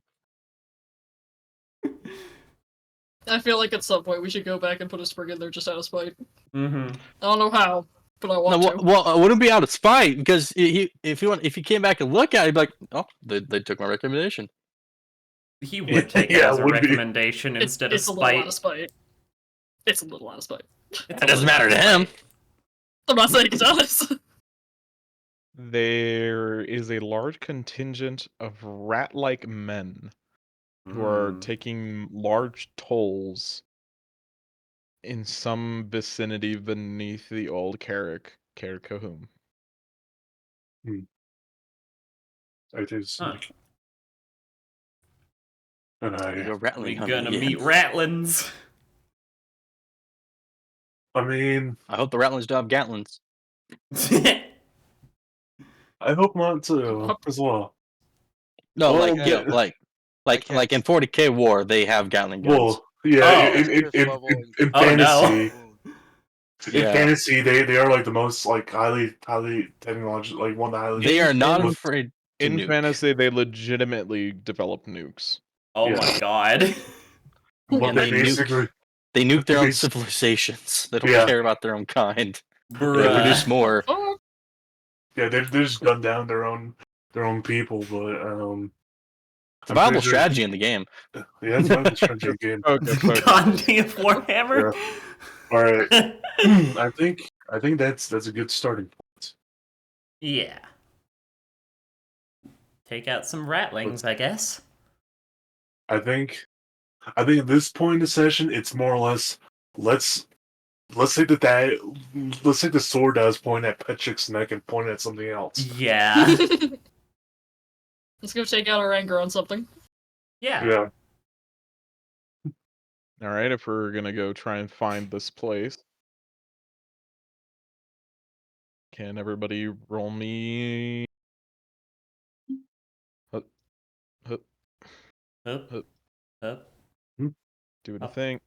I feel like at some point we should go back and put a spring in there just out of spite. Mm-hmm. I don't know how, but I want to. Well, it wouldn't be out of spite because if he came back and look at it, he'd be like, "Oh, they took my recommendation." He would take it Yeah, as a would be. recommendation instead It's a of little out of spite. spite. It's a little out of spite. It's It a doesn't little matter to him. spite. I'm not saying it does. There is a large contingent of rat-like men who are Mm. taking large tolls in some vicinity beneath the old Carrick-Cahum. I take the snake. And We I go rattling We hunting gonna again. meet Ratlins. mean, I hope the Rattlins do have Gatlins. I hope not too, as well. No, Well, like yeah. like in 40K War, they have Gatling guns. Well, yeah, Oh. in Oh, no. fantasy, in Yeah. fantasy, they are like the most like highly technological, like one of the highly. They are not in- afraid to In nuke. fantasy, they legitimately develop nukes. Oh Yeah. my god. What And they basically, They nuke their own Basi- civilizations. They don't Yeah. care about their own kind. They Bruh. produce more. Oh, yeah, they just gun down their own people, but It's a I'm viable pretty sure- strategy in the game. yeah, it's a strategy game. Okay. Gandhi of Warhammer. All right, I think that's a good starting point. Yeah. Take out some ratlings, I guess. I think I think at this point in the session, it's more or less let's take let's take the sword that was pointing at Petrik's neck and point it at something else. Yeah. Let's go take out our anger on something. Yeah. All right, if we're gonna go try and find this place, can everybody roll me? Hup, hup, Up. hup. Up. Do Up. anything.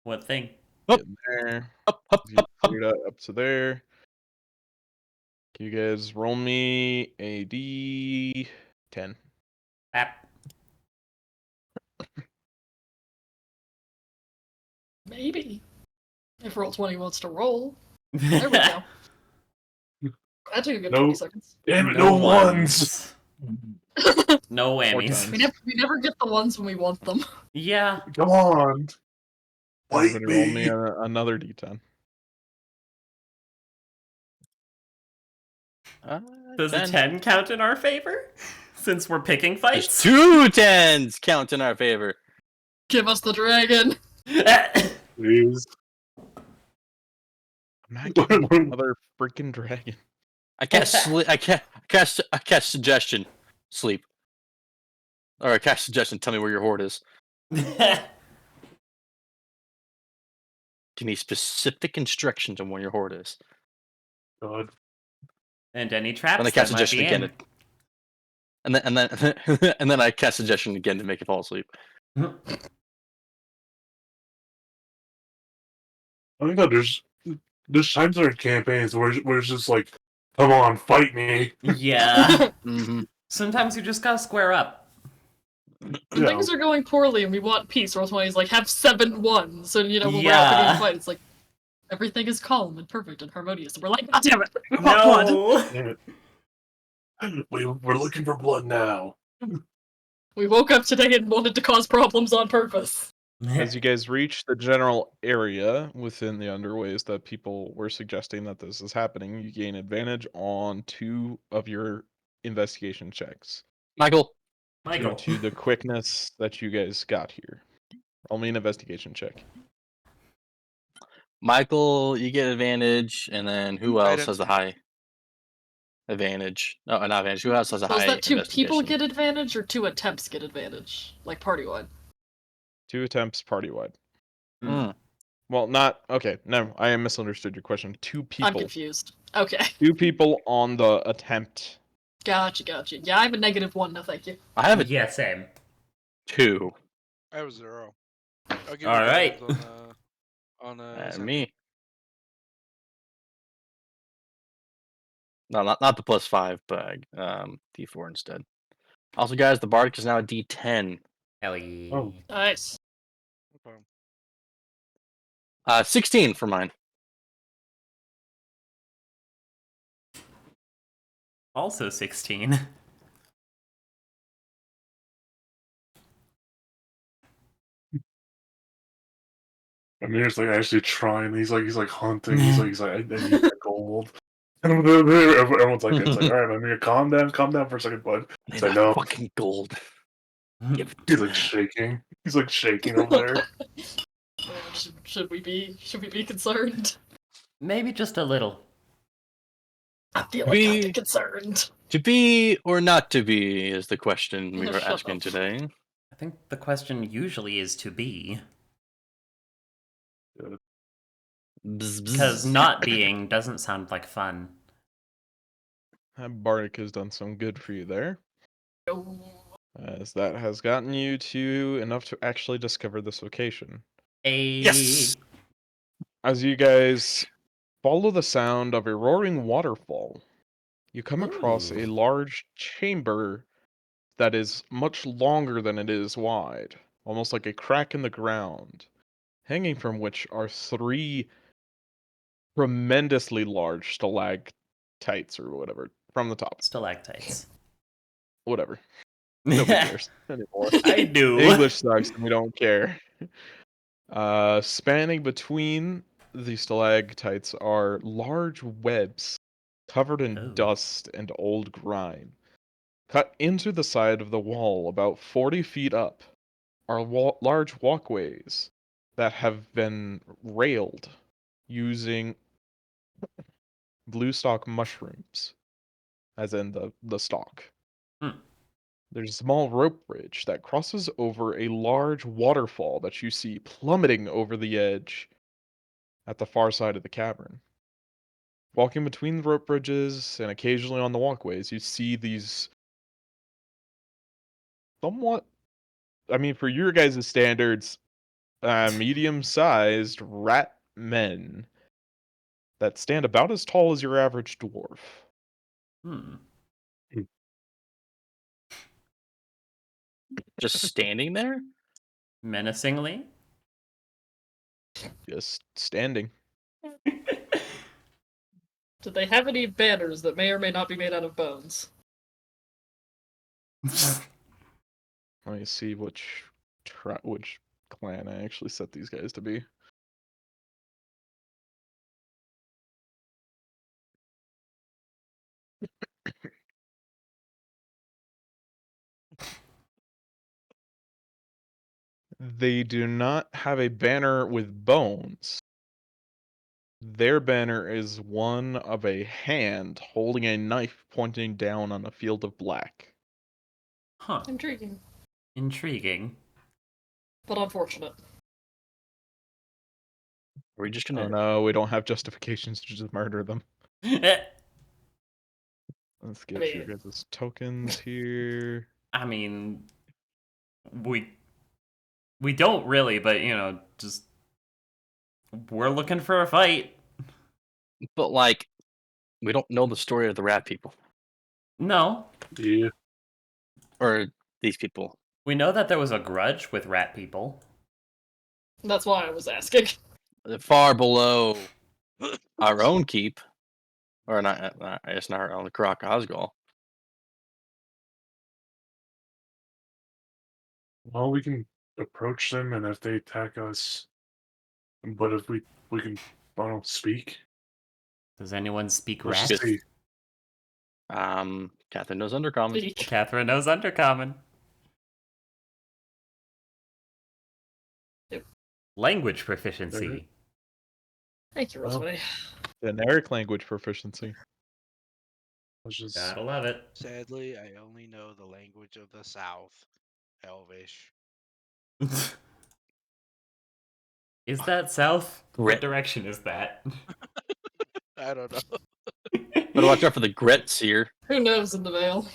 What thing? Get in there. You figured out up to there. Can you guys roll me a D10? App. Maybe. If Roll20 wants to roll. There we go. That took a good 20 seconds. Damn it, no ones! No More whammies. times. We never get the ones when we want them. Yeah. Come on! Fight Everybody roll me me! another D10. Does a 10. 10 count in our favor? Since we're picking There's fights? 2 10s count in our favor. Give us the dragon. Please. I'm not getting another freaking dragon. I cast suggestion. Sleep. Or I cast suggestion. Tell me where your horde is. Give me specific instructions on where your horde is. God. And any traps Then I that cast might suggestion be again. in. And then I cast suggestion again to make it fall asleep. Oh my god, there's times in our campaigns where it's just like, come on, fight me. Yeah. Mm-hmm. Sometimes you just gotta square up. When things are going poorly and we want peace, Roll20 is like, have 7 1s. And, when we're out picking a fight, it's like, everything is calm and perfect and harmonious. And we're like, God damn it! We want blood! No. Damn it. We're looking for blood now. We woke up today and wanted to cause problems on purpose. As you guys reach the general area within the underways that people were suggesting that this is happening, you gain advantage on 2 of your investigation checks Michael. Michael. due to the quickness that you guys got here. Roll me an investigation check. Michael, you get advantage, and then who else has the high advantage? No, not advantage. Who else has a So is high that 2 people investigation? get advantage or 2 attempts get advantage? Like party-wide? 2 attempts party-wide. Mm. Well, not okay. No, I misunderstood your question. 2 people. I'm confused. Okay. 2 people on the attempt. Gotcha. Yeah, I have a -1, no thank you. I have a Yeah, same. 2. I have a 0. I'll give All you right. guys on And me. No, not the +5, but D4 instead. Also, guys, the Bardic is now a D10. Hell yeah. Oh. Nice. No problem. 16 for mine. Also 16. Amir's like actually trying. He's like hunting. He's like I need that gold. And everyone's like, it's like, all right, Amir, calm down for a second, bud. He's like, no. Fucking gold. He's like shaking. He's like shaking over there. Should we be concerned? Maybe just a little. I feel like I'm concerned. To be or not to be is the question we were Shut asking up. today. I think the question usually is to be. Because not being doesn't sound like fun. Bardic has done some good for you there, Oh. as that has gotten you to enough to actually discover this location. Yes! As you guys follow the sound of a roaring waterfall, you come across a Ooh. large chamber that is much longer than it is wide, almost like a crack in the ground, hanging from which are 3 tremendously large stalactites or whatever from the top. Stalactites. Whatever. Nobody cares anymore. I do. English sucks and we don't care. Spanning between the stalactites are large webs covered in Oh. dust and old grime. Cut into the side of the wall about 40 feet up are large walkways that have been railed using blue stalk mushrooms, as in the stalk. Hmm. There's a small rope bridge that crosses over a large waterfall that you see plummeting over the edge at the far side of the cavern. Walking between the rope bridges and occasionally on the walkways, you see these somewhat, I mean, for your guys' standards, medium-sized rat men that stand about as tall as your average dwarf. Hmm. Just standing there? Menacingly? Just standing. Do they have any banners that may or may not be made out of bones? Let me see which clan I actually set these guys to be. They do not have a banner with bones. Their banner is one of a hand holding a knife pointing down on a field of black. Huh. Intriguing, Intriguing. but unfortunate. Are we just Oh gonna? no, we don't have justifications to just murder them. I Let's get your mean- guys' tokens here. mean, we don't really, but just we're looking for a fight. But like, we don't know the story of the rat people No, Yeah. or these people. we know that there was a grudge with rat people. That's why I was asking. They're far below our own keep, or not. I guess not our own. The Karak Osgol. Well, we can approach them, and if they attack us, but if we can, I don't speak. Does anyone speak Let's rat? just see. Catherine knows Undercommon. Speak. Catherine knows Undercommon. Yep. Language proficiency. Thank you, Well, Rosemary. Generic language proficiency. Let's just. Gotta love it. Sadly, I only know the language of the South, Elvish. Is that south? What Grit. direction is that? I don't know. Better watch out for the grits here. Who knows in the Vale?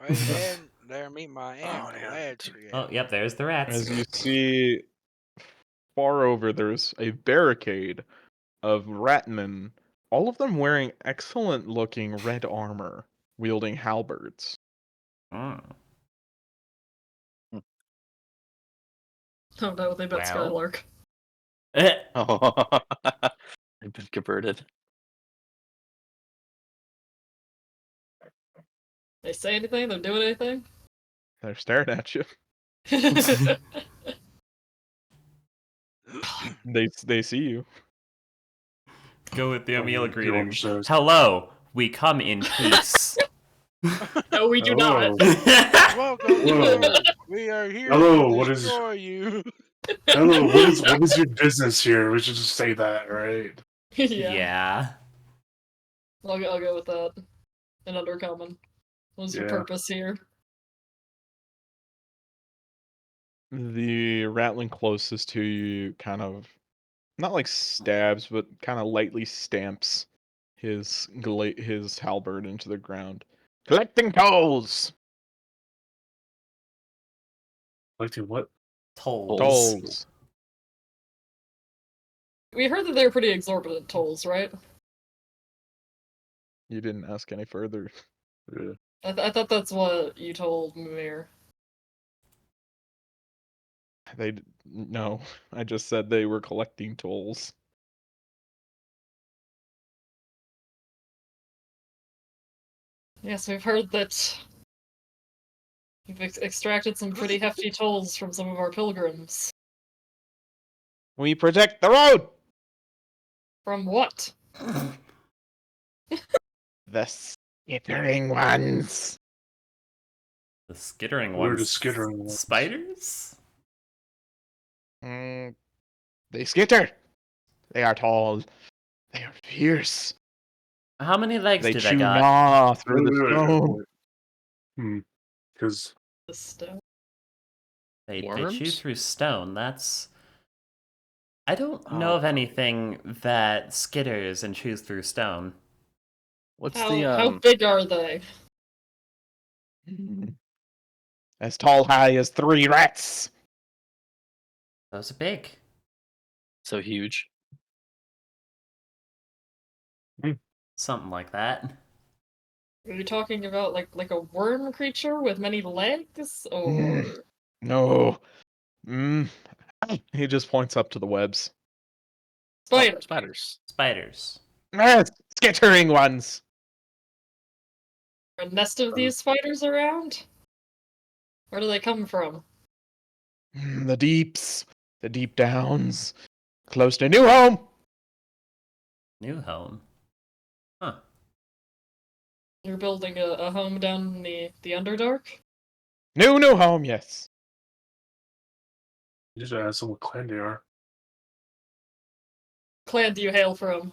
Right then, there meet my aunt, Oh, yeah. Galadriel. Oh, yep, there's the rats. As you see far over, there's a barricade of ratmen, all of them wearing excellent looking red armor, wielding halberds. Hmm. Oh no, they bet Well. Skylark. Oh, I've been converted. They say anything? They're doing anything? They're staring at you. They see you. Go with the Oh, Emil you greeting. understand. Hello, we come in peace. No, we do not. Welcome to Hello. Earth. We are here Hello, to what is- destroy you. Hello, what is your business here? We should just say that, right? Yeah. I'll go with that. An Undercommon. What's your Yeah. purpose here? The rattling closest to you kind of, not like stabs, but kind of lightly stamps his halberd into the ground. Collecting tolls! Like to what? Tolls. Tolls. We heard that they were pretty exorbitant tolls, right? You didn't ask any further. Yeah. I thought that's what you told Mimir. No, I just said they were collecting tolls. Yes, we've heard that you've extracted some pretty hefty tolls from some of our pilgrims. We protect the road! From what? The skittering ones. The skittering We're ones. the skittering ones. Spiders? They skitter. They are tall. They are fierce. How many legs They do they chew got? gnaw through the Wait, stone. wait. Because The stone. They chew Worms? through stone. That's. I don't know of anything that skitters and chews through stone. What's How the big are they? As tall high as 3 rats. Those are big. so huge? Something like that. Are you talking about like a worm creature with many legs, or No. He just points up to the webs. spider? Spiders. Spiders. Skittering ones. A nest of these spiders around? Where do they come from? The deeps. The deep downs. Close to new home. New home. Huh. You're building a home down in the Underdark? New home, yes. you just ask them what clan they are. Clan do you hail from?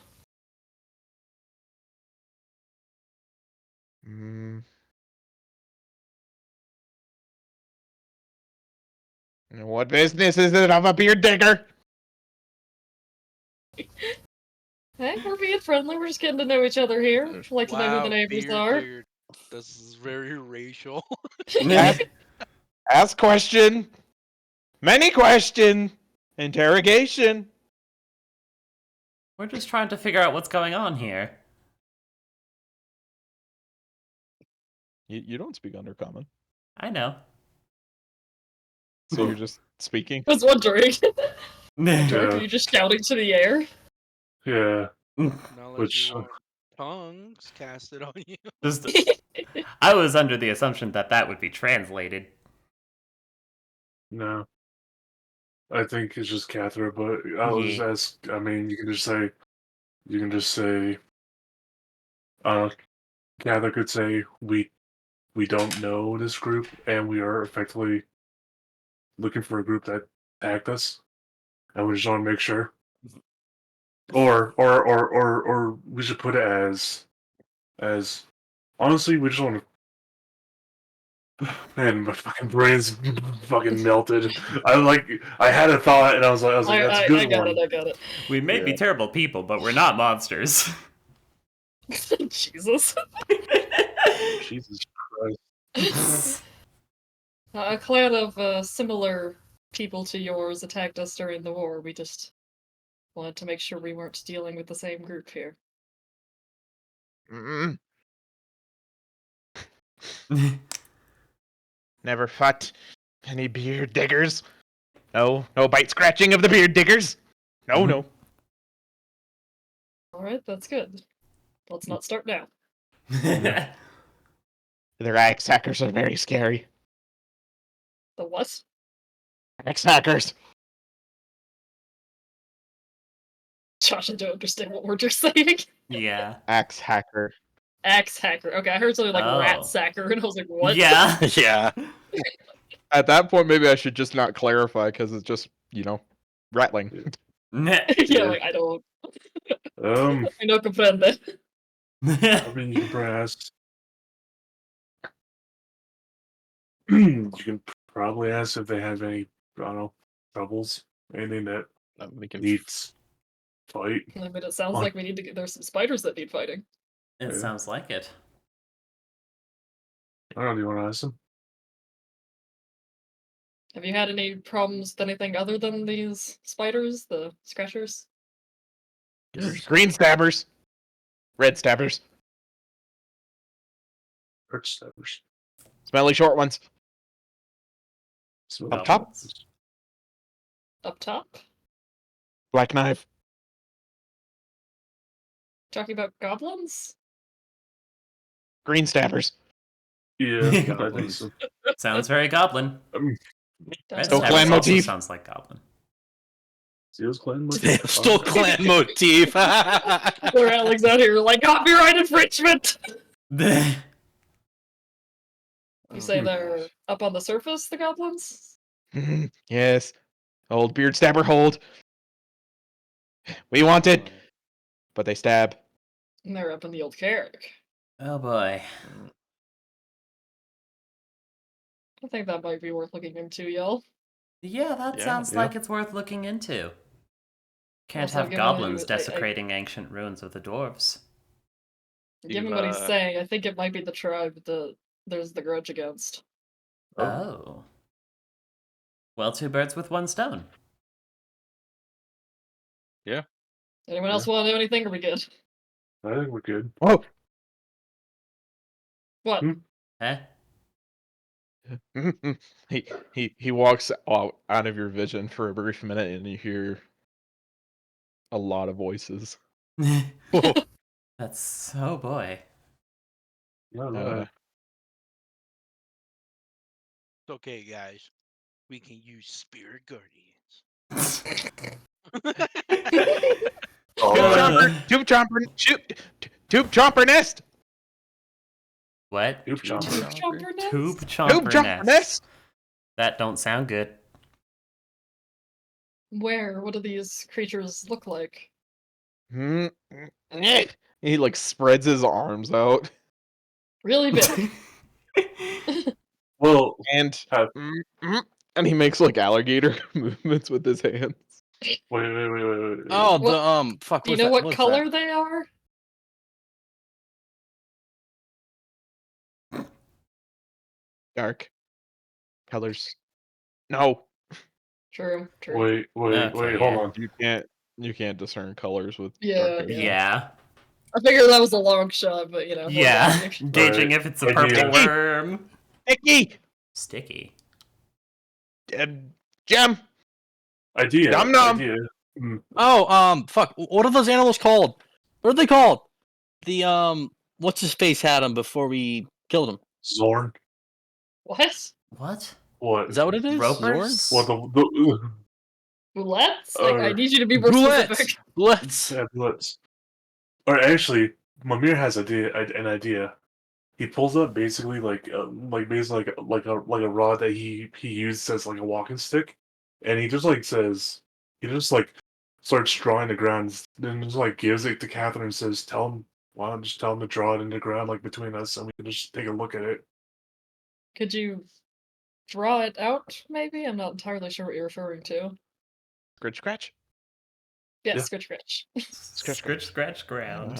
What business is it of a beard digger? Hey, we're being friendly. We're just getting to know each other here. Like to know who the neighbors beard are. digger. This is very racial. Ask question. Many question. Interrogation. We're just trying to figure out what's going on here. You don't speak Undercommon. I know. So you're just speaking? I was wondering. Are Yeah. you just shouting to the air? Yeah. Not unless Which you want tongues casted on you. Just, I was under the assumption that that would be translated. no. I think it's just Catherine, but I'll just Yeah. ask. I mean, you can just say, Catherine could say we don't know this group, and we are effectively looking for a group that attacked us, and we just want to make sure. Or we should put it as honestly, we just want to. Man, my fucking brain's fucking melted. I had a thought, and I was like, that's a good I got one. it, I got it. We may be Yeah. terrible people, but we're not monsters. Jesus. Jesus Christ. A clan of similar people to yours attacked us during the war. We just wanted to make sure we weren't dealing with the same group here. Never fought any beard diggers. No bite scratching of the beard diggers. No. Alright, that's good. Let's not start now. Their axe hackers are very scary. The what? Axe hackers. Josh, I don't understand what word you're saying. Yeah. Axe hacker. Axe hacker. Okay, I heard something like rat Oh. sacker, and I was like, what? Yeah. Yeah. At that point, maybe I should just not clarify because it's just, rattling. Yeah, like, I don't. I don't comprende. I mean, you can probably ask. You can probably ask if they have any, I don't know, troubles, anything that We can needs fight. I mean, it sounds like we need to get. There's some spiders that need fighting. It sounds like it. I don't know. Do you want to ask them? Have you had any problems with anything other than these spiders, the scratchers? Green stabbers. Red stabbers. Hurt steppers. Smelly short ones. Up top. Up top? Black knife. Talking about goblins? Green stabbers. Yeah, I think Goblins. so. Sounds very goblin. Red Still Stabbers clan also motif. sounds like goblin. Seals clan motif. Still clan motif. Where Alex out here like copyright infringement. You say they're up on the surface, the goblins? Yes. Old beard stabber hold. We want it, but they stab. And they're up in the old carrick. Oh boy. I think that might be worth looking into, y'all. Yeah, that Yeah, sounds yeah. like it's worth looking into. Can't Also, have given goblins I- desecrating ancient ruins of the dwarves. Given what he's saying, I think it might be the tribe that there's the grudge against. Oh. Well, 2 birds with 1 stone. Anyone else want to know anything, or we good? I think we're good. Oh, What? Eh? he walks out of your vision for a brief minute, and you hear a lot of voices. That's... oh boy. No, Uh, It's okay, guys. We can use spirit guardians. Tube chomper nest. What? Tube chomper. Chomper nest? Tube Tube chomper chomper nest. nest. That don't sound good. Where? What do these creatures look like? He like spreads his arms out, Really big. Well, and have- and he makes like alligator movements with his hands. wait. Oh, What- fuck. Do you what's know that? what What's color that? they are? Dark colors. No, True. Wait, Okay, hold yeah. on. you can't discern colors with Yeah, dark vision. Yeah. I figured that was a long shot, but you know. Yeah. whatever. Gauging Alright, if it's a idea. purple worm. Icky. Sticky. Gem. Idea. Nom nom. Idea. Oh, fuck. What are those animals called? What are they called? The what's his face had them before we killed him. Zorn. What? What? What? Is that what it is? Ropers? Zorn? What the Bullets? I need you to be more Bullets. specific. Bullets. yeah, bullets. Or actually, Mimir has an idea. He pulls up basically basically like a rod that he used as like a walking stick, and he just starts drawing the ground, and just like gives it to Catherine and says, "Tell him, why don't just tell him to draw it in the ground like between us, and we can just take a look at it." Could you draw it out, maybe? I'm not entirely sure what you're referring to. Scratch. Yeah, Yeah. scritch scratch. Scratch ground.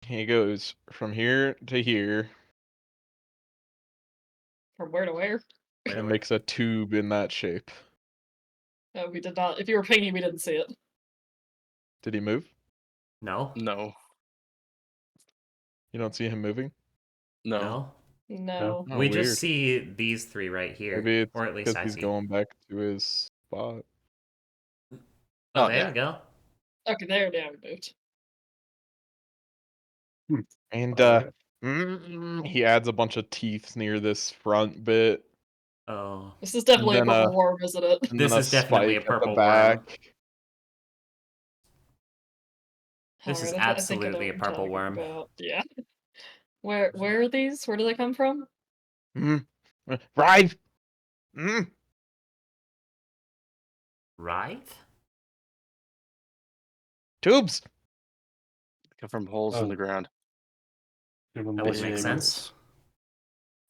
He goes from here to here From where to where? and makes a tube in that shape. No, we did not. If you were pinging, we didn't see it. Did he move? No. No. You don't see him moving? No. No. Oh, We weird. just see these 3 right here. Maybe it's or at least because I he's see. going back to his spot. Oh, Oh, there yeah. we go. Okay, there now we moved. And Alright. he adds a bunch of teeth near this front bit. Oh. This is definitely a then, purple worm, isn't it? And This then is definitely a spike at the purple worm. back. This is Alright, I think I know absolutely a what you're purple talking worm. about. Yeah. Where are these? Where do they come from? Ride. Writhe? Tubes. Come from holes in the ground. Give him That would the make name. sense.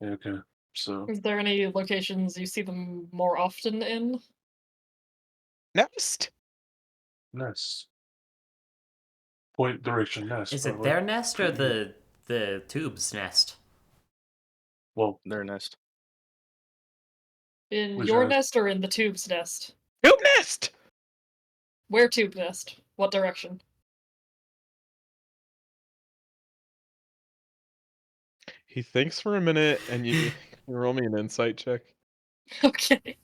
Yeah, okay, so Is there any locations you see them more often in? Nest. nest. Point direction nest. Is but it what- their nest or the tube's nest? Well, Their nest. In Which your nest? nest or in the tube's nest? Tube nest. Where tube nest? What direction? He thinks for a minute, and you roll me an insight check. Okay.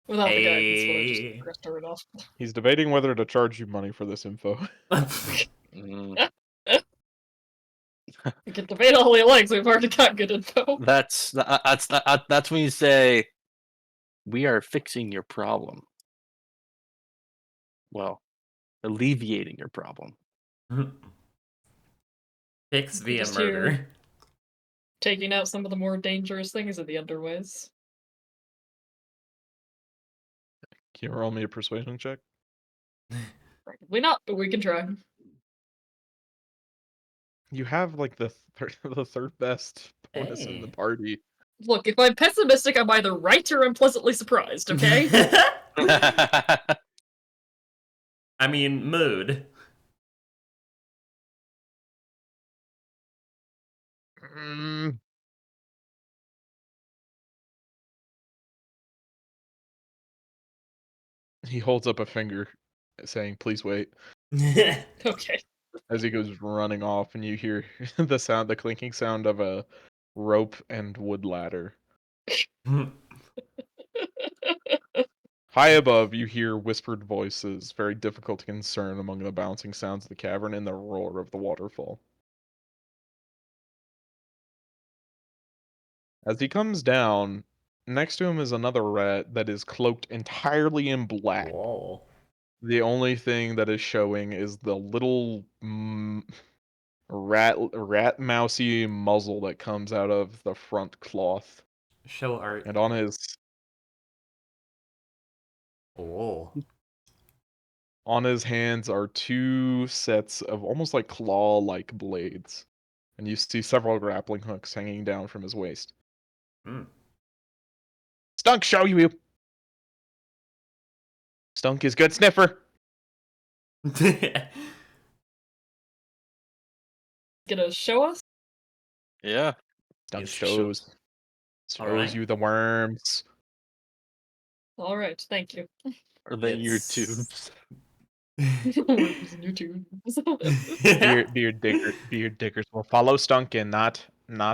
Without the guidance, would I just Hey. pressed her enough? He's debating whether to charge you money for this info. Mm. You can debate all he likes, we've already got good info. That's when you say, "We are fixing your problem." Well, alleviating your problem. Fix via just hear- murder. taking out some of the more dangerous things in the underways. Can you roll me a persuasion check? Probably not, but we can try. You have like the the third best bonus in the Hey. party. Look, if I'm pessimistic, I'm either right or I'm pleasantly surprised, okay? I mean, mood. Mm. He holds up a finger, saying, "Please wait." Okay. As he goes running off, and you hear the clinking sound of a rope and wood ladder. High above, you hear whispered voices, very difficult to discern among the bouncing sounds of the cavern and the roar of the waterfall. As he comes down, next to him is another rat that is cloaked entirely in black. Whoa. The only thing that is showing is the little rat mousy muzzle that comes out of the front cloth. Show art. And on his Oh. hands are two sets of almost like claw-like blades. And you see several grappling hooks hanging down from his waist. Mm. Stunk, show you! Stunk is good sniffer! Gonna show us? Yeah. Stunk Yes, shows Alright. you the worms. Alright, thank you. Are they your It's- tubes? Worms in your tubes. Beard diggers will follow Stunk and not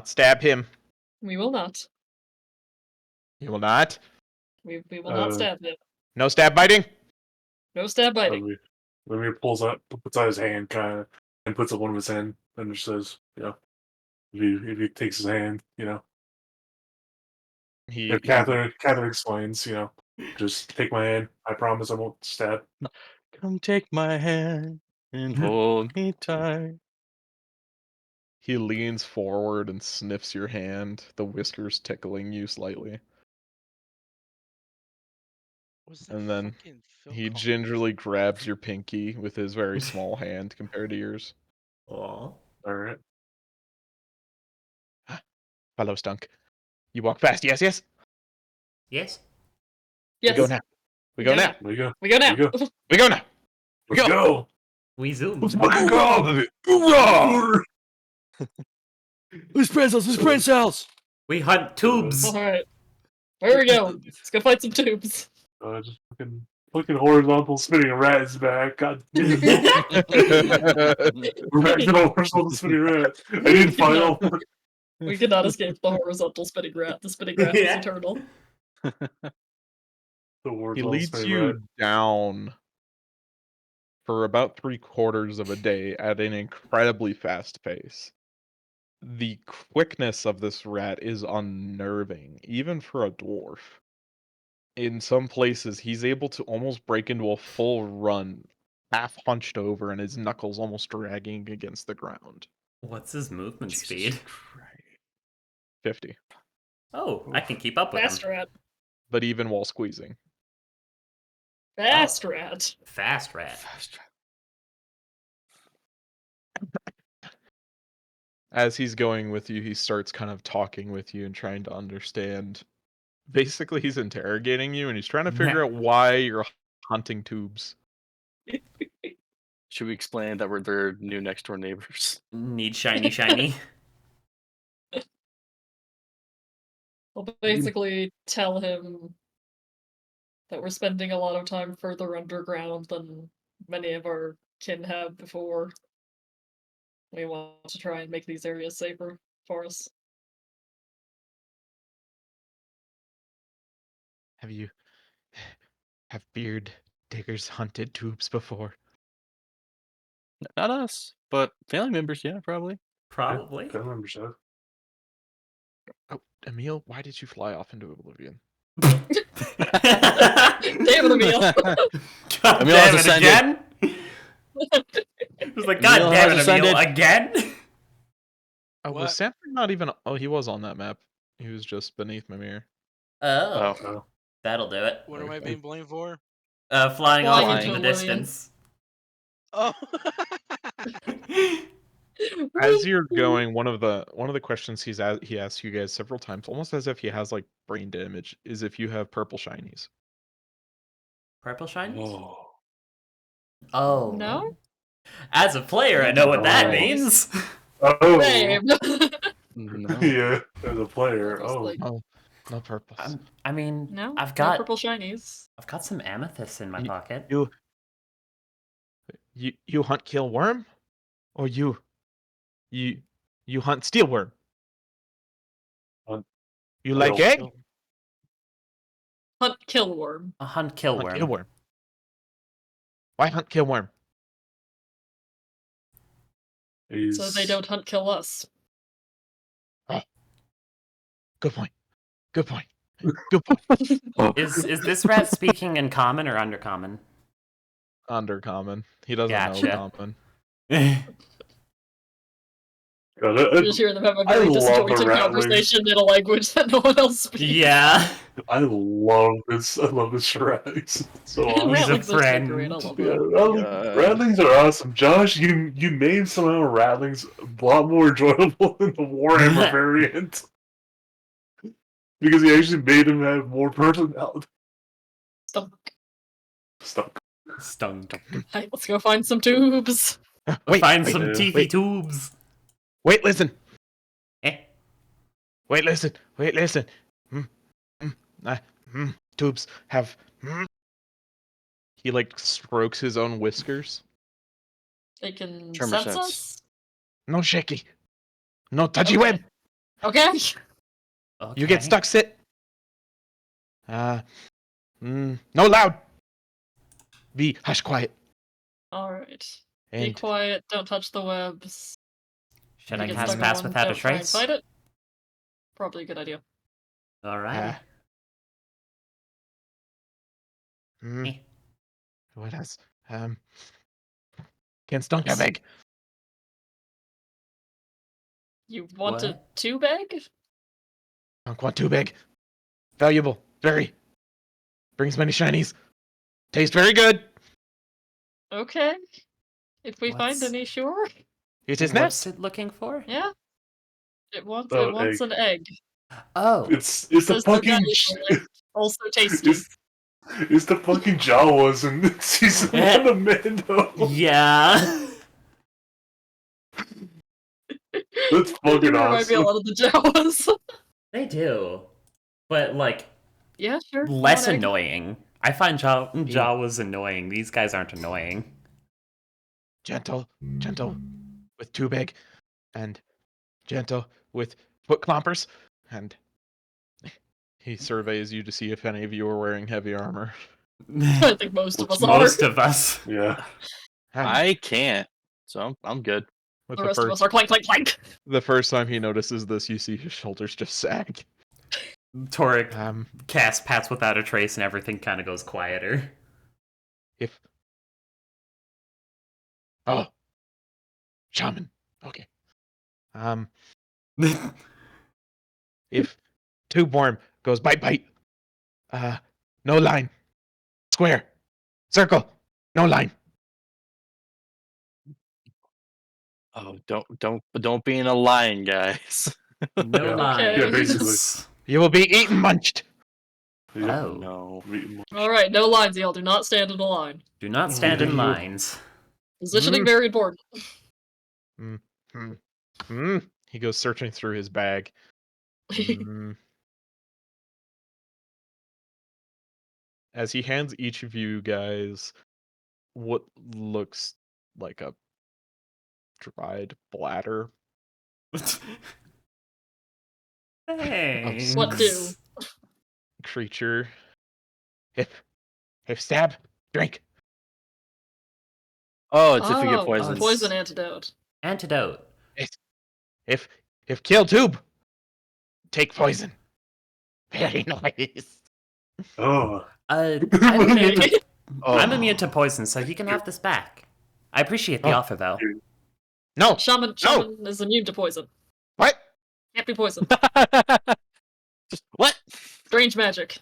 stab him. We will not. You will not? We will not stab him. No stab biting? No stab biting. Lemire puts out his hand, kind of, and puts up one of his hand, and just says, if he takes his hand, He Catherine explains, just take my hand. I promise I won't stab. Come take my hand and hold me tight. he leans forward and sniffs your hand, the whiskers tickling you slightly. Was that And then fucking Phil he Collins? gingerly grabs your pinky with his very small hand compared to yours. Aw. All right. Hello, Stunk. You walk fast, yes? Yes? We go Yes. now. We go now. There you go. We go now. There you go. We go now. Let's go. We zoom. Let's fucking go. Hoorah! Who's Prince? Who's Prince House? We hunt tubes. Alright. There we go. Let's go find some tubes. Just fucking horizontal spinning a rat is back. God damn. We're back to the horizontal spinning rat. I need final. We cannot escape the horizontal spinning rat. The spinning rat Yeah. is eternal. The He horizontal leads spinning you rat. down for about 3/4 of a day at an incredibly fast pace. The quickness of this rat is unnerving, even for a dwarf. In some places, he's able to almost break into a full run, half hunched over and his knuckles almost dragging against the ground. What's his movement Jesus speed? Christ. 50. Oh, I can keep up with Fast him. rat. But even while squeezing. Fast rat. Fast rat. Fast travel. As he's going with you, he starts kind of talking with you and trying to understand. Basically, he's interrogating you and he's trying to figure out why you're hunting tubes. Should we explain that we're their new next door neighbors? Need shiny. I'll basically tell him that we're spending a lot of time further underground than many of our kin have before. We want to try and make these areas safer for us. Have beard diggers hunted tubes before? Not us, but family members, yeah, probably. Probably. I remember so. Oh, Emil, why did you fly off into oblivion? Damn it, Emil! God Emil damn has it again? It was like, God Emil damn has it, Emil, ascended. again? Was What? Sanford not even? Oh, he was on that map. He was just beneath Mimir. Oh, Oh. that'll do it. What am I being blamed for? Flying off Flying into into the oblivion. distance. Oh. As you're going, one of the questions he asks you guys several times, almost as if he has like brain damage, is if you have purple shinies. Purple shinies? Oh. Oh. No? As a player, I know what that Oh. means. Oh. Same. No. Yeah, as a player. Just Oh. like, No purples. I mean, no, I've no got purple shinies. some amethysts in my You- pocket. You hunt kill worm, or you hunt steel worm. Hunt You like kill- egg? Hunt killworm. A hunt kill Hunt worm. kill worm. Why hunt kill worm? So they don't hunt kill us. Good point. Good point. Good point. Is this rat speaking in common or undercommon? Undercommon. He doesn't Gotcha. know common. You just hear them have a I very love the disjointed rattlings. conversation in a language that no one else speaks. Yeah. I love this. I love this Shreks. It's so awesome. He's a Rattlings are so great. I friend. love Yeah, that. rattlings are awesome. Josh, you made somehow rattlings a lot more enjoyable than the Warhammer variant. Because he actually made him have more personality. Stunk. Stung. Hey, let's go find some tubes. Find some wait, teethy wait. tubes. Wait, listen. Eh? Wait, listen. Wait, listen. Tubes have. He like strokes his own whiskers. They can Tremor sense sense. us. No shaky. No touchy Okay. web. Okay. You get stuck. Sit. No loud. Be hush quiet. All right. Be And quiet. Don't touch the webs. Should If I you get cast stuck Pass on one, Without a don't try and Trace? fight it. Probably a good idea. Alright. Eh. What else? Can stunk have egg. You want a What? tube egg? Don't want too big. Valuable. Very. Brings many shinies. Taste very good. Okay. If we find What's- any, sure. It is What's not. it looking for? Yeah. It wants Egg. an egg. Oh. It's the Says they're fucking valuable, also tasty. it's the fucking Jawas in season 1 of Mando. Yeah. That's They do fucking remind me a awesome. lot of the Jawas. They do. But, like, Yeah, sure. less one egg. annoying. I find Jawas annoying. These guys aren't annoying. Gentle with too big, and gentle with foot clompers, and he surveys you to see if any of you are wearing heavy armor. I think most of us are. Most of us. Yeah. I can't, so I'm good. With The rest of us are clank, clank, clank. the first time he notices this, you see his shoulders just sag. Torek Um, casts Pass Without a Trace and everything kind of goes quieter. Oh, shaman. Okay. If tube worm goes bite, no line, square, circle, no line. Oh, don't be in a line, guys. No Yeah. lines. Yeah, basically. You will be eaten munched. Yeah. Oh. No. Alright, no lines, y'all. Do not stand in a line. Do not stand in You- lines. Positioning very important. He goes searching through his bag. As he hands each of you guys what looks like a dried bladder. Thanks. What do? Creature. If stab, drink. Oh, it's if you get Oh, poisoned. poison antidote. Antidote. If kill tube, take poison. Very nice. Oh. I'm Okay. immune to, Oh. I'm immune to poison, so he can have this back. I appreciate the Oh. offer, though. No. Shaman is immune to poison. What? Can't be poisoned. Just what? Strange magic.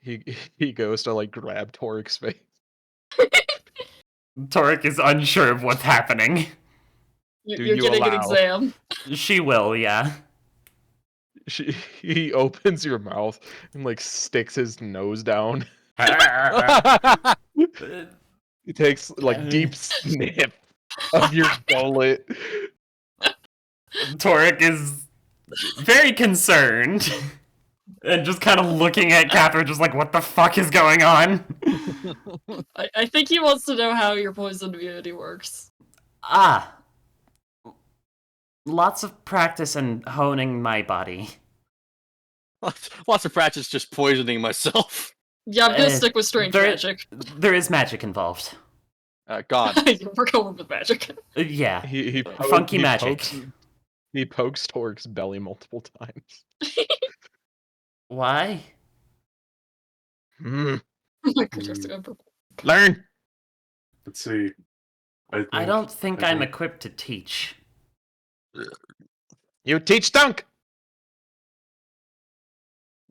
He goes to like grab Torik's face. Torik is unsure of what's happening. Do You're you getting an allow? exam. She will, yeah. He opens your mouth and like sticks his nose down. He takes like deep sniff of your gullet. Torik is very concerned. And just kind of looking at Catherine, just like, what the fuck is going on? I think he wants to know how your poison immunity works. Ah. Lots of practice and honing my body. Lots of practice just poisoning myself. Yeah, I'm gonna stick with strange magic. There is magic involved. God. We're going with magic. Yeah. Funky magic. He pokes Torik's belly multiple times. Why? Mm. Oh my goodness, I'm purple. Learn. Let's see. I don't think I'm equipped to teach. You teach Dunk.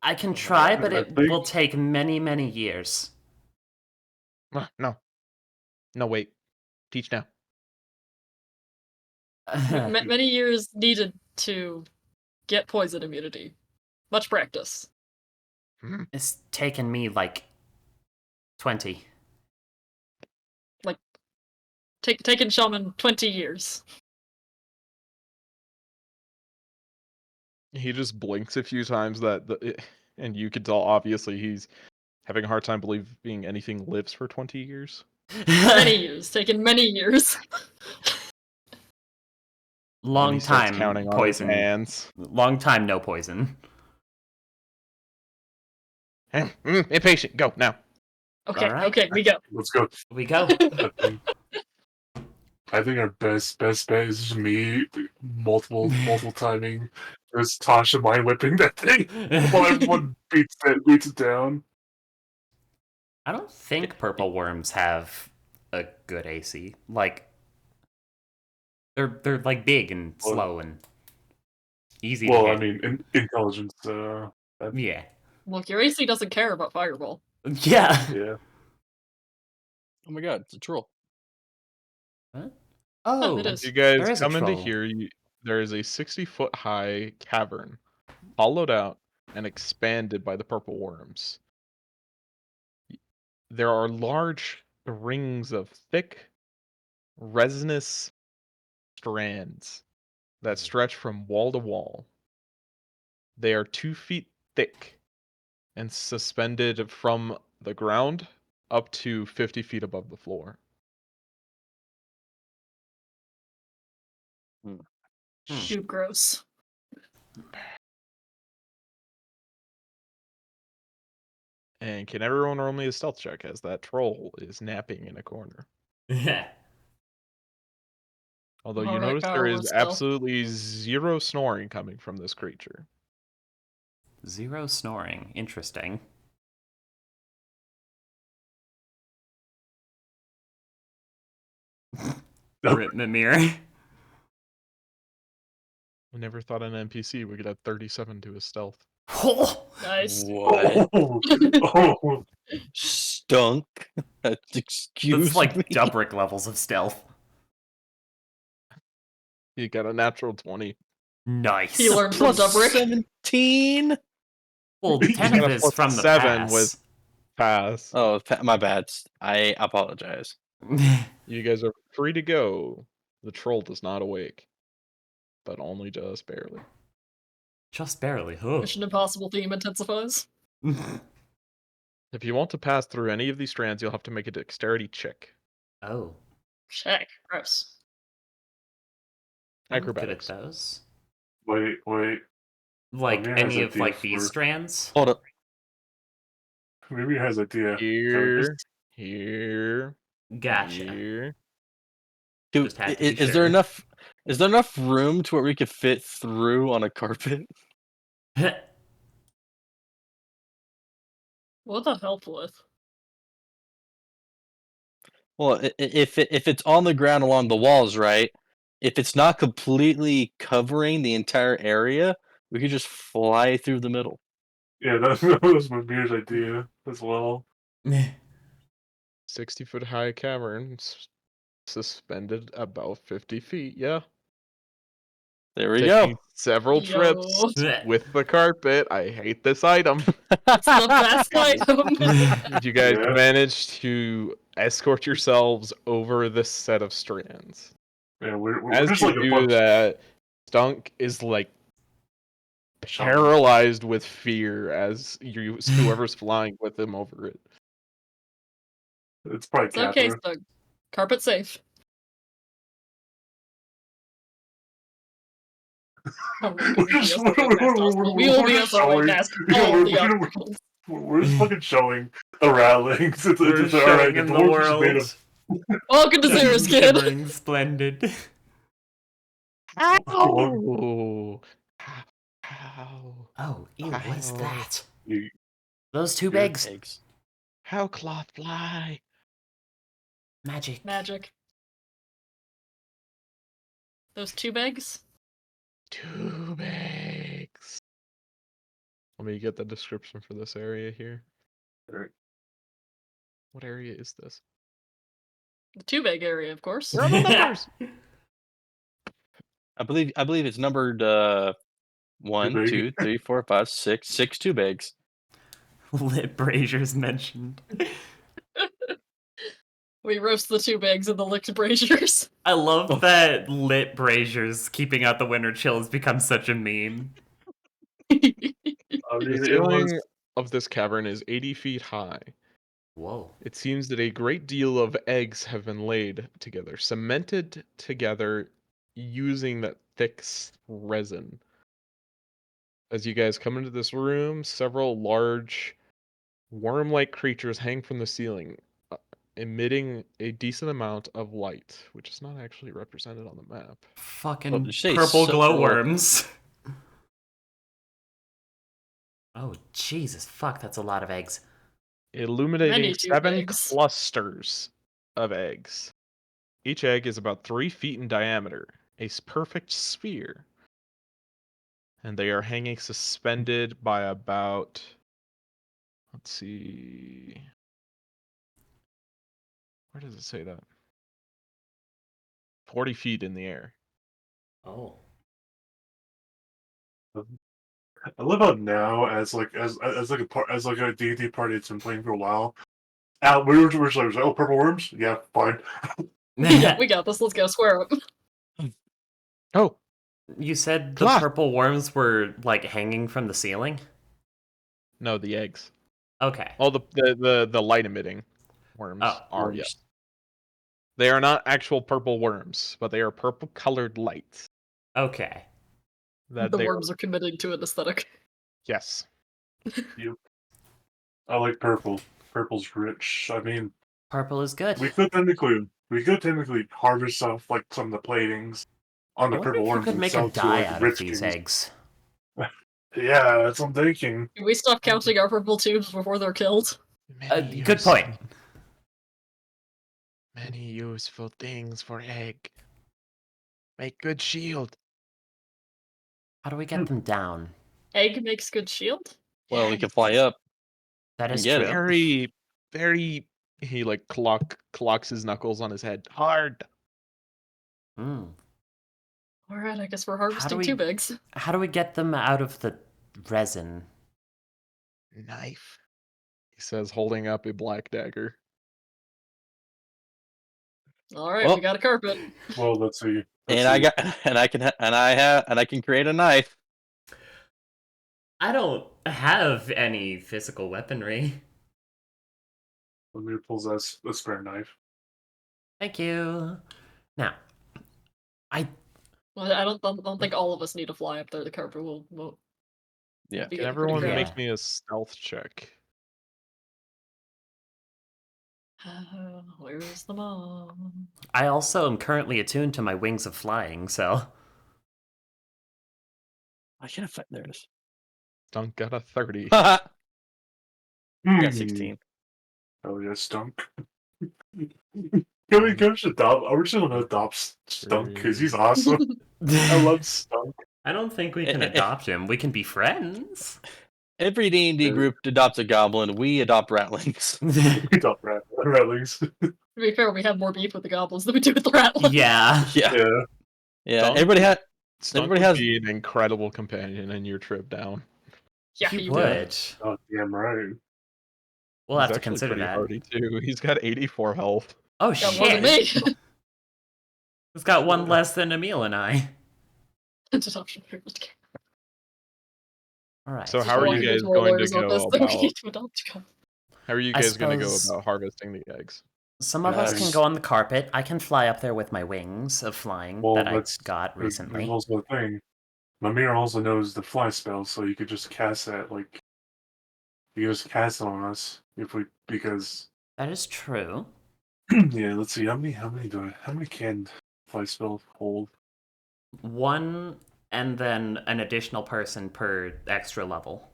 I can try, but I it think- will take many, many years. No. No, wait. Teach now. Many years needed to get poison immunity. Much practice. It's taken me like 20. Taken shaman 20 years. He just blinks a few times and you could tell obviously he's having a hard time believing anything lives for 20 years. Many years. Taken many years. Long he starts time counting on his poison. hands. Long time no poison. Impatient. Go now. Okay, Alright. okay, we go. Let's go. We go. I think our best bet is just me multiple timing. There's Tasha mind whipping that thing while everyone beats it down. I don't think purple worms have a good AC. Like they're like big and slow and easy to Well, hit. I mean, intelligence. Yeah. Look, your AC doesn't care about fireball. Yeah. Yeah. Oh my god, it's a troll. What? Oh, It is. You guys There is a come into troll. here. There is a 60-foot high cavern, hollowed out and expanded by the purple worms. There are large rings of thick, resinous strands that stretch from wall to wall. They are 2 feet thick and suspended from the ground up to 50 feet above the floor. Dude, gross. And can everyone roll me a stealth check as that troll is napping in a corner? Although you Alright, notice Kyle, there roll is stealth. absolutely zero snoring coming from this creature. Zero snoring. Interesting. Rip Mimir. I never thought an NPC would get a 37 to his stealth. Nice. What? Oh, Stunk? Excuse It's like me? Dubrick levels of stealth. You got a natural 20. Nice. He learned from Plus Dubrick. 17? Well, You 10 got of a this plus from the 7 pass. with pass. Oh, my bad. I apologize. You guys are free to go. The troll does not awake, but only just barely. Just barely. Huh. Mission Impossible theme intensifies. If you want to pass through any of these strands, you'll have to make a dexterity check. Oh. Check. Gross. I'm good at Acrobatics. those. wait. Like Mimir has any of idea like these for- strands? Hold up. Maybe he has idea. Here, Gotcha. here. Just had to be Is sure. there enough room to where we could fit through on a carpet? What the help with? Well, if it's on the ground along the walls, right? if it's not completely covering the entire area, we could just fly through the middle. Yeah, that was my weird idea as well. 60-foot high cavern suspended about 50 feet. Yeah. There we Taking go. several trips Bleh. with the carpet. I hate this item. It's the best item. You guys Yeah. managed to escort yourselves over this set of strands. Yeah, we're As just you like a do bunch that, Stunk is like Shocking. paralyzed with fear as whoever's flying with him over it. It's probably It's okay, Catherine. Stug. Carpet safe. Oh, we We're will be just as the white mask hospital. We will we're be just as the white showing. mask. Yeah, All the obstacles. we're just fucking showing the rattlings. We're It's showing alright. The in the dwarf is made world. of. Welcome to Zera's kid. Shimmering splendid. Ow! How? Oh, ew, what is Ow. that? You- Those two Good. eggs. Eggs. How cloth fly? Magic. Magic. Those 2 bags? 2 bags. Let me get the description for this area here. Alright. What area is this? The 2 bag area, of course. Where are the numbers? I believe it's numbered 1, big. 2, 3, 4, 5, 6. 6 2 bags. Lip braziers mentioned. We roast the 2 bags in the licked braziers. I love that lit braziers keeping out the winter chill has become such a meme. I The mean, it ceiling was. of this cavern is 80 feet high. Whoa. It seems that a great deal of eggs have been laid together, cemented together using that thick resin. As you guys come into this room, several large worm-like creatures hang from the ceiling, emitting a decent amount of light, which is not actually represented on the map. Fucking did you say purple so- glowworms. Oh, Jesus, fuck, that's a lot of eggs. Illuminating Many tube 7 eggs. clusters of eggs. Each egg is about 3 feet in diameter, a perfect sphere. And they are hanging suspended by about, let's see, where does it say that? 40 feet in the air. Oh. I love how now, as like a D&D party that's been playing for a while. We were just like, oh, purple worms? Yeah, fine. Yeah, we got this. Let's go square up. Oh, You said the Cloth. purple worms were, like, hanging from the ceiling? no, the eggs. Okay. All the light emitting worms Oh. are, yes. They are not actual purple worms, but they are purple colored lights. Okay. That The they worms are committing to an aesthetic. Yes. I like purple. Purple's rich. I mean, Purple is good. we could technically harvest off like some of the platings on I the wonder purple if you worms could make a themselves to dye like out of rich these kings. eggs. Yeah, that's what I'm thinking. Can we stop counting our purple tubes before they're killed? Good point. Many useful things for egg. Make good shield. How do we get them down? Egg makes good shield? Well, we can fly up. That is Get true. it. Very, very. He like clocks his knuckles on his head hard. Mm. Alright, I guess we're harvesting we- 2 bags. How do we get them out of the resin? Knife. He says, holding up a black dagger. Alright, Well- we got a carpet. Well, let's see. I can create a knife. I don't have any physical weaponry. Let me pull that a spare knife. Thank you. Now, Well, I don't think all of us need to fly up there. The carpet will Yeah. be Can getting pretty everyone Yeah. make me a stealth check? Where's the mom? I also am currently attuned to my wings of flying, so I can't find. There it is. Dunk got a 30. I Hmm. got 16. Oh, yeah, stunk. Can we just adopt? Are we just gonna adopt Stunk? Because he's awesome. I love Stunk. I don't think we can adopt him. We can be friends. Every D&D group adopts a goblin. We adopt ratlings. We adopt Rattlings. To be fair, we have more beef with the goblins than we do with the rattlers. Yeah. Yeah, Yeah. yeah. Stunk Everybody has. Stunk Everybody would has- be an incredible companion in your trip down. Yeah, He you would. Oh, damn right. We'll He's have to actually consider pretty that. hardy too. He's got 84 health. Oh got more than shit! me. He's got one less than Emil and I. Adoption. All right. So how are you guys going to go about? How are you I guys going to go suppose- about harvesting the eggs? Some of us can go on the carpet. I can fly up there with my wings of flying Well, that I that's got There's recently. also a thing. Mimir also knows the fly spell, so you could just cast that. Like, you just cast it on us because That is true. yeah. Let's see how many can fly spell hold? One, and then an additional person per extra level.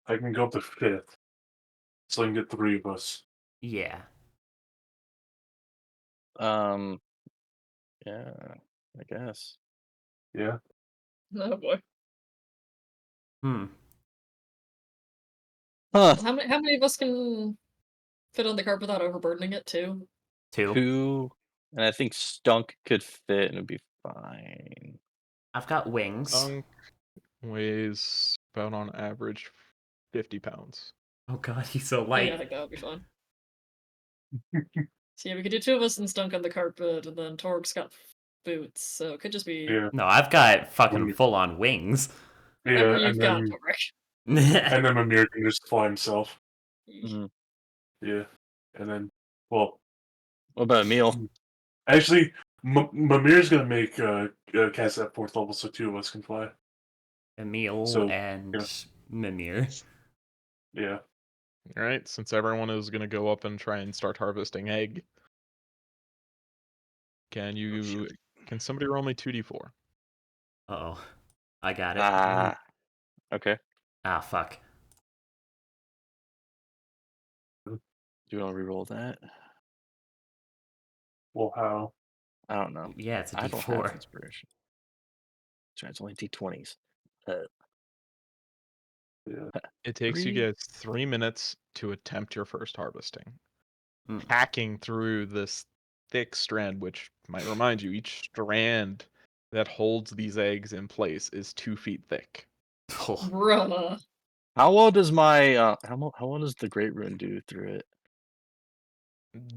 I can go up to 5th, so I can get 3 of us. Yeah. Yeah, I guess. Yeah. Oh boy. Huh. How many of us can fit on the carpet without overburdening it too? 2. 2, and I think Stunk could fit and it'd be fine. I've got wings. Stunk weighs about on average 50 pounds. Oh god, he's so Yeah, I light. think that would be fine. So yeah, we could do 2 of us and Stunk on the carpet, and then Torg's got boots, so it could just be Yeah. No, I've got fucking full-on wings. whatever Yeah, you've got, Torg. and then Mimir can just fly himself. Mhm. Yeah, and then well, What about Emil? actually, Mimir's gonna make cast at 4th level, so 2 of us can fly. Emil So, and yeah. Mimir. Yeah. All right, since everyone is going to go up and try and start harvesting egg, can somebody roll me 2d4? Uh-oh. I got it. Okay. Ah, fuck. Do you want to re-roll that? Well, how? I don't know. Yeah, it's a I don't have D4. inspiration. So it's only D20s. Yeah. It takes you 3. guys 3 minutes to attempt your first harvesting. Mm. Hacking through this thick strand, which might remind you, each strand that holds these eggs in place is 2 feet thick. Oh, Bruh. How well does my how well does the Great Rune do through it?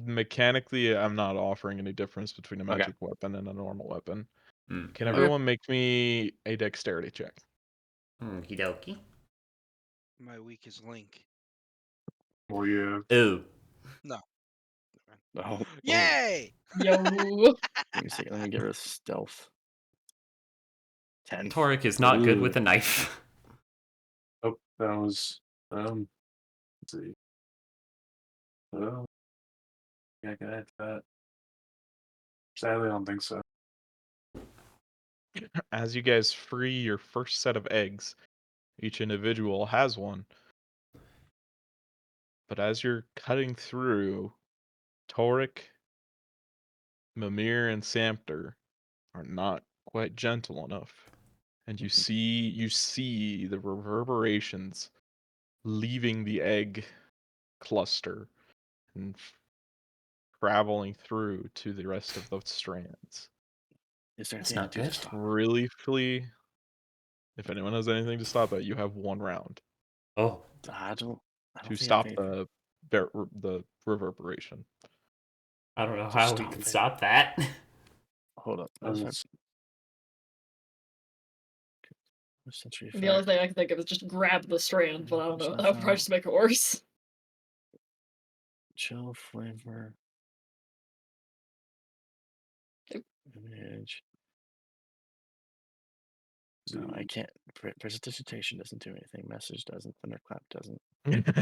Mechanically, I'm not offering any difference between a Okay. magic weapon and a normal weapon. Mm. Can Okay. everyone make me a dexterity check? Okie dokie. My weak is Link. Well, yeah. Ooh. Oh, Yay! Yo. Give me a second. Let me get rid of stealth. 10. Torek is not good Ooh. with a knife. Oh, that was let's see. Oh, yeah, I can add that. Sadly, I don't think so. As you guys free your first set of eggs, each individual has one. But as you're cutting through, Torik, Mimir, and Samter are not quite gentle enough. And you see the reverberations leaving the egg cluster and traveling through to the rest of the strands. Is there That's anything not I do good. to stop? Briefly, if anyone has anything to stop it, you have 1 round Oh. I don't to think stop I have anything. the reverberation. I don't know Just how we stop could it. stop that. Hold up. That What's was- Century The only effect? thing I can think of is just grab the strand, but I don't know. There's That would probably nothing. just make it worse. Chill flavor. Nope. Image. No, I can't. Presentation doesn't do anything. Message doesn't. Thunderclap doesn't.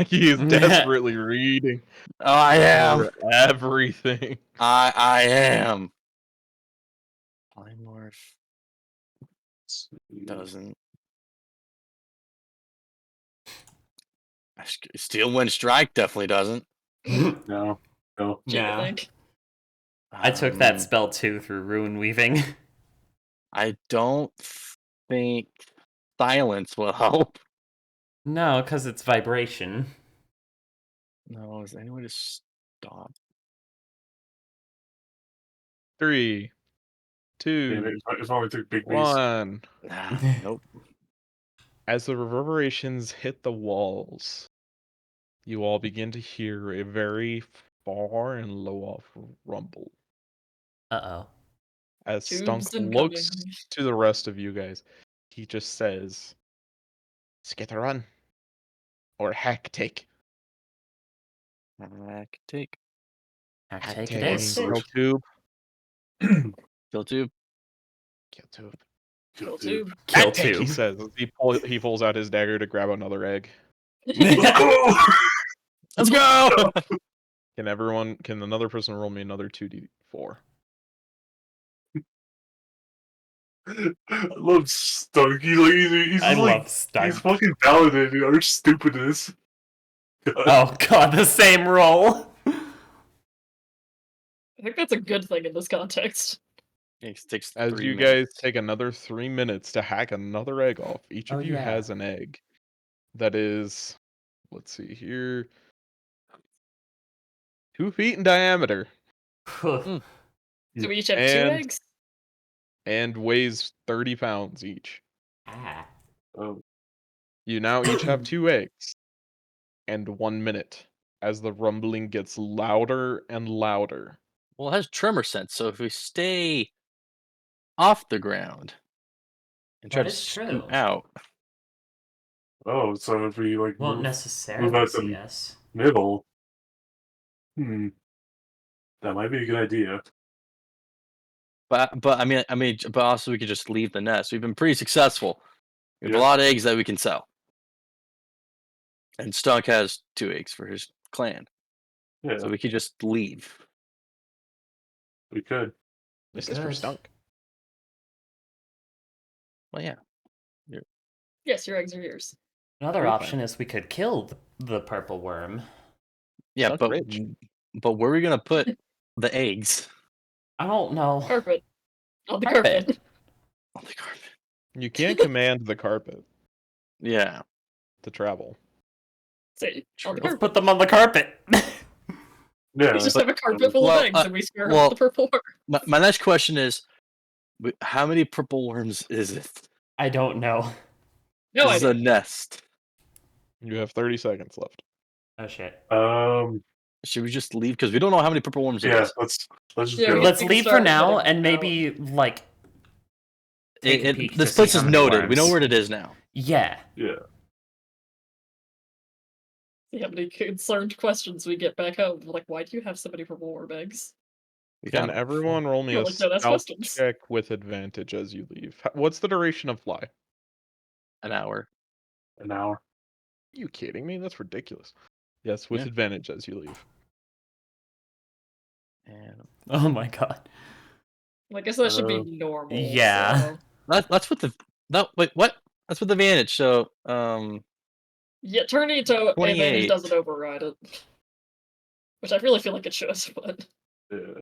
He is desperately reading Oh, I am. for everything. I am. Polymorph doesn't. Steel Wind Strike definitely doesn't. No. No. Jake, I Nah. think. I took that Um, spell too through Rune Weaving. I don't think silence will help. No, because it's vibration. No, is there any way to stop? 3, Damn 2, it, if I only took big beast. 1. Nah, nope. As the reverberations hit the walls, you all begin to hear a very far and low off rumble. Uh-oh. As Tubes Stunk looks incoming. to the rest of you guys, he just says, "Skither run or hack take." Hack take. Hack Hack take it take is. kill tube. Kill tube. Kill tube. Kill tube. Kill Hack take, he tube. says. As he pulls out his dagger to grab another egg. Let's go! Let's go! Can another person roll me another 2d4? I love Stunk. He's I just like love Stunk. he's fucking validating our stupidness. Oh god, the same roll. I think that's a good thing in this context. It takes As 3 you minutes. guys take another 3 minutes to hack another egg off, each Oh, of you yeah. has an egg that is, let's see here, 2 feet in diameter So we each have 2 and eggs? and weighs 30 pounds each. Ah. Oh, You now each have 2 eggs and 1 minute as the rumbling gets louder and louder. Well, it has tremor sense, so if we stay off the ground and try That to is scoot true. out, oh, so if we like Won't move necessarily out see the us. middle, that might be a good idea. but but also we could just leave the nest. We've been pretty successful. We have a Yeah. lot of eggs that we can sell, and Stunk has 2 eggs for his clan, Yeah, so we could just leave. we could. This is for Good. Stunk. Well, yeah. Yes, your eggs are yours. Another Pretty option is we could kill the purple worm. Yeah, Stunk's rich. but where are we gonna put the eggs? I don't know. Carpet. On the Carpet. carpet. On the carpet. You can't command the carpet Yeah. to travel. See, on the True. Let's carpet. put them on the carpet. Yeah, We just but- have a carpet full well, of eggs and we square well, up the purple worm. My next question is, how many purple worms is it? I don't know. No This is a idea. nest. You have 30 seconds left. Oh shit. Should we just leave? Because we don't know how many purple worms it yeah. is. Let's just Yeah, go. we Let's can leave for start now heading and out. maybe like take a peek to This see place how is many noted. We know worms. where it is now. Yeah. Yeah. See how many concerned questions we get back home. Like, why do you have so many purple worm eggs? We Can got 'em. everyone roll me You're a like, no, that's stealth questions. check with advantage as you leave? What's the duration of fly? An hour. An hour. Are you kidding me? That's ridiculous. Yes, with Yeah. advantage as you leave. And Oh my god. I guess that should be normal. yeah. So. that's with the wait, what? That's with advantage. So Yeah, turning to advantage 28. doesn't override it. Which I really feel like it should, but Yeah.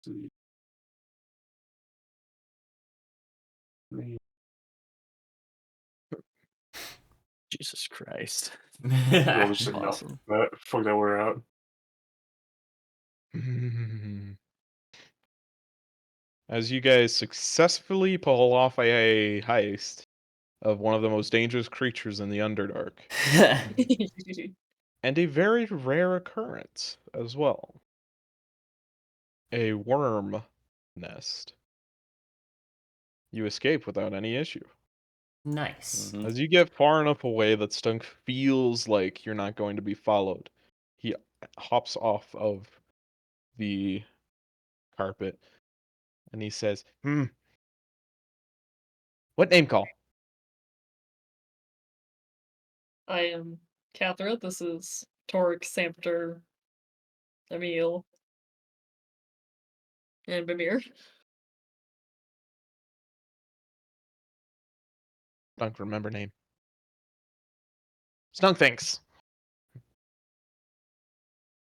See. Jesus Christ. We'll just say no. Awesome. Fuck that, we're out. As you guys successfully pull off a heist of one of the most dangerous creatures in the Underdark, and a very rare occurrence as well. A worm nest. You escape without any issue. Nice. Mhm. As you get far enough away that Stunk feels like you're not going to be followed, he hops off of the carpet and he says, what name call? I am Catherine. This is Torek, Samter, Emil, and Bamir. Don't remember name. Stunk thinks.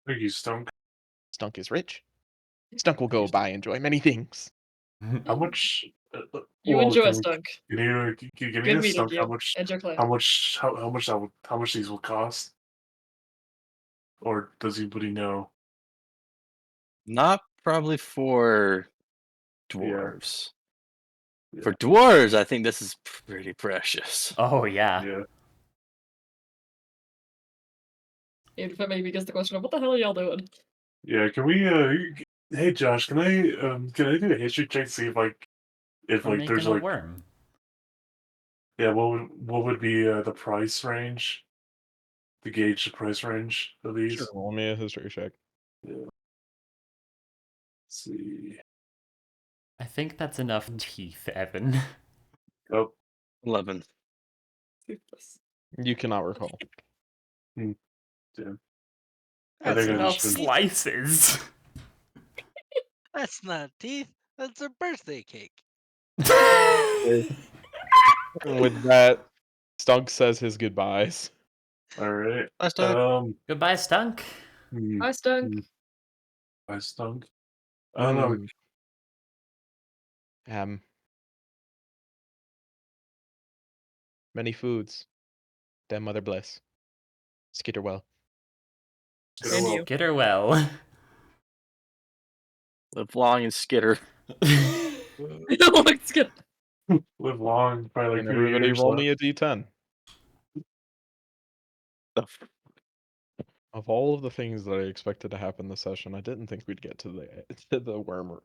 Thank you, Stunk. Stunk is rich. Stunk will go buy enjoy many things. How much? You well, enjoy can, Stunk. can you give me Good this, meeting Stunk? you. And your clan. How much these will cost? Or does anybody know? Not probably for Yeah. dwarves. Yeah. For dwarves, I think this is pretty precious. Oh, yeah. Yeah. Even if it maybe gets the question of what the hell are y'all doing? Yeah. Can we? Hey, Josh. Can I do a history check to see if We're there's making a worm. yeah, what would be the price range? To gauge the price range of these. Sure, roll me a history check. Yeah. Let's see. I think that's enough teeth, Evan. Oh, 11. You cannot recall. damn. I That's think I enough just been- slices. That's not teeth. That's a birthday cake. And with that, Stunk says his goodbyes. All right. Bye, Stunk. Goodbye, Stunk. Hi, Stunk. I Stunk. I don't know. Many foods. Them mother bless. Skitter well. And you. Get her well. Live long and skitter. It looks good. Live long, probably like And 2 everybody years. roll left. me a d10. Of all of the things that I expected to happen this session, I didn't think we'd get to the worm.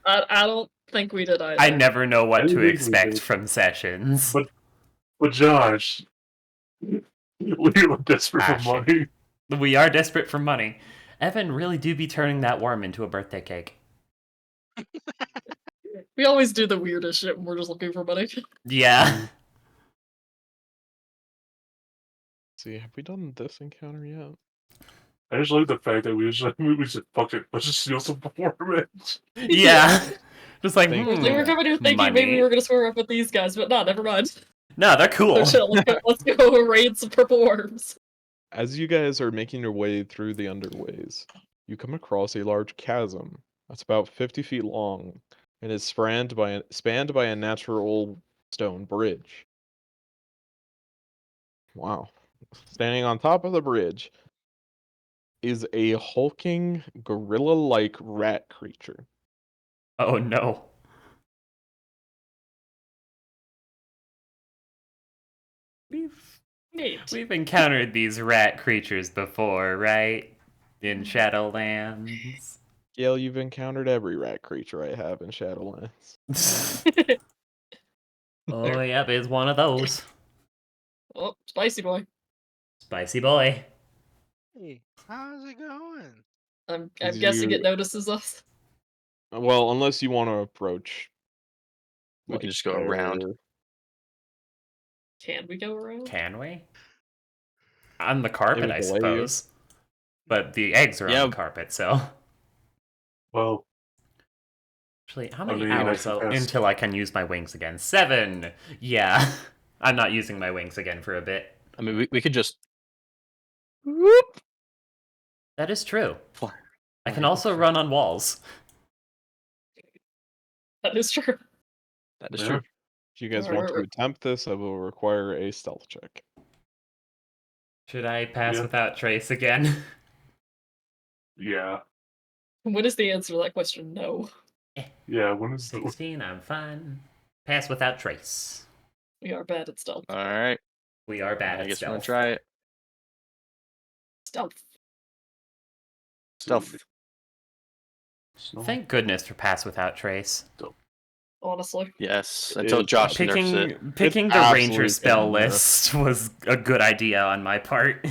I don't think we did either. I never know I what didn't to think we expect did. from sessions. But Josh, we were desperate for Passion. money. We are desperate for money. Evan really do be turning that worm into a birthday cake. We always do the weirdest shit when we're just looking for money. Yeah. See, have we done this encounter yet? I just like the fact that we just fuck it. Let's just steal some performance. Yeah. Just like, Thank We were coming here thinking money. maybe we were gonna square up with these guys, but no, never mind. No, they're cool. So chill. Let's go raid some purple worms. As you guys are making your way through the underways, you come across a large chasm that's about 50 feet long and is spanned by a natural stone bridge. Wow. Standing on top of the bridge is a hulking, gorilla-like rat creature. Oh no. We've encountered these rat creatures before, right? In Shadowlands. Gail, you've encountered every rat creature I have in Shadowlands. Oh yeah, it's one of those. Oh, spicy boy. Spicy boy. Hey, how's it going? I'm Is guessing you- it notices us. Well, unless you want to approach. We can just go around. there. Can we go around? Can we? On the carpet, would I delay you. suppose. But the eggs are Yeah. on the carpet, so. Well, Actually, how I many mean, I hours suppose- until I can use my wings again? 7! Yeah. I'm not using my wings again for a bit. I mean, we could just. Whoop. That is true. Fly. I can also run on walls. That is true. That is Yeah. true. If you guys want to Alright. attempt this, I will require a stealth check. Should I pass Yeah. without trace again? yeah. What is the answer to that question? No. Yeah, when is the 16, I'm fine. Pass without trace. We are bad at stealth. All right. We are bad I at guess we're gonna stealth. try it. Stealth. Stealth. Thank goodness for pass without trace. Honestly. Yes. Until It's Josh nerfs it. Picking It's the absolutely ranger spell getting nerfed. list was a good idea on my part.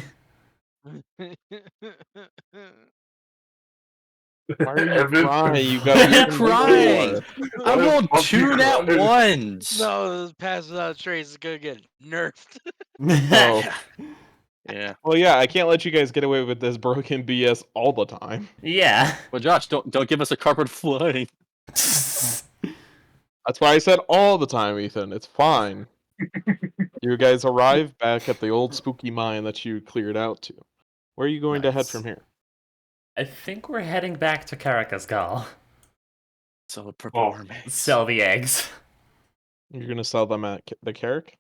Why are you Evan- crying? You got You're even crying! more. I Why rolled the fuck 2 you nat crying? ones. No, this pass without trace is gonna get nerfed. Oh. Yeah. Well, yeah, I can't let you guys get away with this broken BS all the time. Yeah. Well, Josh, don't give us a carpet flooding. That's why I said all the time, Ethan. It's fine. You guys arrive back at the old spooky mine that you cleared out to. Where are you going to head Nice. from here? I think we're heading back to Caracasgal. Sell the purple Oh. worm eggs. Sell the eggs. You're gonna sell them at the Carrick?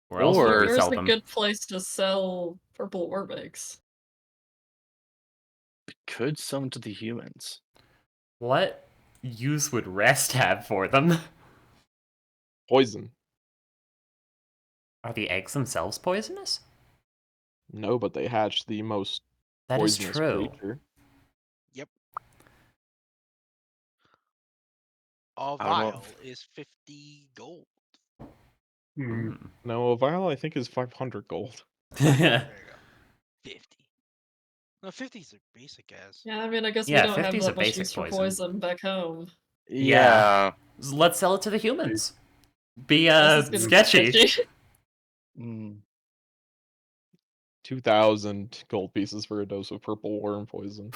Where else would Or- we Where's sell a them? good place to sell purple worm eggs? Could sell them to the humans. What use would rest have for them? Poison. Are the eggs themselves poisonous? No, but they hatch the most That is poisonous true. creature. A I don't know. vial is 50 gold. Hmm. No, a vial I think is 500 gold. There you go. 50. No, 50 is their basic as. Yeah, I mean, I guess Yeah, we don't have 50 is a that much basic use for poison. poison back home. Yeah. Let's sell it to the humans. Be This is gonna be sketchy. Mm. 2,000 gold pieces for a dose of purple worm poison.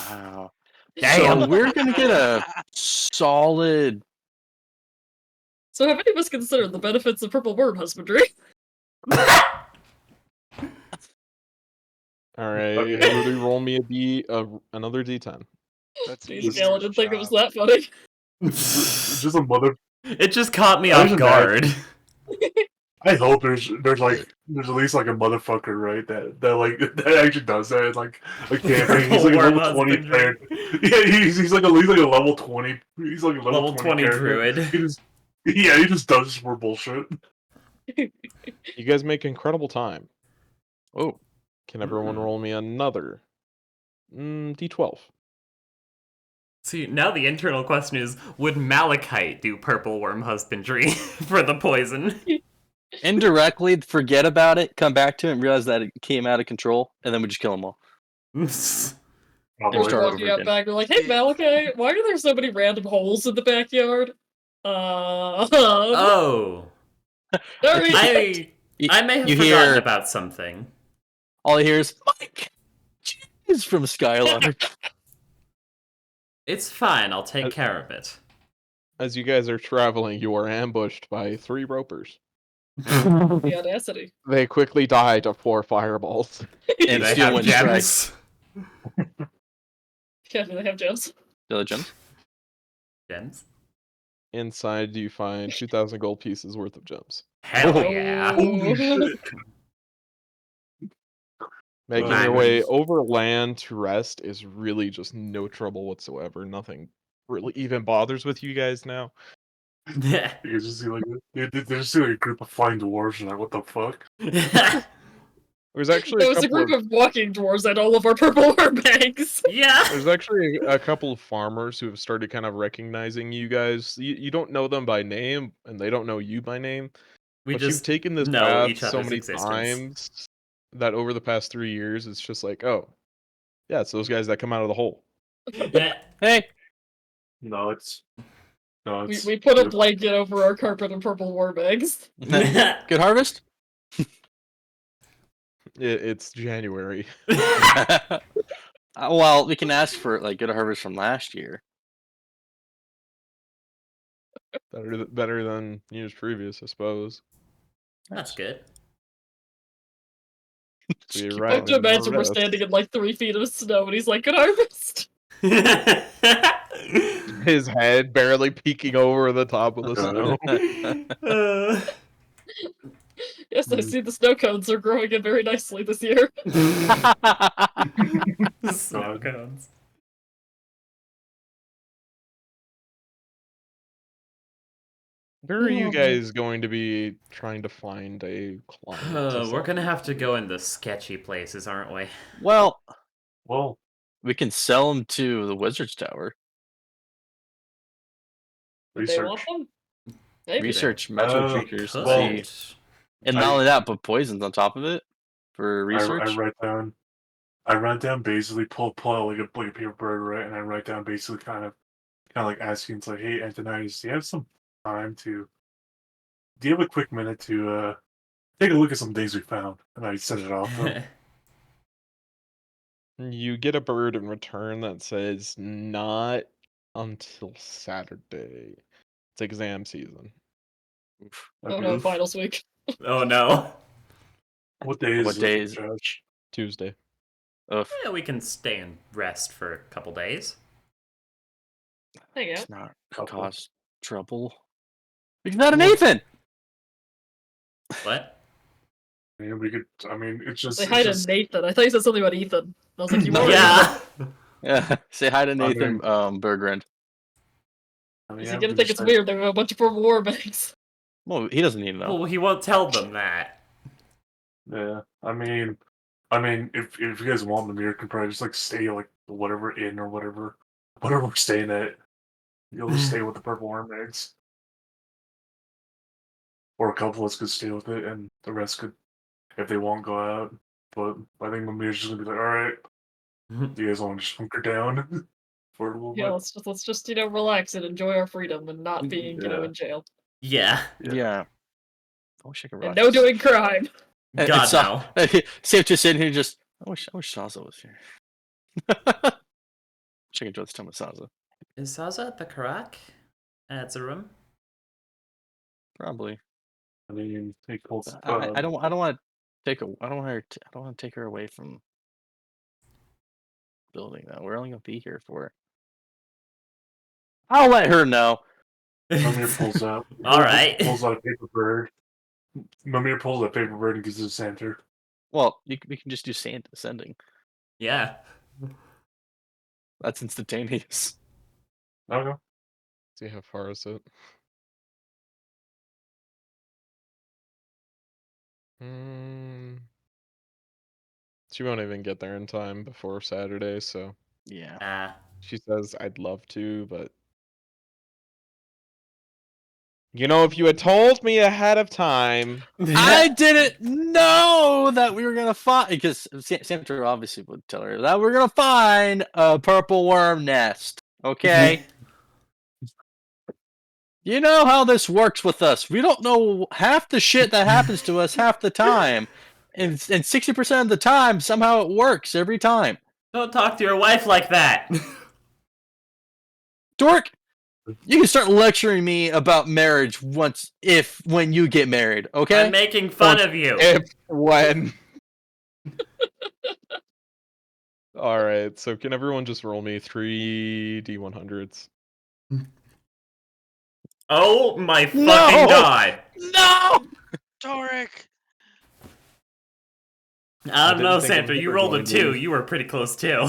Wow. Damn. So we're gonna get a solid. So have any of us considered the benefits of purple worm husbandry? All right, Okay. everybody, roll me another d10. That's Jeez, easier Gal, I didn't think it was job. that funny. Just a mother. It just caught me I off was guard. I hope there's at least like a motherfucker, right? That like that actually does that. Like a campaign. He's like a Worm level 20 husbandry. player. Yeah, he's like a level 20. He's like a Level 20 character. druid. He just does this for bullshit. You guys make incredible time. Oh, Can everyone roll me another d12? See, now the internal question is, would Malachite do purple worm husbandry for the poison? indirectly, forget about it, come back to it, and realize that it came out of control, and then we just kill them all. Probably. We'll start Walking over out again. back, we're like, hey Malachi, why are there so many random holes in the backyard? Oh. Sorry. I may have You forgotten hear- about something. All I hear is Mike. Is from Skylark. It's fine, I'll take care of it. As you guys are traveling, you are ambushed by 3 ropers. The audacity. They quickly die to 4 fireballs. And They steal have one strike. gems. Yeah, do they have gems? The other gems. Gems? Inside, you find 2,000 gold pieces worth of gems. Hell Oh. yeah. Holy shit. Making Nice. your way overland to rest is really just no trouble whatsoever. Nothing really even bothers with you guys now. You just see like they just see like a group of flying dwarves and like what the fuck? There's actually There was a group of walking dwarves at all of our purple worm bags. Yeah. There's actually a couple of farmers who have started kind of recognizing you guys. You don't know them by name, and they don't know you by name. We But you've just taken this know path each so other's many existence. times that over the past 3 years, it's just like, oh, yeah, it's those guys that come out of the hole. Hey. No, it's We put a blanket over our carpet and purple worm eggs. Good harvest. It's January. Well, we can ask for like good harvest from last year. Better than years previous, I suppose. That's good. So you Keep I have arrive to in imagine we're rest. standing in like 3 feet of snow and he's like, good harvest. His head barely peeking over the top of the snow. Yes, I see the snow cones are growing in very nicely this year. Snow cones. Where are you Oh. guys going to be trying to find a client? To We're sell? gonna have to go in the sketchy places, aren't we? Well, well, we can sell them to the Wizard's Tower. Would they want research. them? Maybe. Research magical Oh, creatures to well, see. And not only that, but poisons on top of it for research. I write down basically pull out like a paper bird, right? And I write down basically kind of like asking, it's like, hey Antonius, do you have some time do you have a quick minute to take a look at some things we found? And I send it off to him. You get a bird in return that says not until Saturday. It's exam season. Oh no, finals week. Oh no. What day is What it, day is- Josh? Tuesday. Ugh, Yeah, we can stay and rest for a couple days. There you go. it's not Couple. cause trouble. He's not an Well- Ethan. What? I mean, we could. I mean, it's just. They It's hide just Nathan. I thought you said something about Ethan. I was like, you are Yeah. Yeah, say hi to Nathan mean- Bergrand. I mean, Is yeah, he we gonna could think just it's say- weird? There are a bunch of purple war bags. Well, he doesn't need to know. Well, he won't tell them that. Yeah, I mean, if you guys want, Mimir can probably just like stay like whatever inn or whatever we're staying at. You'll just stay with the purple worm eggs, or a couple of us could stay with it, and the rest could, if they won't go out. But I think Mimir's just gonna be like, all right, you guys want to just hunker down for a little Yeah, bit? let's just relax and enjoy our freedom and not being Yeah. in jail Yeah. Yeah. I wish I could and relax. no doing crime. God Sa- no. Sam just sitting here, just I wish Saza was here. Wish I could enjoy this time with Saza. Is Saza at the Karak? It's a room. Probably. I mean, take hold. I don't want to take I don't want to take her away from building though. We're only gonna be here for. I'll let her know. Mimir pulls out. All right. Pulls out a paper bird. Mimir pulls out a paper bird and gives it to Santa. Well, we can just do sending. Yeah. That's instantaneous. Okay. See how far is it? She won't even get there in time before Saturday, so Yeah. she says I'd love to, but if you had told me ahead of time. I didn't know that we were gonna find, because Santa obviously would tell her that we're gonna find a purple worm nest. Okay. You know how this works with us. We don't know half the shit that happens to us half the time. And 60% of the time, somehow it works every time. Don't talk to your wife like that. Dork, you can start lecturing me about marriage when you get married, okay? I'm making fun of you. When. All right, so can everyone just roll me 3 D100s? Oh my fucking No! god. No! Torek! I don't didn't know, think Santa. I'm You ever rolled a going to 2. use- You were pretty close too.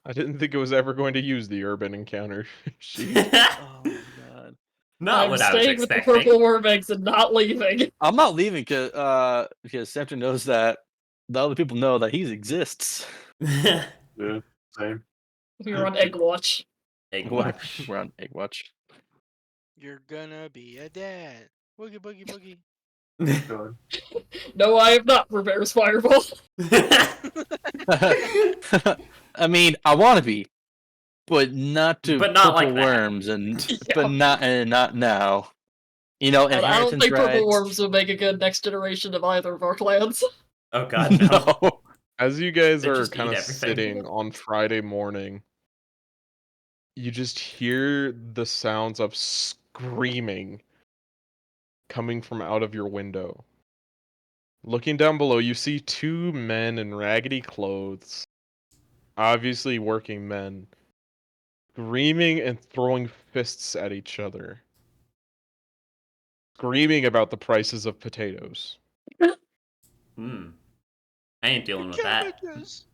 I didn't think it was ever going to use the urban encounter sheet. Oh my god. Not I'm what I was staying with the expecting. purple war bags and not leaving. I'm not leaving because Santa knows that the other people know that he exists. Yeah. Same. We were on egg watch. Egg watch. We're on Egg Watch. You're gonna be a dad. Boogie boogie boogie. Good. No, I have not. Reverse fireball. I mean, I want to be, but not to But not like purple that. worms, and Yeah. but not now. And I don't Inheritance think purple rights. worms would make a good next generation of either of our clans. Oh god, no. No. As you guys They are just kind eat of everything. sitting on Friday morning, you just hear the sounds of screaming coming from out of your window. Looking down below, you see 2 men in raggedy clothes, obviously working men, screaming and throwing fists at each other, screaming about the prices of potatoes. Hmm. I ain't dealing with that. Cabbages.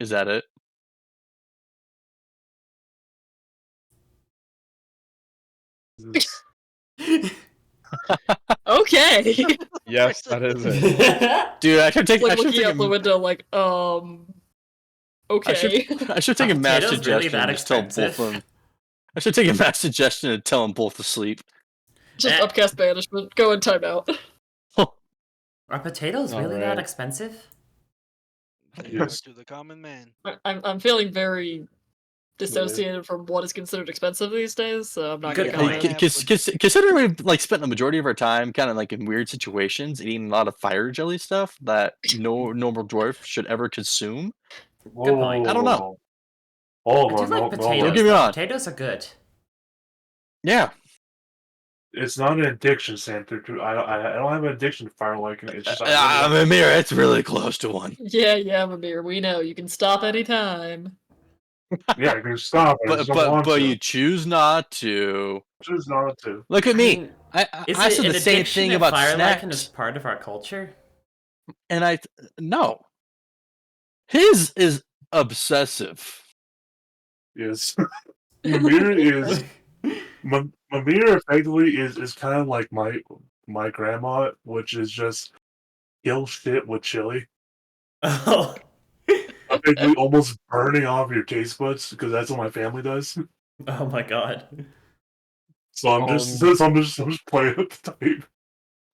Is that it? This- Okay. Yes, that is it. Dude, I should take. Like I should looking take. out the window, like, okay. I should take a mass Potatoes really suggestion. that and just tell both expensive? of them. I should take a mass suggestion and tell them both to sleep. Just Eh. upcast banishment. Go in timeout. Are potatoes really that Alright. expensive? They Yes. are to the common man. I'm feeling very dissociated from what is considered expensive these days, so I'm not Good gonna point. comment. Considering we've spent the majority of our time kind of like in weird situations, eating a lot of fire jelly stuff that no normal dwarf should ever consume. Whoa, point. I don't know. Hold I do on, like no, potatoes. Don't get me though. wrong. Potatoes are good. Yeah, it's not an addiction, Santa. I don't have an addiction to fire lightning. It's just I really like Mimir, it's really close to one. Yeah, Mimir, we know. You can stop anytime. yeah, I can stop. I just don't want But to. you choose not to. Choose not to. Look at I me. mean, I is I it said an the same addiction thing if about fire lichen is snacks, part of our culture? and no. His is obsessive. Yes. Mimir is Mimir effectively is kind of like my grandma, which is just kill shit with chili. Oh. Effectively almost burning off your taste buds because that's what my family does. Oh my god. So I'm just playing up the type.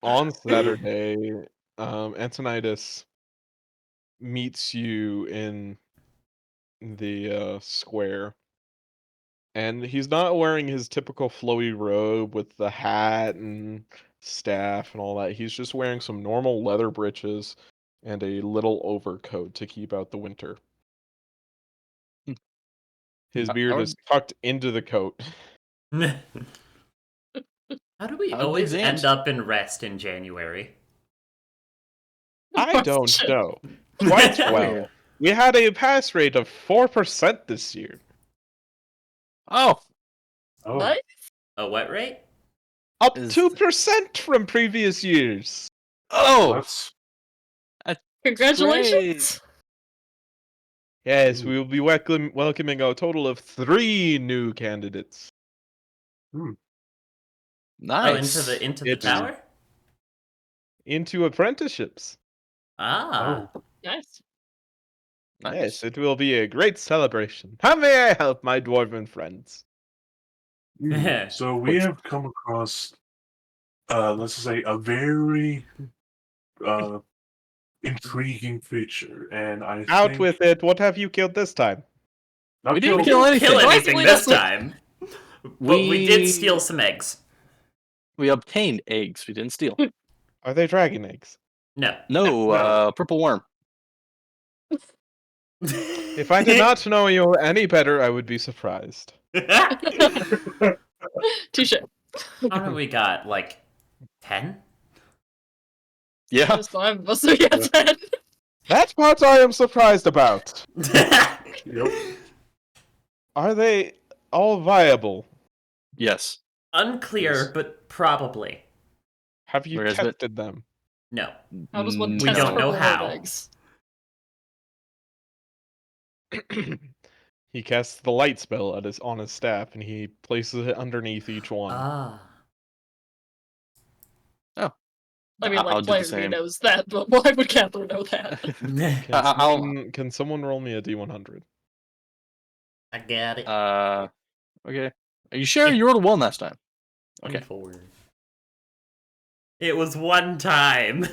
On Saturday, Antonidas meets you in the square, and he's not wearing his typical flowy robe with the hat and staff and all that. He's just wearing some normal leather breeches and a little overcoat to keep out the winter. His beard is tucked into the coat. How do we How did the always end exams? up in rest in January? I don't know. Quite well. We had a pass rate of 4% this year. Oh, Oh, Nice. A what rate? Up Is- 2% from previous years. oh, that's Congratulations. Yes, we will be welcoming a total of 3 new candidates. nice. Oh, into the It's- tower? Into apprenticeships. Ah. Nice. Nice. Yes, it will be a great celebration. How may I help my dwarven friends? So we have come across, let's just say, a very intriguing feature, and I Out think with it. What have you killed this time? not We didn't killed- kill Kill anything. anything Surprisingly, this that's what- time. But we did steal some eggs. We obtained eggs. We didn't steal. Are they dragon eggs? No. No, purple worm. If I did not know you any better, I would be surprised. Touche. How many we got? Like 10? Yeah. There's 5 of us, so yeah, 10. That part I am surprised about. Yep. Are they all viable? Yes. Unclear, Yes. but probably. Have you Whereas it- tested them? No. How does one We test don't know purple how. eggs? He casts the light spell on his staff, and he places it underneath each one. Ah. I mean, I'll like, do the player B same. knows that, but why would Catherine know that? Can someone roll me a d100? I got it. Okay. Are you sure you rolled a 1 last time? Okay. 24. It was one time.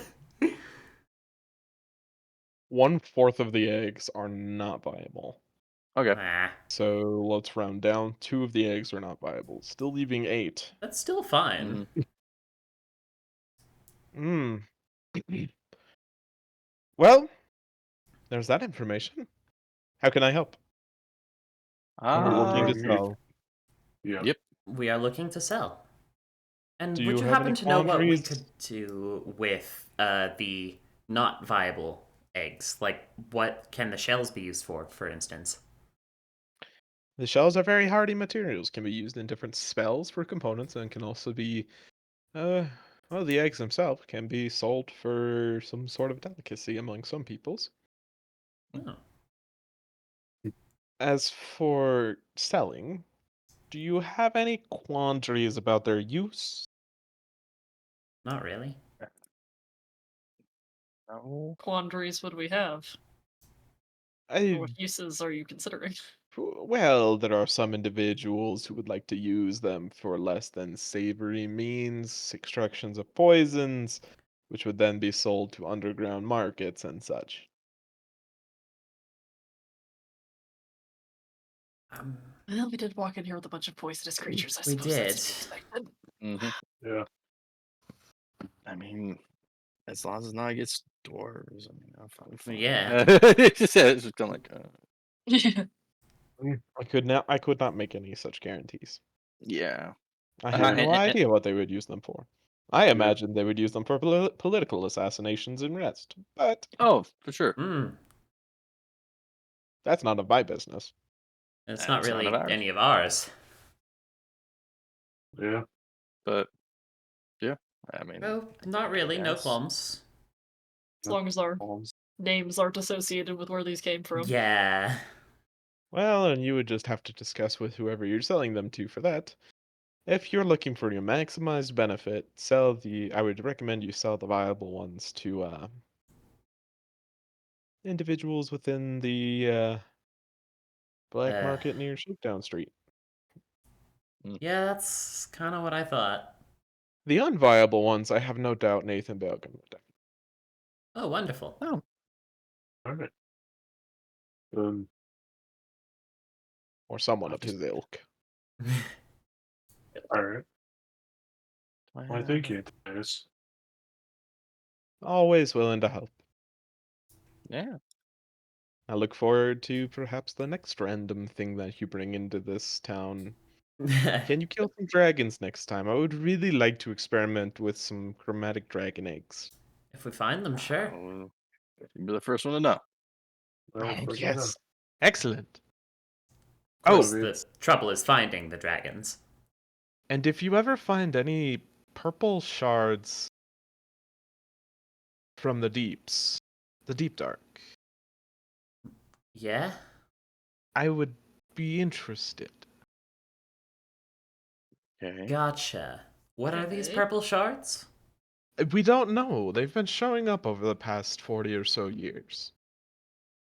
1/4 of the eggs are not viable. Okay. Ah, So let's round down. 2 of the eggs are not viable, still leaving 8. that's still fine. Hmm. Well, there's that information. How can I help? We're looking to Um, sell. Yeah. Yep. We are looking to sell. And Do would you you have happen any to know what we quandaries? could do with the not viable eggs? Like, what can the shells be used for instance? The shells are very hardy materials, can be used in different spells for components, and can also be, well, the eggs themselves can be sold for some sort of delicacy among some peoples. Oh. As for selling, do you have any quandaries about their use? Not really. No. Quandaries would we have? I, What uses are you considering? well, there are some individuals who would like to use them for less than savory means, extractions of poisons, which would then be sold to underground markets and such. Well, we did walk in here with a bunch of poisonous creatures, I We suppose that's did. to be expected. Mm-hmm. Yeah. I mean, as long as it's not against dwarves, I mean, I'm fine with it. Yeah. It's just kind of like, Yeah. I could not make any such guarantees. yeah. I have no and- idea what they would use them for. I Yeah. imagine they would use them for political assassinations and rest, but Oh, for sure. that's none of my business. It's That's not none of really ours. any of ours. Yeah. But yeah, I mean, No, not really. No guess. qualms. As long as our Bombs. names aren't associated with where these came from. Yeah. Well, and you would just have to discuss with whoever you're selling them to for that. If you're looking for your maximized benefit, I would recommend you sell the viable ones to individuals within the black Uh. market near Shakedown Street. Yeah, that's kind of what I thought. The unviable ones, I have no doubt Nathan Belgium would definitely. Oh, wonderful. Oh, All right. Or someone I'll of his just- ilk. All right. Why, thank you, Titus. Always willing to help. Yeah. I look forward to perhaps the next random thing that you bring into this town. Can you kill some dragons next time? I would really like to experiment with some chromatic dragon eggs. If we find them, sure. You'll be the first one to know. Well, Oh, first yes. Excellent. Of course, Oh, the trouble is finding the dragons. And if you ever find any purple shards from the deeps, the deep dark, Yeah? I would be interested. Okay. Gotcha. What are these Okay. purple shards? We don't know. They've been showing up over the past 40 or so years.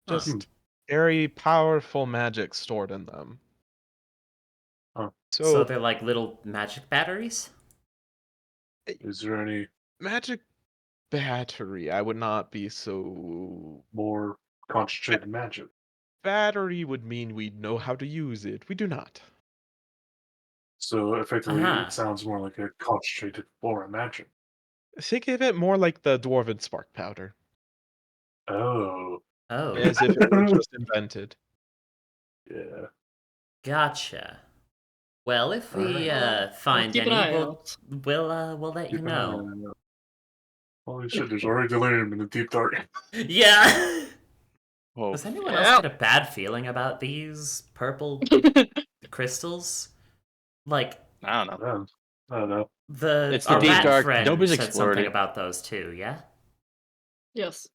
Huh. Just very powerful magic stored in them. Huh. So they're like little magic batteries? is there any magic battery, I would not be so. more concentrated magic? Battery would mean we know how to use it. We do not. So effectively, Uh-huh. it sounds more like a concentrated aura magic. Think of it more like the dwarven spark powder, Oh, Oh, as if it were just invented. yeah. gotcha. Well, if we Alright. find keep an any, eye out. we'll let you Keep an eye know. on it. Holy shit, there's already delirium in the deep dark. Yeah. Oh, Does anyone Yeah. else get a bad feeling about these purple crystals? Like I don't know. I don't know. It's the our deep rat dark. friend Nobody's said explored something it. about those too. Yeah. Yes.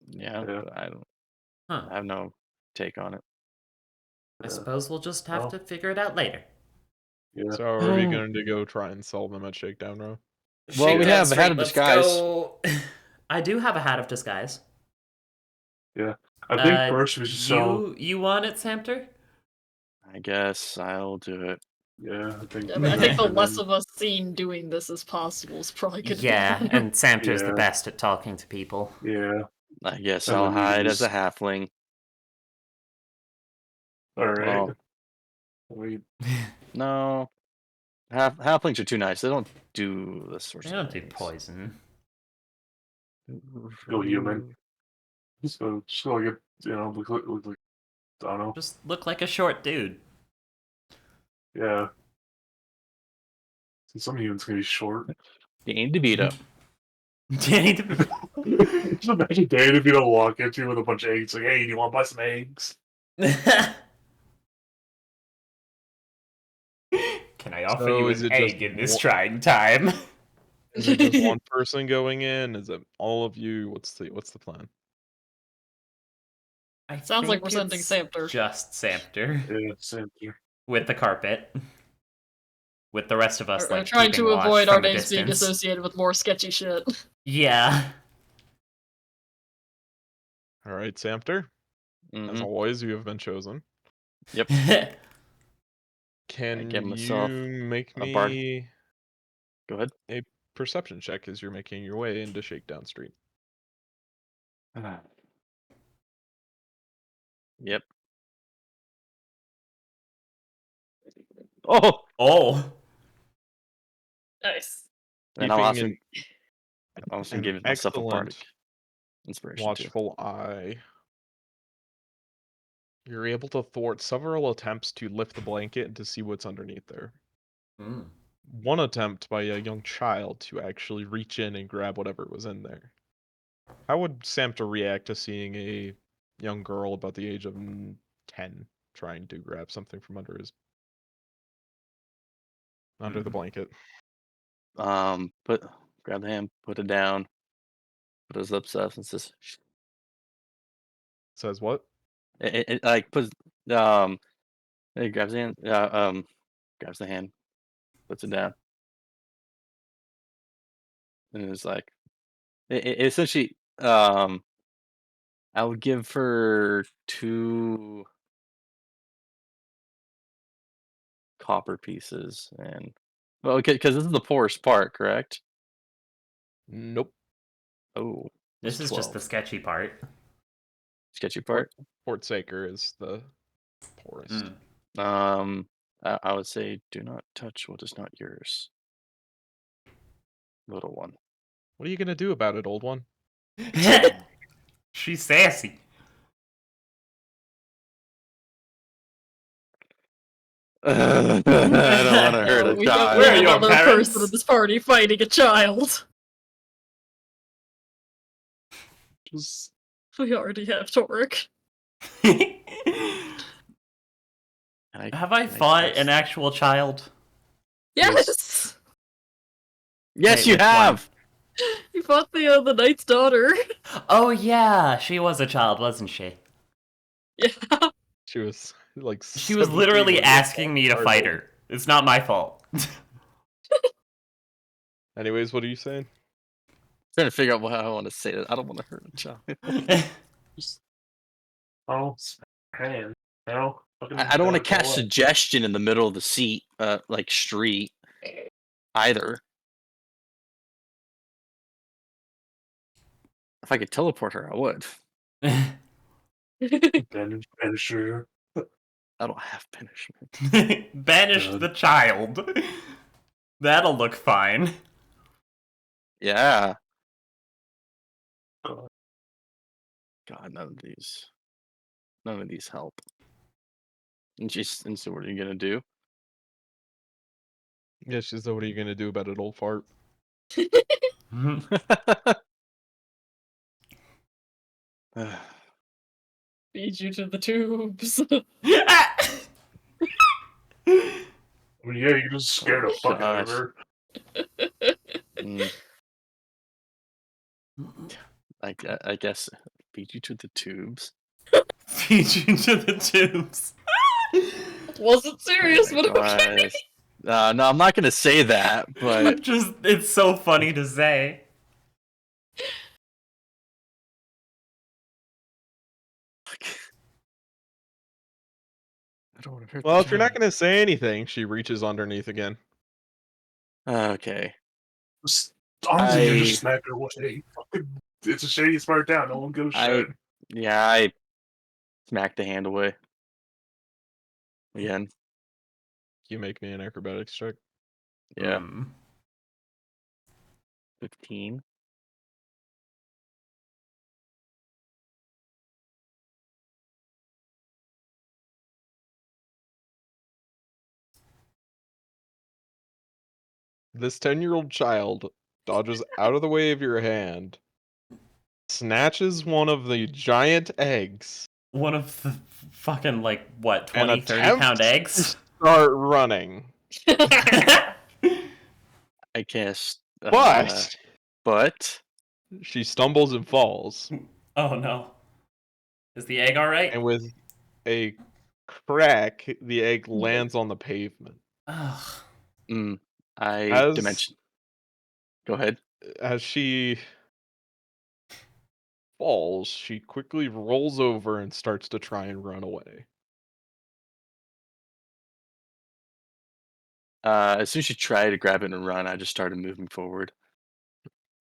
Yeah, Yeah. but I don't. Huh. I have no take on it. I Yeah. suppose we'll just have Well. to figure it out later. Yeah. So are we going to go try and sell them at Shakedown Row? Well, we Shakedown have a hat Street, of let's disguise. go. I do have a hat of disguise. Yeah. I think first we should sell. You want it, Samter? I guess I'll do it. Yeah, I think. I mean, I think the and less then- of us seen doing this as possible is probably good. Yeah, and Samter's the Yeah. best at talking to people. Yeah. I guess And I'll then we hide as a use- halfling. All right. Well, We. no, halflings are too nice. They don't do this sort They of don't do things. poison. Go human. So just go get look like I don't know. Just look like a short dude. Yeah. Some humans can be short. Danny DeVito. Danny Just imagine Danny if you don't walk into you with a bunch of eggs, like, hey, do you want to buy some eggs? Can I offer So you is an it just egg in this one- trying time? Is it just one person going in? Is it all of you? What's the plan? I Sounds like think we're sending it's Samter. Just Samter. Yeah, same here. With the carpet. With the rest of us, We're like, trying keeping to watch avoid from our a names being distance. associated with more sketchy shit. Yeah. All right, Samter. As Mhm. always, you have been chosen. Can get myself you make a bar- me Go ahead. a perception check as you're making your way into Shakedown Street? Yep. Oh, Oh. Nice. and I'll Keeping also an give myself a excellent bardic inspiration too. watchful eye. You're able to thwart several attempts to lift the blanket and to see what's underneath there. Mm. one attempt by a young child to actually reach in and grab whatever was in there. How would Samta react to seeing a young girl about the age of 10 trying to grab something from under the blanket? Grab the hand, put it down, put his lips up, and says, Says what? it like puts he grabs the hand, grabs the hand, puts it down, and it's like it essentially I would give her 2 copper pieces and well, okay, because this is the poorest part, correct? Nope. Oh, This it's is just 12. the sketchy part. Sketchy part. Fort Saker is the poorest. I would say do not touch what is not yours, little one. What are you gonna do about it, old one? She's sassy. I don't want to hurt a We got child. Where are your another parents? person at this party fighting a child. Just We already have to work. Have I fought an actual child? Yes! Yes, Wait, you which one? have. You fought the knight's daughter. Oh yeah, she was a child, wasn't she? Yeah. She was like She was 17 literally when asking me to started. fight her. It's not my fault. Anyways, what are you saying? Trying to figure out how I want to say it. I don't want to hurt a child. hand. You know? I don't want to cast suggestion in the middle of the seat, like street, either. If I could teleport her, I would. Banish her. I don't have punishment. Banish the child. That'll look fine. Yeah. God. God, none of these help. And so what are you gonna do? Yeah, she said, what are you gonna do about it, old fart? Feed you to the tubes. I mean, yeah, you just scared the fuck out of Gosh. her. I guess feed you to the tubes. Feed you to the tubes. Wasn't serious, Oh my but okay. gosh. No, I'm not gonna say that, but Just, it's so funny to say. I don't want to hurt. Well, if you're not gonna say anything, she reaches underneath again. Okay. Just, honestly, you just smack her away. Fucking, it's a shady smart down. No one gives a shit. Yeah, I smacked the hand away. Again. You make me an acrobatics check. Yeah. 15. This 10-year-old child dodges out of the way of your hand, snatches one of the giant eggs, One of the fucking, like, what, and 20, 30 attempts pound to eggs? start running. I cast. But She stumbles and falls, Oh no. Is the egg alright? and with a crack, the egg lands on the pavement. Ugh. dimension. Go ahead. As she falls, she quickly rolls over and starts to try and run away. As soon as she tried to grab it and run, I just started moving forward.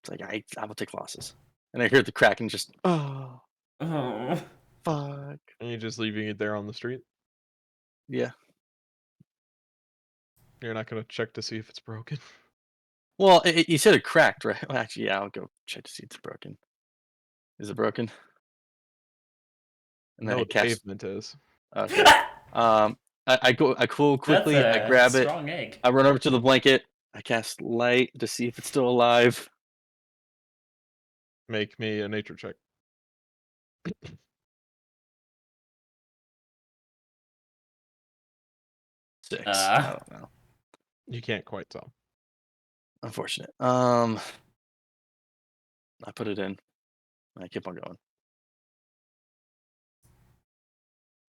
It's like I will take losses, and I hear the crack and just Oh. fuck. And you're just leaving it there on the street? Yeah. You're not gonna check to see if it's broken? Well, you said it cracked, right? Well, actually, yeah, I'll go check to see if it's broken. Is it broken? And then No, I the cast. pavement is. Okay. I go quickly. That's I grab it. strong egg. I run over to the blanket. I cast light to see if it's still alive. Make me a nature check. 6. I don't know. You can't quite tell. Unfortunate. I put it in. I keep on going.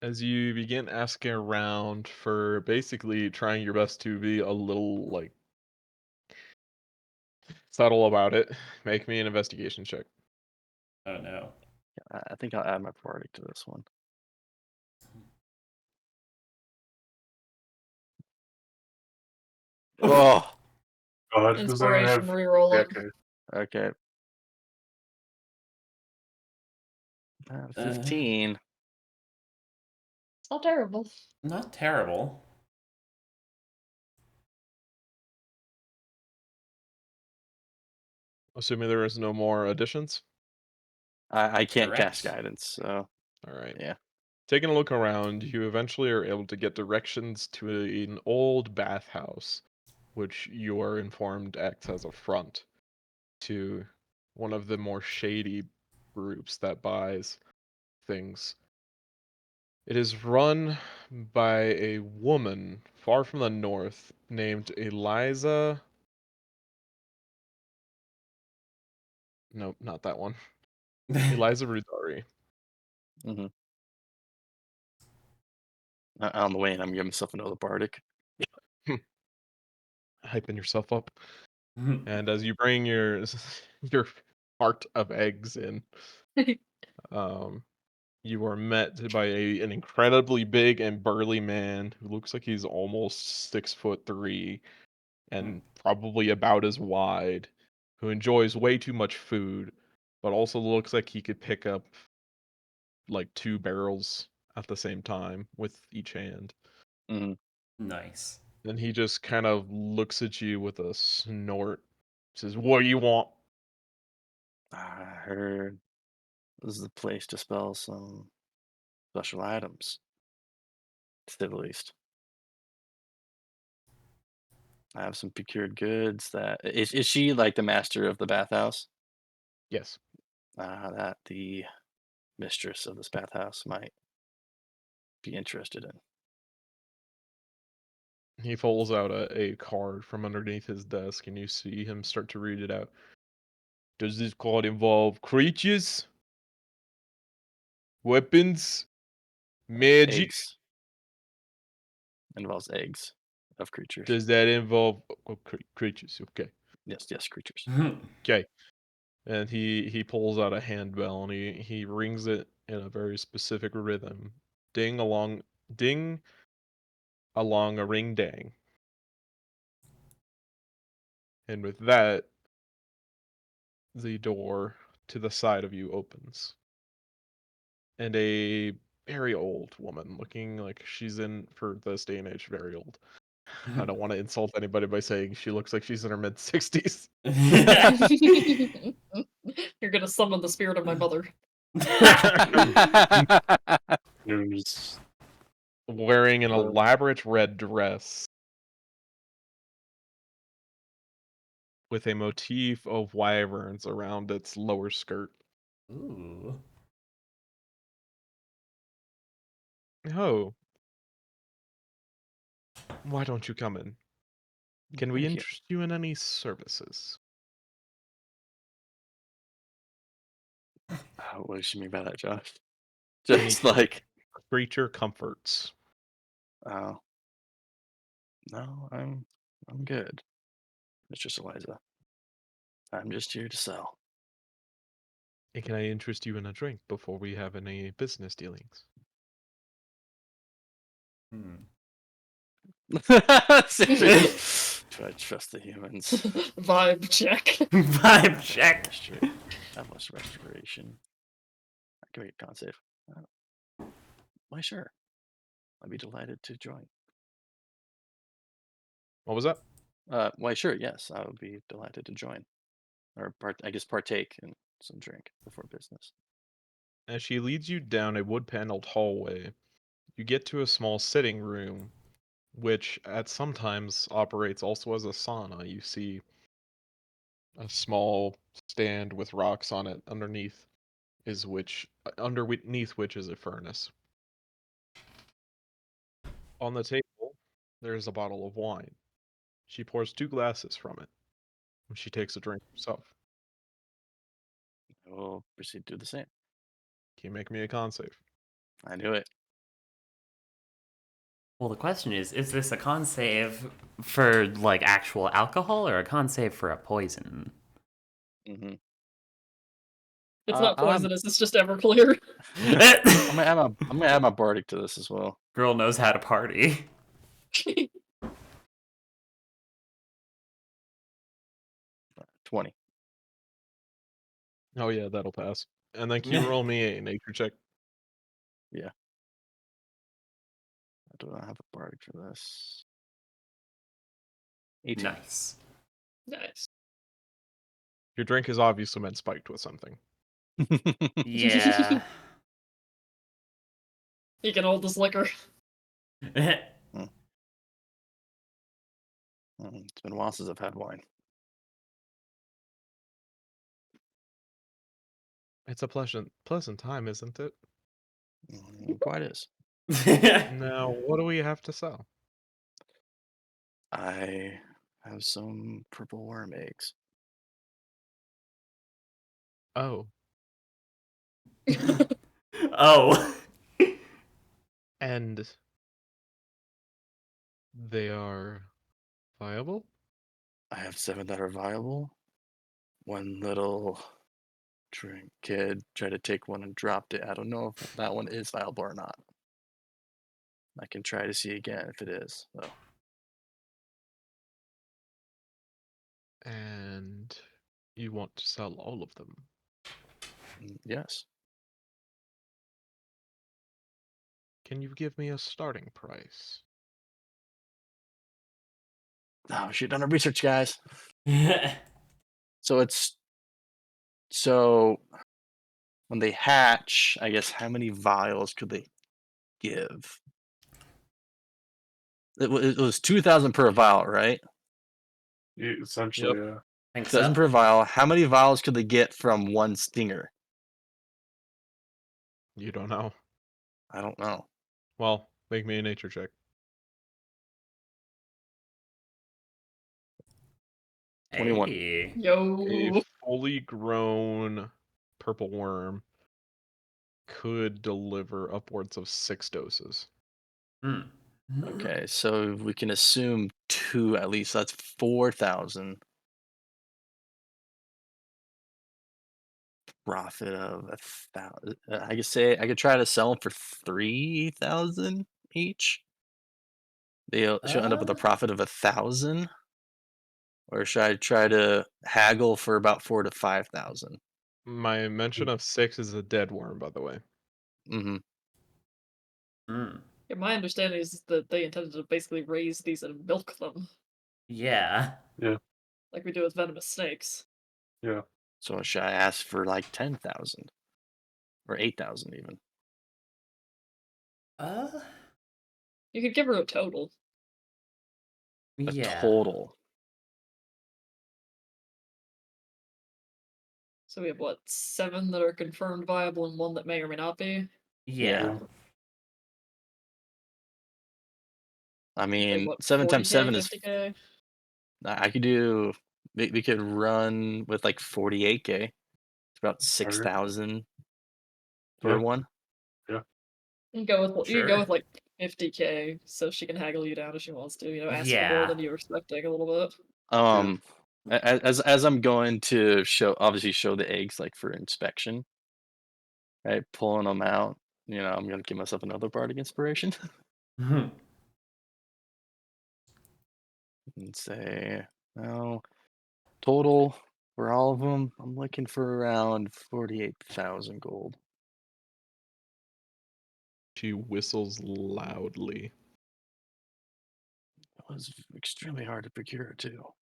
As you begin asking around for basically trying your best to be a little like subtle about it, make me an investigation check. Oh no. I think I'll add my party to this one. Oh, God, does that Inspiration, have? reroll Yeah, it. okay. okay. 15. It's not terrible. Not terrible. Assuming there is no more additions. I can't cast Correct. guidance, so All right. yeah. Taking a look around, you eventually are able to get directions to an old bathhouse, which you are informed acts as a front to one of the more shady groups that buys things. It is run by a woman far from the north named Eliza. No, not that one. Eliza Rudari. Mm-hmm. On the way in, I'm giving myself another bardic. Hyping yourself up. And as you bring your your heart of eggs in, you are met by an incredibly big and burly man who looks like he's almost 6'3" and probably about as wide, who enjoys way too much food, but also looks like he could pick up like 2 barrels at the same time with each hand. Mm-hmm. Nice. Then he just kind of looks at you with a snort, says, "What do you want?" I heard this is the place to spell some special items, to say the least. I have some procured goods that is she like the master of the bathhouse? Yes. That the mistress of this bathhouse might be interested in. He pulls out a card from underneath his desk, and you see him start to read it out. Does this card involve creatures, weapons, magic? Eggs. Involves eggs of creatures. Does that involve creatures? Okay. Yes, creatures. Okay. And he pulls out a handbell and he rings it in a very specific rhythm. Ding along a ring dang. And with that, the door to the side of you opens. And a very old woman, looking like she's in, for this day and age, very old. I don't want to insult anybody by saying she looks like she's in her mid 60s. You're gonna summon the spirit of my mother. News. Wearing an elaborate red dress with a motif of wyverns around its lower skirt. Ooh. Oh. Why don't you come in? Can we Thank you. interest you in any services? What does she mean by that, Josh? Any Just like, creature comforts. oh, no, I'm good, Mistress Eliza. I'm just here to sell. And can I interest you in a drink before we have any business dealings? Seriously. Do I trust the humans? Vibe check. Vibe check. Atlas restoration. I can make a con save. Why, sure. I'd be delighted to join. What was that? Why, sure. Yes, I would be delighted to join, or partake in some drink before business. As she leads you down a wood-paneled hallway, you get to a small sitting room which at sometimes operates also as a sauna. You see a small stand with rocks on it underneath underneath which is a furnace. On the table, there is a bottle of wine. She pours 2 glasses from it. She takes a drink herself. I will proceed to do the same. Can you make me a con save? I knew it. Well, the question is this a con save for like actual alcohol or a con save for a poison? Mm-hmm. It's not I'm poisonous. It's just Everclear. gonna add my bardic to this as well. Girl knows how to party. 20. Oh yeah, that'll pass. And then can you roll me a nature check? I do not have a bardic for this. 18. Nice. Nice. Your drink has obviously been spiked with something. Yeah. He can hold this liquor. It's been a while since I've had wine. It's a pleasant time, isn't it? Quite is. Now, what do we have to sell? I have some purple worm eggs. Oh, Oh. and they are viable? I have 7 that are viable. One little drink kid tried to take one and dropped it. I don't know if that one is viable or not. I can try to see again if it is, though. And you want to sell all of them? Yes. Can you give me a starting price? Oh, we should have done our research, guys. So when they hatch, I guess how many vials could they give? It was 2,000 per vial, right? Yeah, essentially, Yep. yeah. Think 2,000 so. per vial. How many vials could they get from one stinger? You don't know. I don't know. Well, make me a nature check. 21. Hey. A Yo. fully grown purple worm could deliver upwards of 6 doses. Hmm. Okay, so we can assume 2 at least. That's 4,000. Profit of 1,000. I could say I could try to sell them for 3,000 each. She'll end up with a profit of 1,000, or should I try to haggle for about 4 to 5,000? My mention of 6 is a dead worm, by the way. Mm-hmm. Hmm. Yeah, my understanding is that they intended to basically raise these and milk them, Yeah. like we do with venomous snakes. Yeah. So should I ask for like 10,000 or 8,000 even? You could give her a total. A Yeah. total. So we have what, 7 that are confirmed viable and 1 that may or may not be. Yeah. I Say mean, what, 7 times 40K, 7 is. 50K? I could do. We could run with like 48K. It's about 6,000 for Yeah. one. You can go with Sure. like 50K, so she can haggle you down if she wants to. You know, ask for more Yeah. than you were expecting a little bit. As I'm going to show the eggs like for inspection, right? Pulling them out. I'm gonna give myself another bardic inspiration Hmm. and say, well, total for all of them, I'm looking for around 48,000 gold. She whistles loudly. It was extremely hard to procure too.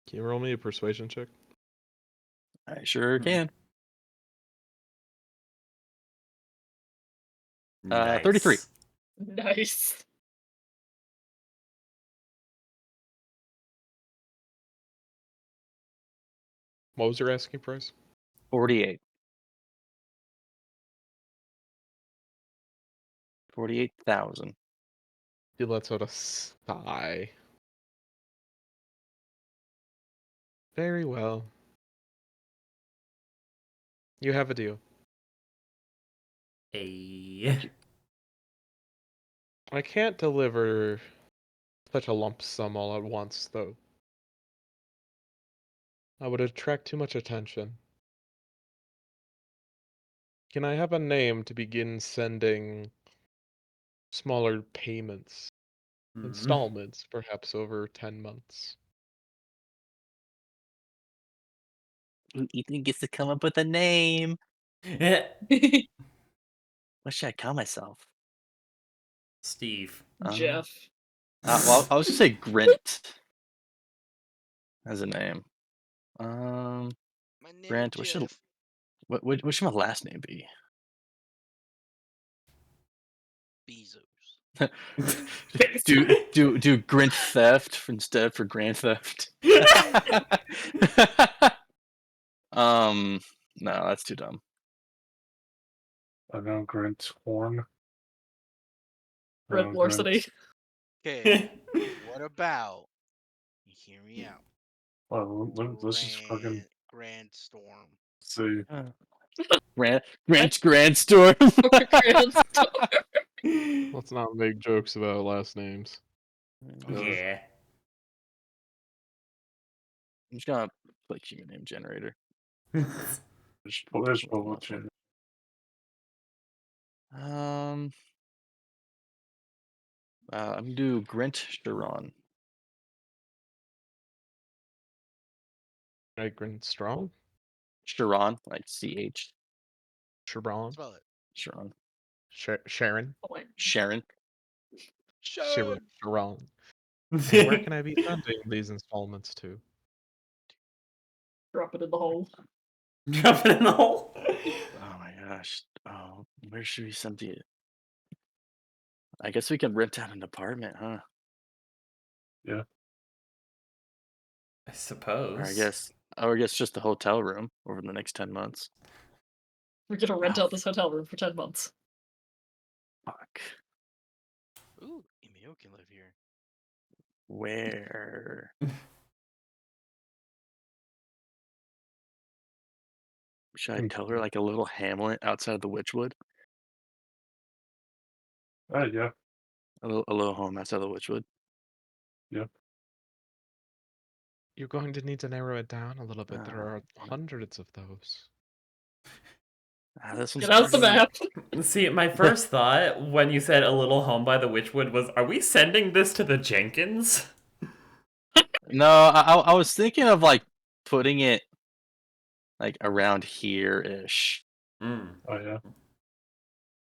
Can you roll me a persuasion check? I sure can. Nice. 33. Nice. What was your asking price? 48. 48,000. He lets out a sigh. Very well. You have a deal. Hey. I can't deliver such a lump sum all at once, though. I would attract too much attention. Can I have a name to begin sending smaller payments? Installments, perhaps over 10 months. Ethan gets to come up with a name. What should I call myself? Steve. Jeff. Well, I was gonna say Grint as a name. My name Grant. is Jeff. What should my last name be? Bezos. do Grint Theft instead for Grand Theft? No, that's too dumb. I know Grant's horn. Red Varsity. Okay. What about? Hear me out. Well, let's just fucking Grand Storm. see. Grant's Grand Storm. Grand Storm. Let's not make jokes about last names. Yeah. I'm just gonna play human name generator. There's public chat. I'm gonna do Grint Sharon. Right, Grin Strong? Sharon, like CH. Sharon? Spell it. Sharon. Sharon? Sharon. Sharon. Sharon. And where can I be sending these installments to? Drop it in the hole. Drop it in the hole. Oh my gosh. Oh, where should we send it? I guess we can rent out an apartment, huh? Yeah. I suppose. Or I guess just a hotel room over the next 10 months. We're gonna rent out this hotel room for 10 months. Fuck. Ooh, Emil can live here. Where? Should I tell her like a little hamlet outside of the Witchwood? Yeah. A little home outside of the Witchwood? Yeah. You're going to need to narrow it down a little bit. There Oh, are hundreds of those. This one's Get out the pretty- map. See, my first thought when you said a little home by the Witchwood was, are we sending this to the Jenkins? No, I was thinking of like putting it like around here-ish. Oh yeah. A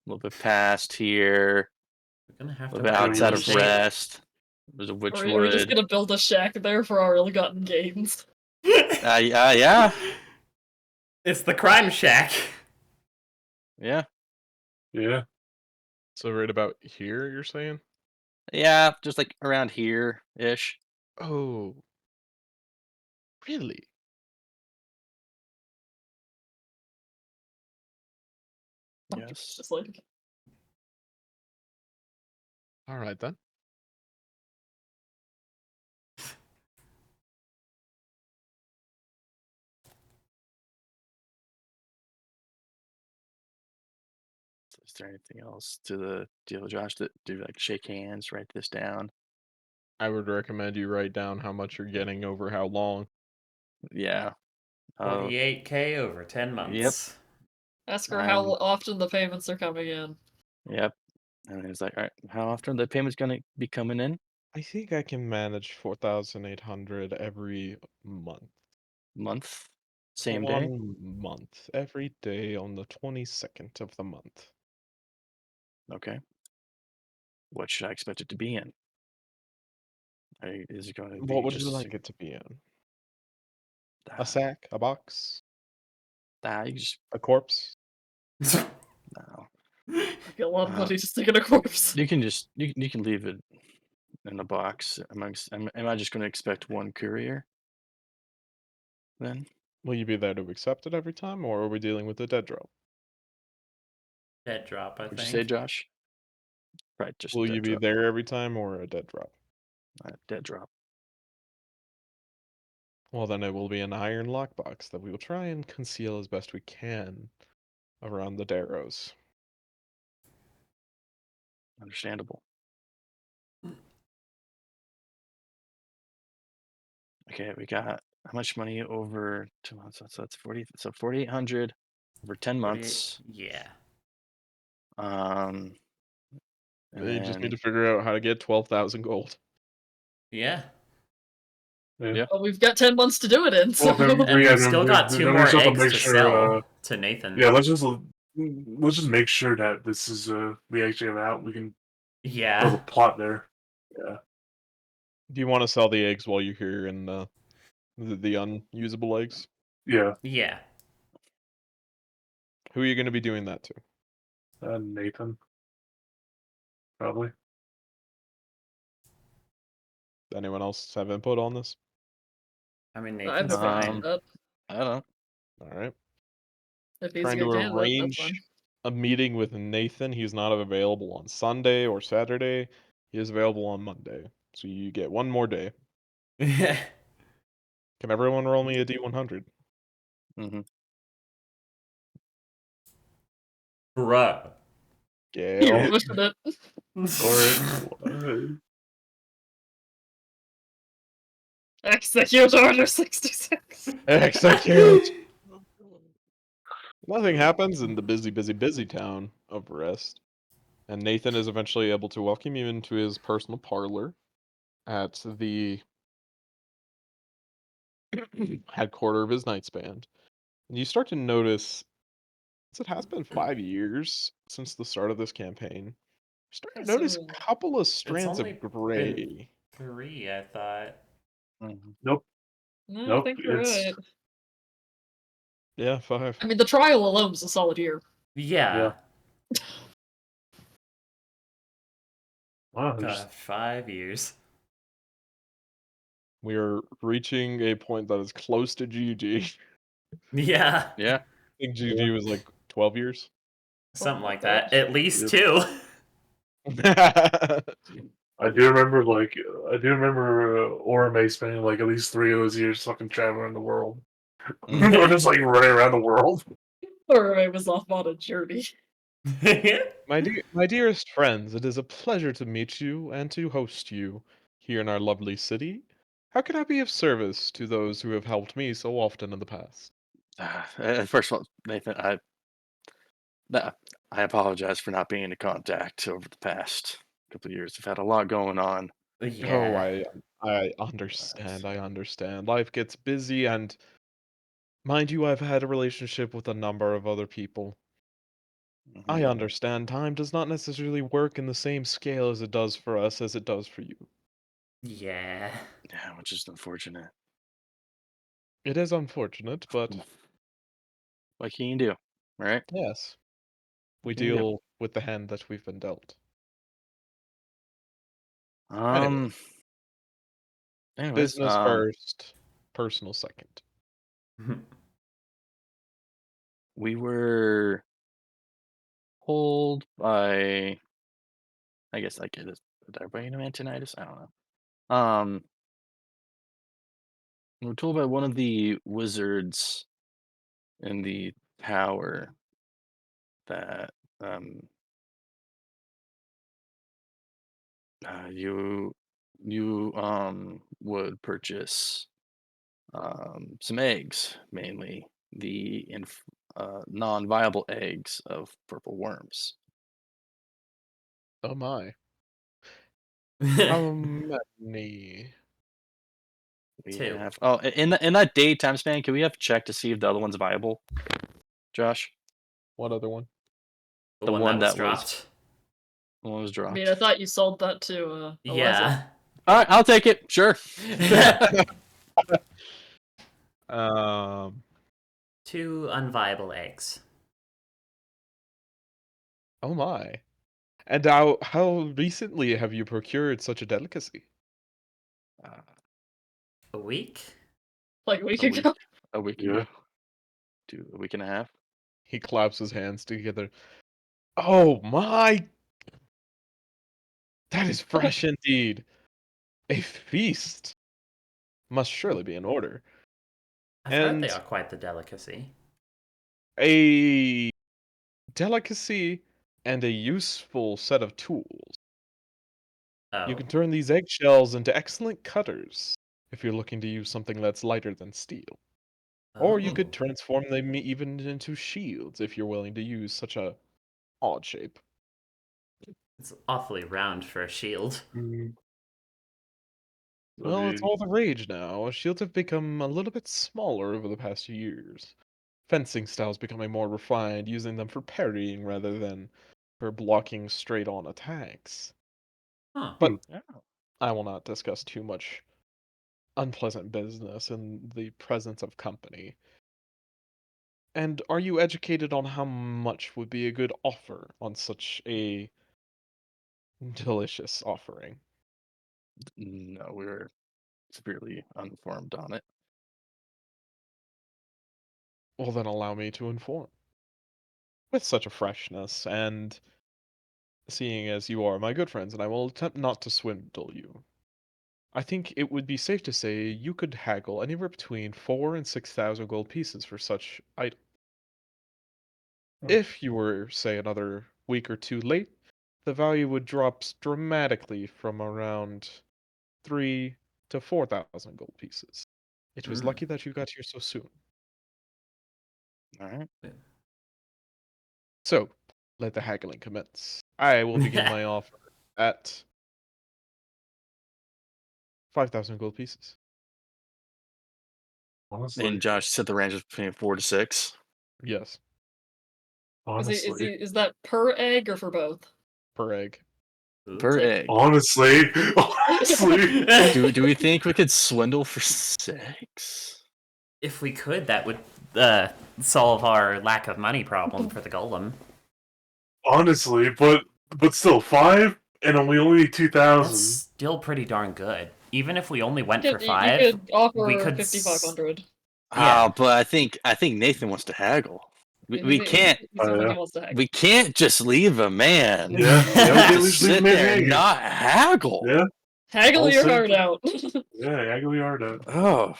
little bit past here. We're gonna have A to little bit outside of reshape- Rest. There's a Or are we just Witchwood. gonna build a shack there for our ill-gotten gains? Yeah. It's the crime shack. Yeah. Yeah. So right about here, you're saying? Yeah, just like around here-ish. Oh. Really? Yes. Just like Alright then. Is there anything else to the deal, Josh? Do like shake hands, write this down? I would recommend you write down how much you're getting over how long. Yeah. 48K over 10 months. ask her how often the payments are coming in. Yep. And he's like, all right, how often are the payments gonna be coming in? I think I can manage 4,800 every month. Month? Same day? 1 month. Every day on the 22nd of the month. Okay. What should I expect it to be in? Is it going to be What would just you like it to be in? Ah, A sack? A box? you just A corpse? no. I get a lot of money to stick in a corpse. You can just you can leave it in a box. Am I just going to expect one courier? Then Will you be there to accept it every time, or are we dealing with a dead drop? Dead drop, I What'd you think. say, Josh? Right, just Will dead you be drop. there every time, or a dead drop? Dead drop. Well, then it will be an iron lockbox that we will try and conceal as best we can around the Darrows. Understandable. Okay, we got how much money over 2 months? So that's 40. So 4,800 over 10 months. Yeah. And You just need then to figure out how to get 12,000 gold. Yeah. Yeah. Well, we've got 10 months to do it in. So. Well, then, And yeah, we've then still got then 2 we more just have to eggs make to sure, sell to Nathan. yeah, let's just make sure that this is we actually have out. We can build a Yeah. plot there. Yeah. Do you want to sell the eggs while you're here in the unusable eggs? Yeah. Yeah. Who are you going to be doing that to? Nathan. Probably. Anyone else have input on this? I mean, I'm Nathan's okay with fine. that. I don't know. All right. If he's Trying to good candidate, that's arrange fine. a meeting with Nathan. He's not available on Sunday or Saturday. He is available on Monday. So you get one more day. Can everyone roll me a D100? Mm-hmm. Bruh. You're Gale. pushing it. Or Execute Order 66. Execute! Nothing happens in the busy town of Rest. And Nathan is eventually able to welcome you into his personal parlor at the headquarters of his Knights Band. And you start to notice, since it has been 5 years since the start of this campaign, you start to notice a couple of It's strands only of gray. been 3, I thought. Mm-hmm. nope. No, I Nope. think you're right. Yeah, 5. I mean, the trial alone was a solid year. Yeah. Wow. God, 5 years. We are reaching a point that is close to GG. Yeah. Yeah. I think GG was like 12 years. Something like like that. that. At least Yep. 2. I do remember, Orame spending like at least 3 of those years fucking traveling the world. Mhm. Or just like running around the world. Or I was off on a journey. My dearest friends, it is a pleasure to meet you and to host you here in our lovely city. How can I be of service to those who have helped me so often in the past? First of all, Nathan, I apologize for not being in contact over the past couple of years. I've had a lot going on. Oh, Yeah. I understand. I understand. Life gets busy, and mind you, I've had a relationship with a number of other people. I Mhm. understand time does not necessarily work in the same scale as it does for us as it does for you. Yeah. Yeah, which is unfortunate. It is unfortunate, but What can you do, right? yes, we What can you do? deal with the hand that we've been dealt. Anyway, Anyways, business first, personal second. we were told by, I guess like it is, did everybody know Antonitis? I don't know. We were told by one of the wizards in the tower that you would purchase some eggs, mainly the non-viable eggs of purple worms. Oh my. How many? We 2. have in that day time span. Can we have check to see if the other one's viable, Josh? What other one? The The one one that was that was dropped. the one was I mean, I dropped. thought you sold that to Eliza. Yeah. All right, I'll take it. Sure. Um. 2 unviable eggs. Oh my. And how recently have you procured such a delicacy? Uh, A week? Like a week a week. ago. a week Yeah. ago. A week and a half. He claps his hands together. Oh my! That is fresh indeed. A feast must surely be in order. I've heard they And are quite the delicacy. a delicacy and a useful set of tools. You Oh. can turn these eggshells into excellent cutters if you're looking to use something that's lighter than steel. Or you could Oh. transform them even into shields if you're willing to use such a odd shape. It's awfully round for a shield. Mm, I Well, it's mean, all the rage now. Shields have become a little bit smaller over the past few years. Fencing styles becoming more refined, using them for parrying rather than for blocking straight-on attacks. Huh. But Oh. I will not discuss too much unpleasant business in the presence of company. And are you educated on how much would be a good offer on such a delicious offering? No, we were severely uninformed on it. Well, then allow me to inform. With such a freshness, and seeing as you are my good friends, and I will attempt not to swindle you, I think it would be safe to say you could haggle anywhere between 4,000 and 6,000 gold pieces for such item. Hmm. If you were, say, another week or two late, the value would drop dramatically from around 3 to 4,000 gold pieces. It was lucky that you got here so soon. All right. So, let the haggling commence. I will begin my offer at 5,000 gold pieces. honestly, And Josh said the range is between 4 to 6 Yes, honestly, Is that per egg or for both? per egg. per egg. honestly, honestly. Do we think we could swindle for 6? If we could, that would solve our lack of money problem for the golem. Honestly, but still 5 and only That's 2,000. still pretty darn good. Even if we only went You for could, 5, you could offer we could 5,500. Yeah. But I think Nathan wants to haggle. We can't He seems like yeah. he wants to haggle. we can't just leave a man Yeah, yeah, we can't to just leave sit him there and hanging. not haggle. Yeah, Haggle all your set. heart out. Yeah, haggle your heart out. Oh.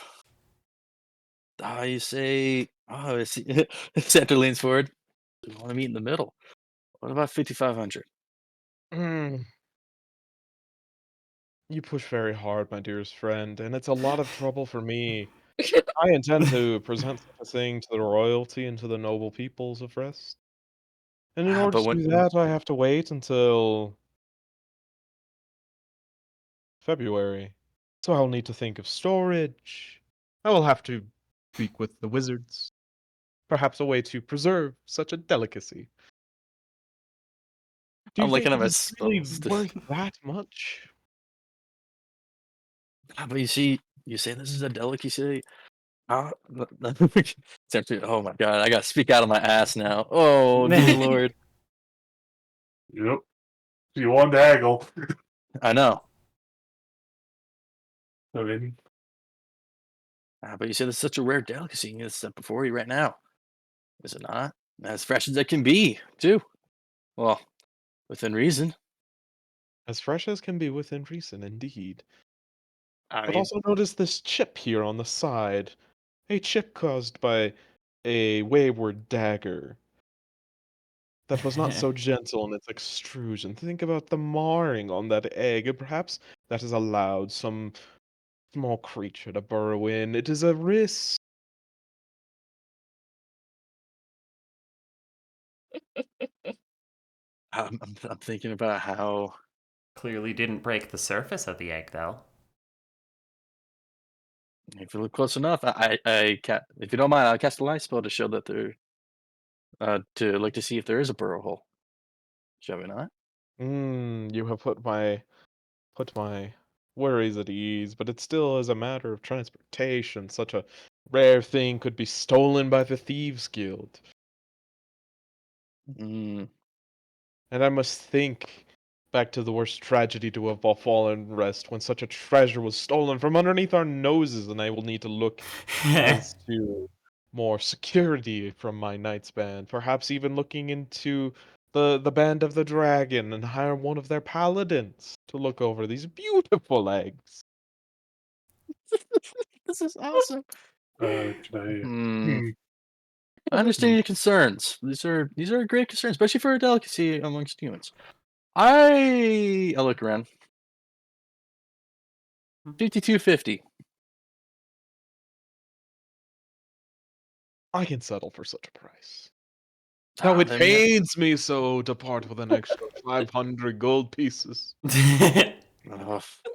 You say, Santa leans forward. We want to meet in the middle. What about 5,500? Mm, you push very hard, my dearest friend, and it's a lot of trouble for me. I intend to present such a thing to the royalty and to the noble peoples of Rest. And in order But to do that, I have to wait until February. So I'll need to think of storage. I will have to speak with the wizards. Perhaps a way to preserve such a delicacy. Do you I'm looking think at it my is really spells. worth that much? But you see, you say this is a delicacy. How? Oh my god, I gotta speak out of my ass now. Oh dear lord. Yep. You want to haggle. I know. I mean, But you said it's such a rare delicacy. You can get it before you right now. Is it not? As fresh as it can be, too. Well, within reason. As fresh as can be within reason, indeed. I But mean, also notice this chip here on the side. A chip caused by a wayward dagger that was not so gentle in its extrusion. Think about the marring on that egg, and perhaps that has allowed some small creature to burrow in. It is a risk. I'm thinking about how. Clearly didn't break the surface of the egg, though. If you look close enough, if you don't mind, I'll cast a light spell to show that to look to see if there is a burrow hole. Shall we not? You have put my worries at ease, but it still is a matter of transportation. Such a rare thing could be stolen by the Thieves Guild. Mm, And I must think back to the worst tragedy to have befallen rest when such a treasure was stolen from underneath our noses, and I will need to look as to more security from my knight's band, perhaps even looking into the band of the dragon and hire one of their paladins to look over these beautiful eggs. This is awesome. Can I? I understand your concerns. These are great concerns, especially for a delicacy amongst humans. I look around. 52.50. I can settle for such a price. Now it pains me so to part with an extra 500 gold pieces.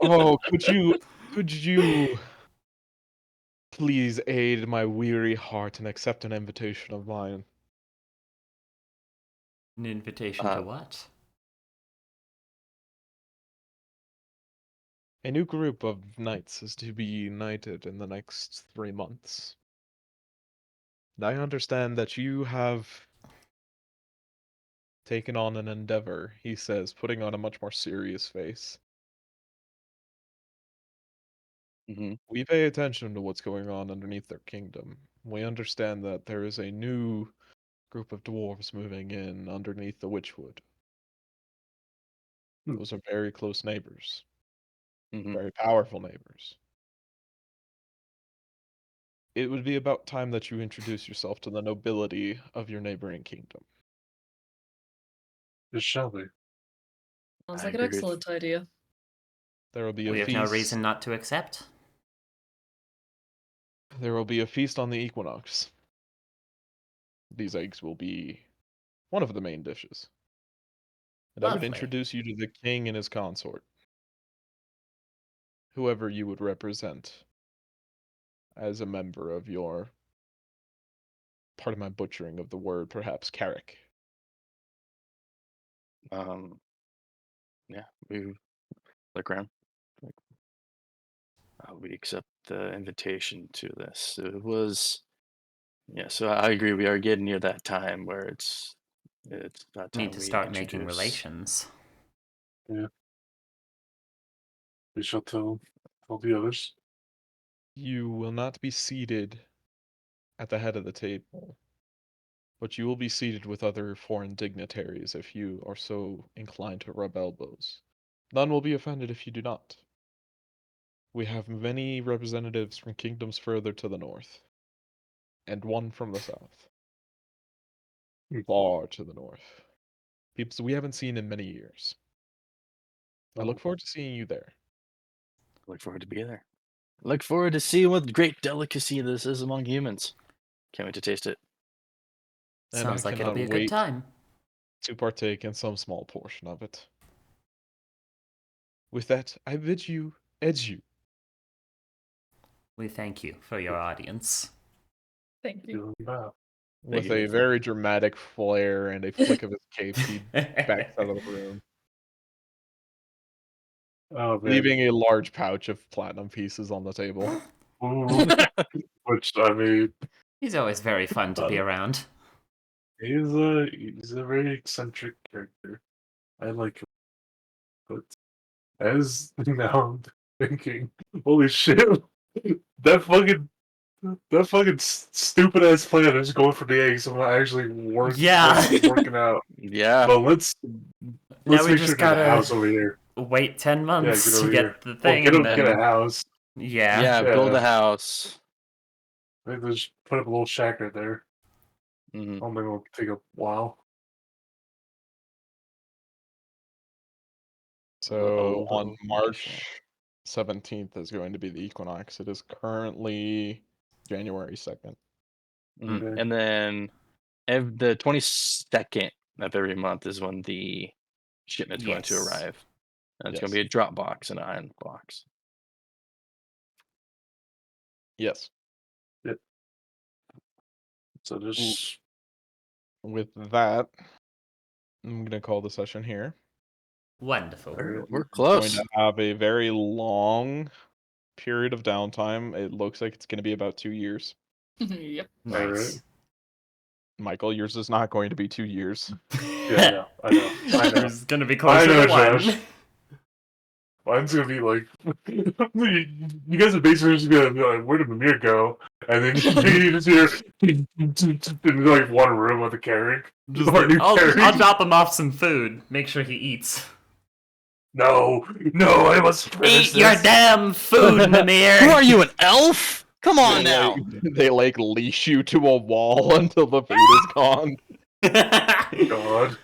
Oh, could you please aid my weary heart and accept an invitation of mine? An invitation to what? A new group of knights is to be united in the next 3 months. And I understand that you have taken on an endeavor, he says, putting on a much more serious face. We pay attention to what's going on underneath their kingdom. We understand that there is a new group of dwarves moving in underneath the Witchwood. Those are very close neighbors. Very powerful neighbors. It would be about time that you introduce yourself to the nobility of your neighboring kingdom. It shall be. Sounds like an excellent idea. There will be a We have feast. no reason not to accept. There will be a feast on the equinox. These eggs will be one of the main dishes. And I would Lovely. introduce you to the king and his consort. Whoever you would represent as a member of your, pardon my butchering of the word, perhaps Carrick. Yeah, we look around. We accept the invitation to this. It was, yeah. So I agree. We are getting near that time where it's that time Need to we start making introduce. relations. Yeah. We shall tell the others. You will not be seated at the head of the table, but you will be seated with other foreign dignitaries if you are so inclined to rub elbows. None will be offended if you do not. We have many representatives from kingdoms further to the north, and one from the south. Far to the north. People we haven't seen in many years. I look forward to seeing you there. Look forward to being there. Look forward to seeing what great delicacy this is among humans. Can't wait to taste it. And I Sounds like it'll cannot be a good wait time. to partake in some small portion of it. With that, I bid you adieu. We thank you for your audience. Thank you. With you, a Nathan. very dramatic flare and a flick of his cape, he backs out of the room, Oh, man. leaving a large pouch of platinum pieces on the table. Which, I mean, He's always very fun to be around. he's a very eccentric character. I like him. But as now I'm thinking, holy shit, that fucking stupid ass plan is going for the eggs and actually working out. Yeah. But let's Now we make just sure to get a gotta house over here. wait 10 Yeah, months get to over get here. the thing Well, and get then... a house. Yeah. Build Yeah. a house. Maybe just put up a little shack right there. Mhm. Oh, maybe it'll take a while. So on little March 17th is going to be the equinox. It is currently January 2nd. Okay. And then the 22nd of every month is when the shipment's going to Yes. arrive. And it's Yes. going to be a drop box and an iron box. Yes. Yep. So just With that, I'm going to call the session here. Wonderful. We're Going close. to have a very long period of downtime. It looks like it's going to be about 2 years. Yep. Nice. Michael, yours is not going to be 2 years. Yeah, I know. It's gonna be closer know, to one. Josh. Mine's gonna be like, you guys are basically just gonna be like, where did Mimir go? And then you just hear in like one room with a carrot. Just Or new I'll carrot. drop him off some food. Make sure he eats. No, I must finish Eat your this. damn food, Mimir! Who are you, an elf? Come on They, now. they leash you to a wall until the food is gone. God.